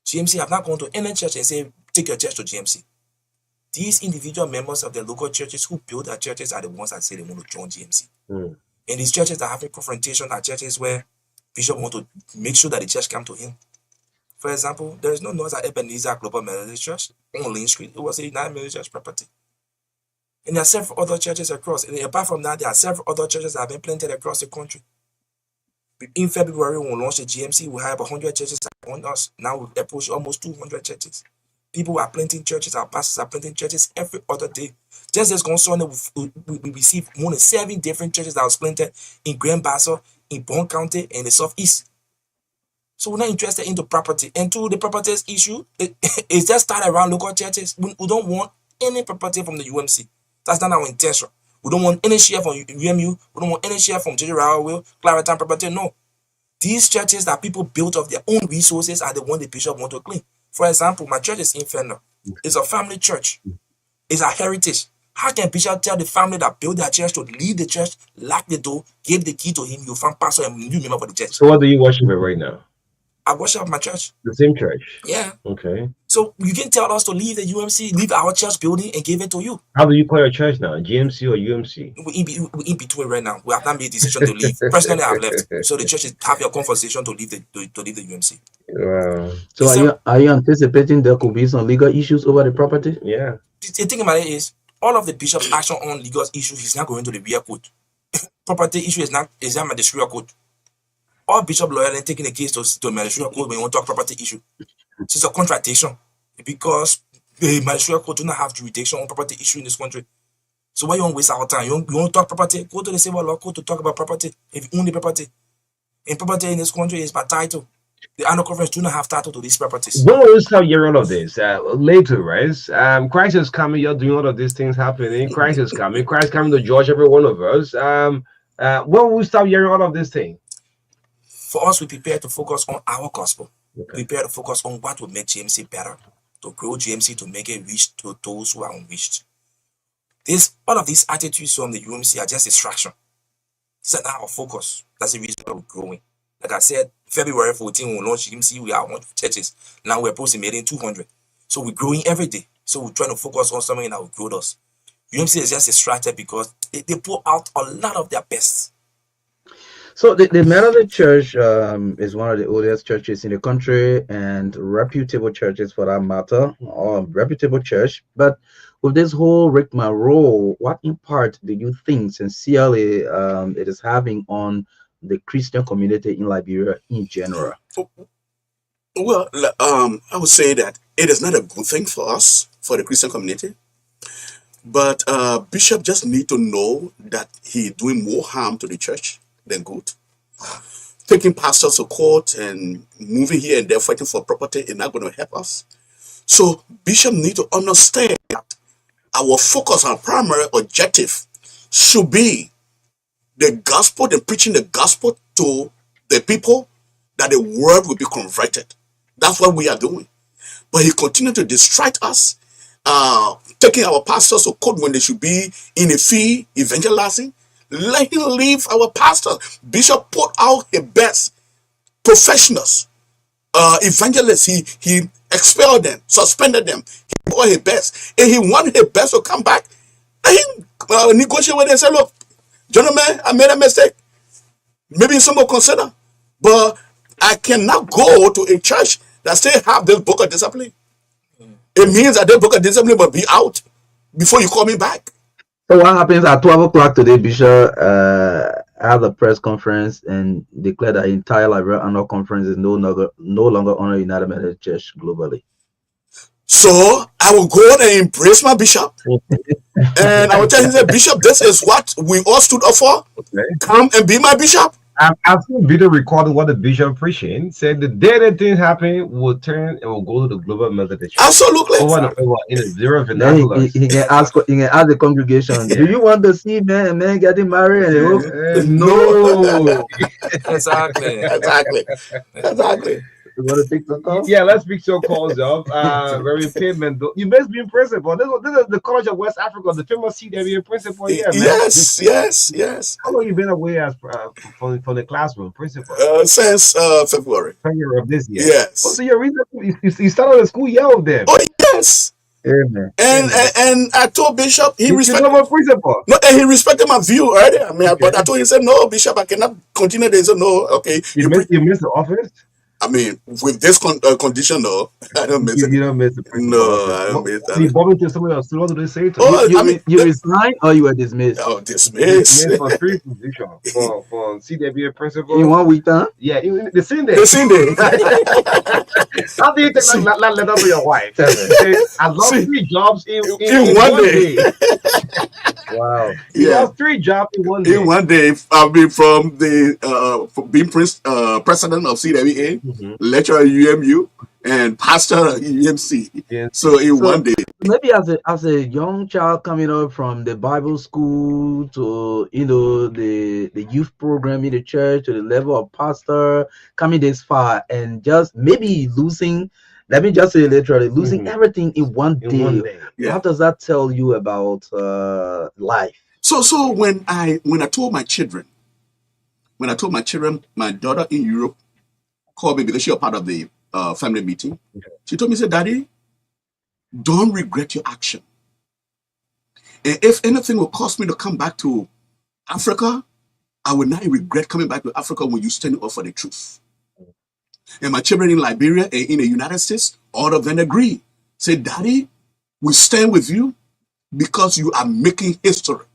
GMC have not gone to any church and say, take your church to GMC. These individual members of the local churches who build their churches are the ones that say they want to join GMC. And these churches that are having confrontation are churches where Bishop want to make sure that the church come to him. For example, there is no noise at Ebenezer Global Methodist Church on Lane Street. It was a 9 million church property. And there are several other churches across. And apart from that, there are several other churches that have been planted across the country. In February, when we launched the GMC, we had 100 churches on us. Now we've approached almost 200 churches. People are planting churches, our pastors are planting churches every other day. Just this Sunday, we received more than 7 different churches that was planted in Grand Bassa, in Bond County, and the Southeast. So we're not interested in the property. And to the properties issue, it's just started around local churches. We don't want any property from the UMC. That's not our intention. We don't want any share from UMU. We don't want any share from JJ Railway, Clariton property. No. These churches that people built of their own resources are the one the bishop want to clean. For example, my church is in Fender. It's a family church. It's a heritage. How can bishop tell the family that built their church to leave the church, lock the door, give the key to him, you find pastor and new member for the church? So what do you worship at right now? I worship at my church. The same church? Yeah. Okay. So you can tell us to leave the UMC, leave our church building and give it to you. How do you call your church now? GMC or UMC? We're in between right now. We have not made a decision to leave. Personally, I've left. So the church is have your conversation to leave the UMC. Wow. So are you anticipating there could be some legal issues over the property? Yeah. The thing about it is, all of the bishop's action on legal issues is not going to the real court. Property issue is not magisterial court. All bishop lawyers are taking the case to magisterial court when you want to talk property issue. So it's a contradiction because the magisterial court do not have jurisdiction on property issue in this country. So why you want to waste our time? You want to talk property? Go to the civil law court to talk about property. If you own the property, and property in this country is by title. The annual conference do not have title to these properties. When will you start hearing all of this? Later, right? Christ is coming. You're doing all of these things happening. Christ is coming. Christ is coming to judge every one of us. When will we start hearing all of these things? For us, we prepare to focus on our gospel. Okay. Prepare to focus on what will make GMC better, to grow GMC, to make it reach to those who are unreached. All of these attitudes from the UMC are just distraction. It's not our focus. That's the reason why we're growing. Like I said, February 14, when we launched GMC, we are 100 churches. Now we're approximately 200. So we're growing every day. So we're trying to focus on something that will grow us. UMC is just distracted because they pull out a lot of their best. So the Methodist Church is one of the oldest churches in the country and reputable churches for that matter, or reputable church. But with this whole rigmarole, what impact do you think sincerely it is having on the Christian community in Liberia in general? Well, I would say that it is not a good thing for us, for the Christian community. But Bishop just need to know that he's doing more harm to the church than good. Taking pastors to court and moving here and there fighting for property is not going to help us. So Bishop need to understand that our focus, our primary objective should be the gospel and preaching the gospel to the people, that the world will be converted. That's what we are doing. But he continued to distract us, taking our pastors to court when they should be in a field evangelizing. Let him leave our pastors. Bishop put out his best professionals, evangelists. He expelled them, suspended them. He put out his best, and he wanted his best to come back. Let him negotiate with them and say, "Look, gentlemen, I made a mistake. Maybe some will consider, but I cannot go to a church that still have this book of discipline. It means that this book of discipline will be out before you call me back." So what happens at 12 o'clock today? Bishop had a press conference and declared that the entire Liberia annual conference is no longer honor United Methodist Church globally. So I will go and embrace my bishop, and I will tell him, "Bishop, this is what we all stood up for. Okay. Come and be my bishop." I've seen video recording what the bishop preaching. Said the day that things happen, we'll turn and we'll go to the Global Methodist Church. Absolutely. Over in a zero vernacular. He can ask the congregation, "Do you want to see men getting married?" And no. Exactly. Exactly. You want to take some calls? Yeah, let's pick your calls up. Very payment. You must be in principal. This is the College of West Africa, the famous CWA principal here, man. Yes. How long you been away as from the classroom principal? Since February. February of this year. Yes. Oh, so your reason you started the school year of them. Oh yes. Amen. And I told Bishop he respected my principal. No, and he respected my view already. I mean, but I told him, he said, "No, Bishop, I cannot continue this." He said, "No, okay." You missed the office. I mean, with this condition, no, I don't miss it. You don't miss the principal. No, I don't miss that. You bumped into some of your students. What do they say to you? You resigned or you were dismissed? Oh, dismissed for 3 positions for CWA principal. In 1 week, huh? Yeah, the same day. The same day. How do you take that letter to your wife? I lost 3 jobs in 1 day. Wow. He lost 3 jobs in 1 day. In 1 day, I've been from being president of CWA, lecturer at UMU, and pastor at UMC. Yeah. So in 1 day. Maybe as a young child coming up from the Bible school to the youth program in the church to the level of pastor, coming this far and just maybe losing, let me just say literally losing everything in one day. Yeah. What does that tell you about life? So when I told my children, my daughter in Europe called me because she was part of the family meeting. She told me, said, "Daddy, don't regret your action. And if anything will cause me to come back to Africa, I will not regret coming back to Africa when you stand up for the truth." And my children in Liberia and in the United States, all of them agree. Say, "Daddy, we stand with you because you are making history.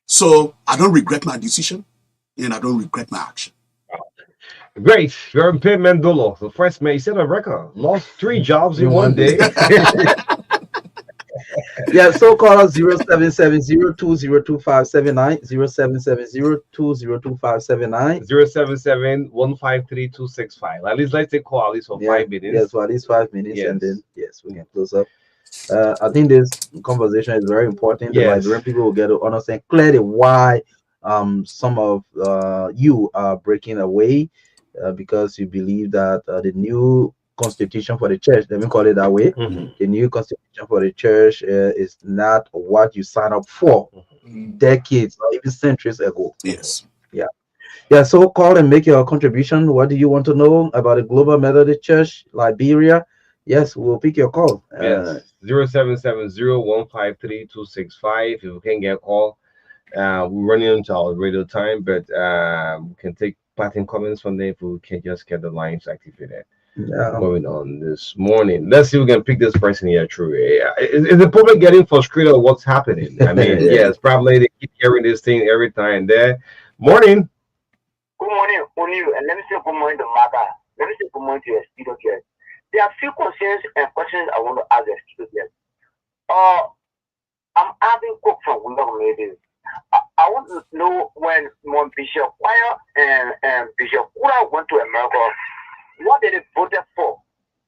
So I don't regret my decision and I don't regret my action." Great. You're in Pim Mandolo, the first man. He set a record. Lost 3 jobs in 1 day. Yeah, so call us 0770-202-579, 0770-202-579, 077-153-265. At least let's take call at least for 5 minutes. Yes, for at least 5 minutes, and then we can close up. I think this conversation is very important. The Liberian people will get to understand clearly why some of you are breaking away because you believe that the new constitution for the church, let me call it that way, the new constitution for the church is not what you signed up for decades or even centuries ago. Yes. Yeah, so call and make your contribution. What do you want to know about the Global Methodist Church, Liberia? Yes, we'll pick your call. Yes, 0770-153-265. If you can get a call, we're running into our radio time, but we can take parting comments from there if we can just get the lines activated. Going on this morning. Let's see if we can pick this person here through. Is the public getting frustrated with what's happening? I mean, yes, probably they keep hearing this thing every time there. Morning. Good morning, O'Neill, and let me say good morning to Marka. Let me say good morning to your studio here. There are a few concerns and questions I want to ask the studio here. I'm having cook from William maybe. I want to know when Bishop Choir and Bishop Kura went to America, what did they vote for?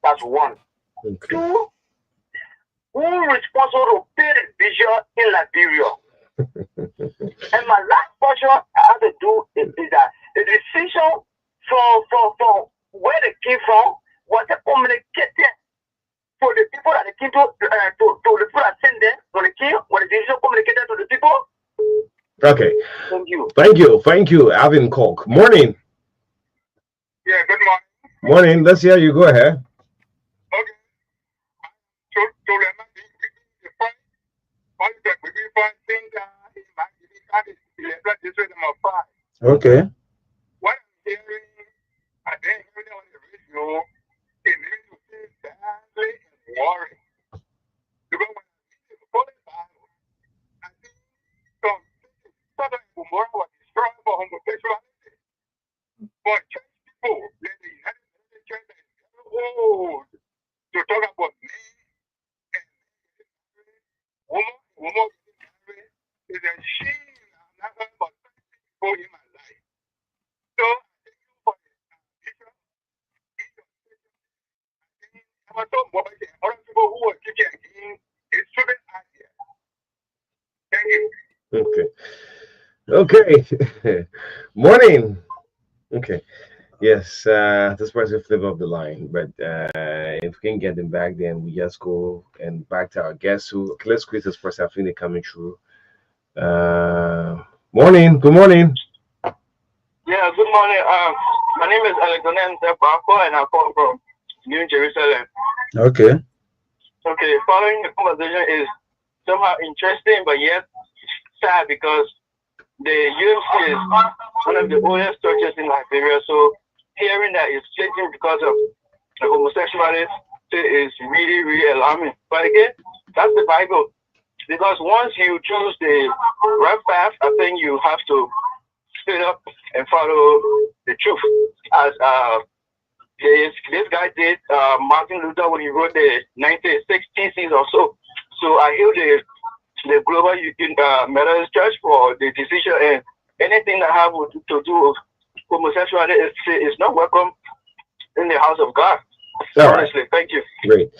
That's one. Okay. 2, who responsible to pay the bishop in Liberia? And my last question I have to do is that the decision from where they came from was it communicated for the people that they came to the people that sent them when the decision communicated to the people? Okay. Thank you. Thank you, Alvin Coke. Morning. Yeah, good morning. Morning. Let's hear you. Go ahead. Okay. So Okay. what I'm hearing, I didn't hear it on the radio, it made me feel badly and worried. Because when I read the Holy Bible, I see some Sodom and Gomorrah was destroyed for homosexuality. But church people, the United Methodist Church that is very old to talk about men and woman getting married is a shame. I'm not talking about people in my life. So I thank you for the vision. I was so worried and other people who were teaching again, it's student out here. Thank you. Okay. Morning. Okay. Yes, this person flip off the line, but if we can get them back, then we just go and back to our guests who. Okay, let's squeeze this person. I think they're coming through. Morning. Good morning. Yeah, good morning. My name is Alexander Ntepako, and I come from New Jerusalem. Okay. Okay, following the conversation is somehow interesting, but yet sad because the UMC is one of the oldest churches in Liberia. So hearing that it's changing because of the homosexuality is really, really alarming. But again, that's the Bible. Because once you choose the right path, I think you have to straight up and follow the truth. As this guy did, Martin Luther, when he wrote the 1960 thesis or so. So I hail the Global Methodist Church for the decision, and anything that have to do with homosexuality is not welcome in the house of God. All right. Honestly, thank you. Great.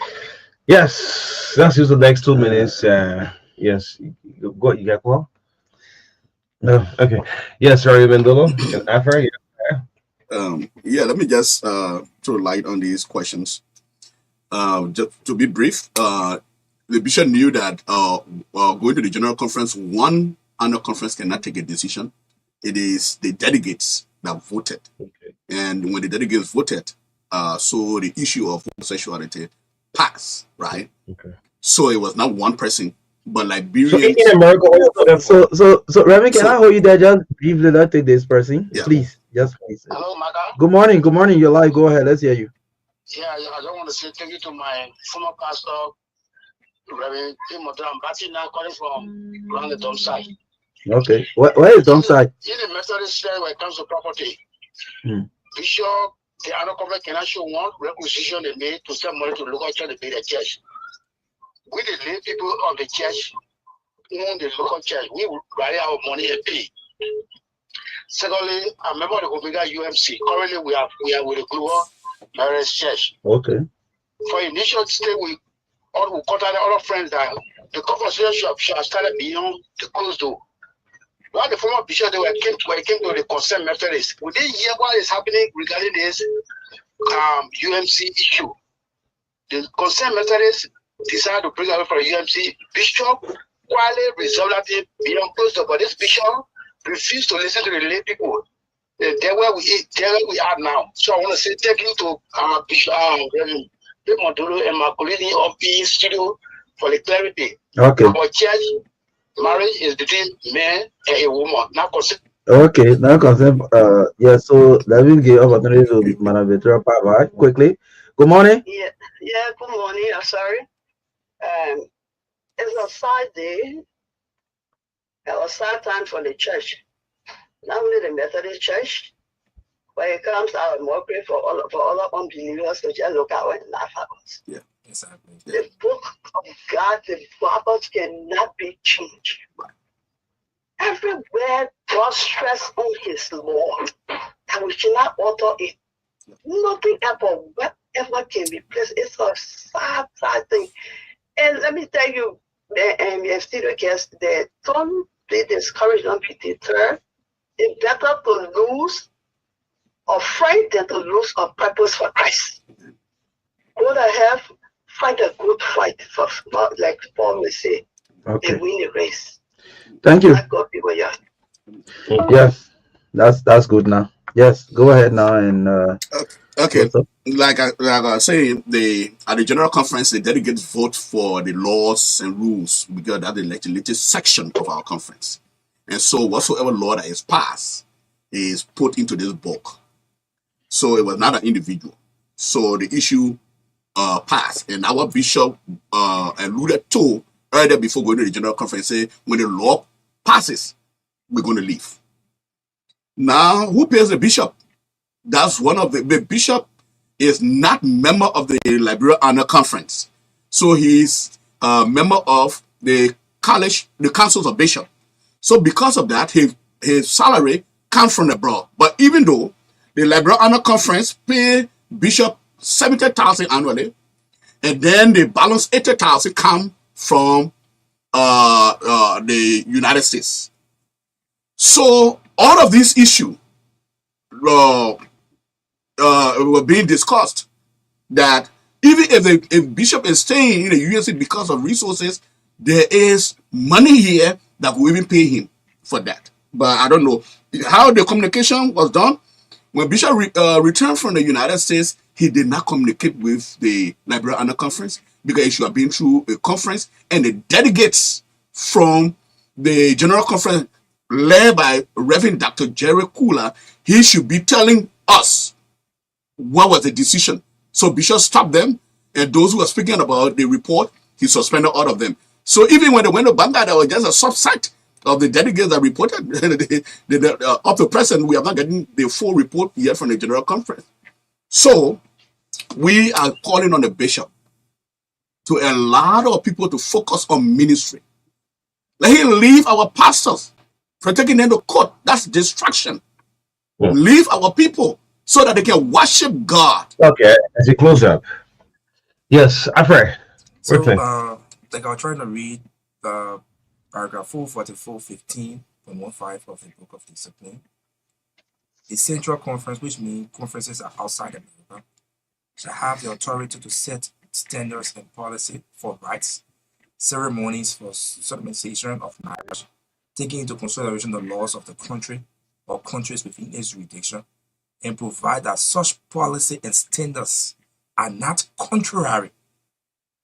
Yes, let's use the next 2 minutes. Yes, go. You got call? No. Okay. Yes, sorry, Mendolo. And Afra, yeah. Yeah, let me just throw light on these questions. Just to be brief, the bishop knew that going to the general conference, one annual conference cannot take a decision. It is the delegates that voted. Okay. And when the delegates voted, so the issue of homosexuality passed, right? Okay. So it was not one person, but So Liberians. in America, So Remy, can So- I hold you there? Just briefly, let's take this person, Yeah. please. Just please. Hello, Marka. Good morning. Good morning. You're live. Go ahead. Let's hear you. Yeah, I don't want to say thank you to my former pastor, Reverend Timothy. I'm back now calling from around the dump site. Okay. Where is dump site? In the Methodist church, when it comes to property, Hmm. Bishop, the other government cannot show one requisition they made to send money to the local church to pay the church. We, the lay people of the church, own the local church. We will rally our money and pay. Secondly, I'm a member of the Omega UMC. Currently, we are with the Global Marriage Church. Okay. For initial stage, we contact other friends that the conversation should have started beyond the closed door. While the former bishop they came to the concerned Methodists, we didn't hear what is happening regarding this UMC issue. The concerned Methodists decided to bring away from the UMC. Bishop quietly resolved that thing beyond closed door, but this bishop refused to listen to the lay people. There where we are now. So I want to say thank you to Bishop Reverend Modulu and Macolini of the studio for the clarity. Okay. Our church marriage is between man and a woman, not consider. Okay. Now, concern. Yeah. So let me give opportunity to Madam Veteran Papa quickly. Good morning. Yeah, good morning. I'm sorry. It's a sad day, a sad time for the church. Not only the Methodist Church, when it comes out more pray for all unbelievers to just look out and laugh at us. Yeah, exactly. The book of God, the Bible cannot be changed. Everywhere God stress on his law, and we should not alter it. Nothing ever, whatever can be placed. It's a sad thing. And let me tell you, the studio guests, that don't be discouraged on PT3. It's better to lose a fight than to lose a purpose for Christ. Go ahead, fight a good fight, for like Paul will say, Okay. and win the race. Thank you. God be with you. Yes. That's good now. Yes. Go ahead now and Okay. what's up? Like I was saying, at the general conference, the delegates vote for the laws and rules because that's the legislative section of our conference. And so whatsoever law that is passed is put into this book. So it was not an individual. So the issue passed. And our bishop alluded to earlier before going to the general conference, say when the law passes, we're going to leave. Now, who pays the bishop? That's one of the bishop is not member of the Liberia Annual Conference. So he's a member of the college, the councils of bishop. So because of that, his salary comes from abroad. But even though the Liberia Annual Conference pay bishop 70,000 annually, and then the balance 80,000 come from the United States. So all of these issues, were being discussed that even if Bishop is staying in the USA because of resources, there is money here that will even pay him for that. But I don't know how the communication was done. When Bishop returned from the United States, he did not communicate with the Liberia Annual Conference because he should have been through a conference, and the delegates from the General Conference led by Reverend Dr. Jerry Kula, he should be telling us what was the decision. So Bishop stopped them, and those who were speaking about the report, he suspended all of them. So even when they went to Bangladesh, there was just a subset of the delegates that reported. Up to present, we have not gotten the full report yet from the General Conference. So we are calling on the bishop to allow our people to focus on ministry. Let him leave our pastors from taking them to court. That's distraction. Leave our people so that they can worship God. Okay, as you close up. Yes, Alfred. So, like I was trying to read paragraph 444.15 from 1.5 of the Book of Discipline. The Central Conference, which means conferences are outside America, shall have the authority to set standards and policy for rites, ceremonies for solemnization of marriage, taking into consideration the laws of the country or countries within its jurisdiction, and provide that such policy and standards are not contrary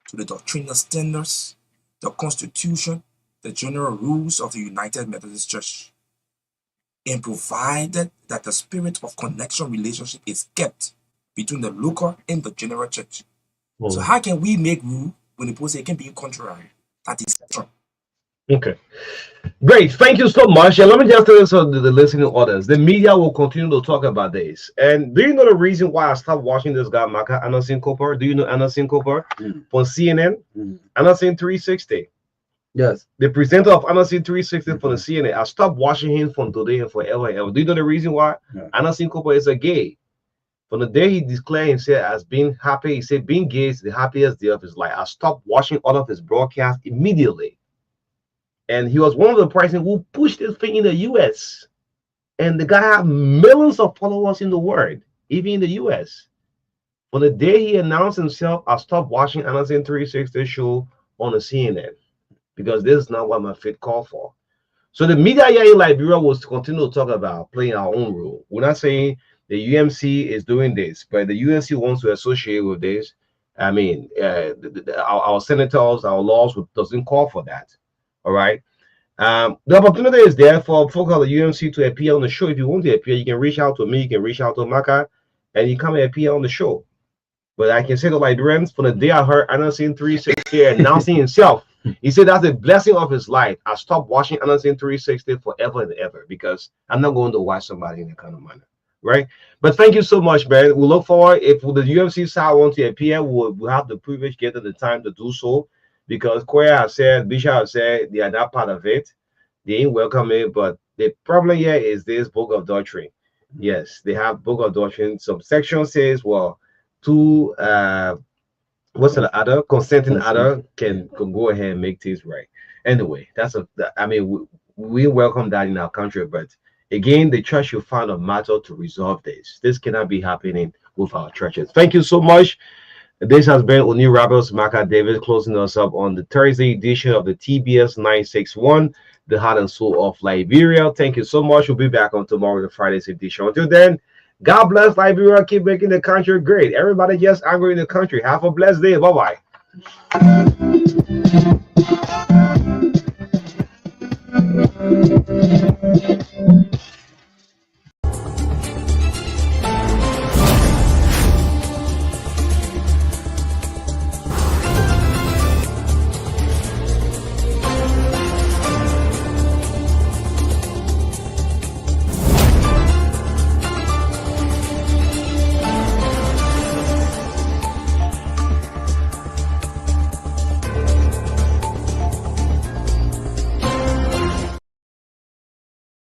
to the doctrinal standards, the Constitution, the general rules of the United Methodist Church, and provided that the spirit of connection relationship is kept between the local and the general church. So how can we make rule when the people say it can be contrary? That is wrong. Okay. Great. Thank you so much. And let me just tell you so the listening audience. The media will continue to talk about this. And do you know the reason why I stopped watching this guy, Marka, Anderson Cooper? Do you know Anderson Cooper? From CNN? Anderson 360. Yes. The presenter of Anderson 360 for the CNN. I stopped watching him from today and forever and ever. Do you know the reason why? Anderson Cooper is a gay. From the day he declared himself as being happy, he said being gay is the happiest day of his life. I stopped watching all of his broadcasts immediately. And he was one of the person who pushed this thing in the US. And the guy had millions of followers in the world, even in the US. From the day he announced himself, I stopped watching Anderson 360 show on the CNN because this is not what my faith called for. So the media here in Liberia was to continue to talk about playing our own role. We're not saying the UMC is doing this, but the UNC wants to associate with this. I mean, our senators, our laws doesn't call for that. All right. The opportunity is there for folks at the UMC to appear on the show. If you want to appear, you can reach out to me, you can reach out to Marka, and you come and appear on the show. But I can say to Liberians, from the day I heard Anderson 360 announcing himself, he said that's the blessing of his life. I stopped watching Anderson 360 forever and ever because I'm not going to watch somebody in that kind of manner. Right? But thank you so much, man. We look forward. If the UMC side wants to appear, we'll have the privilege, get the time to do so. Because Koya has said, Bishop has said they are not part of it. They ain't welcome it. But the problem here is this book of doctrine. Yes, they have book of doctrine. Some section says, well, two what's the other consenting other can go ahead and make things right. Anyway, I mean, we welcome that in our country, but again, the church should find a matter to resolve this. This cannot be happening with our churches. Thank you so much. This has been O'Neill Rebels, Marka David, closing us up on the Thursday edition of the TBS 961, the heart and soul of Liberia. Thank you so much. We'll be back on tomorrow, the Friday's edition. Until then, God bless Liberia. Keep making the country great. Everybody just angry in the country. Have a blessed day. Bye-bye.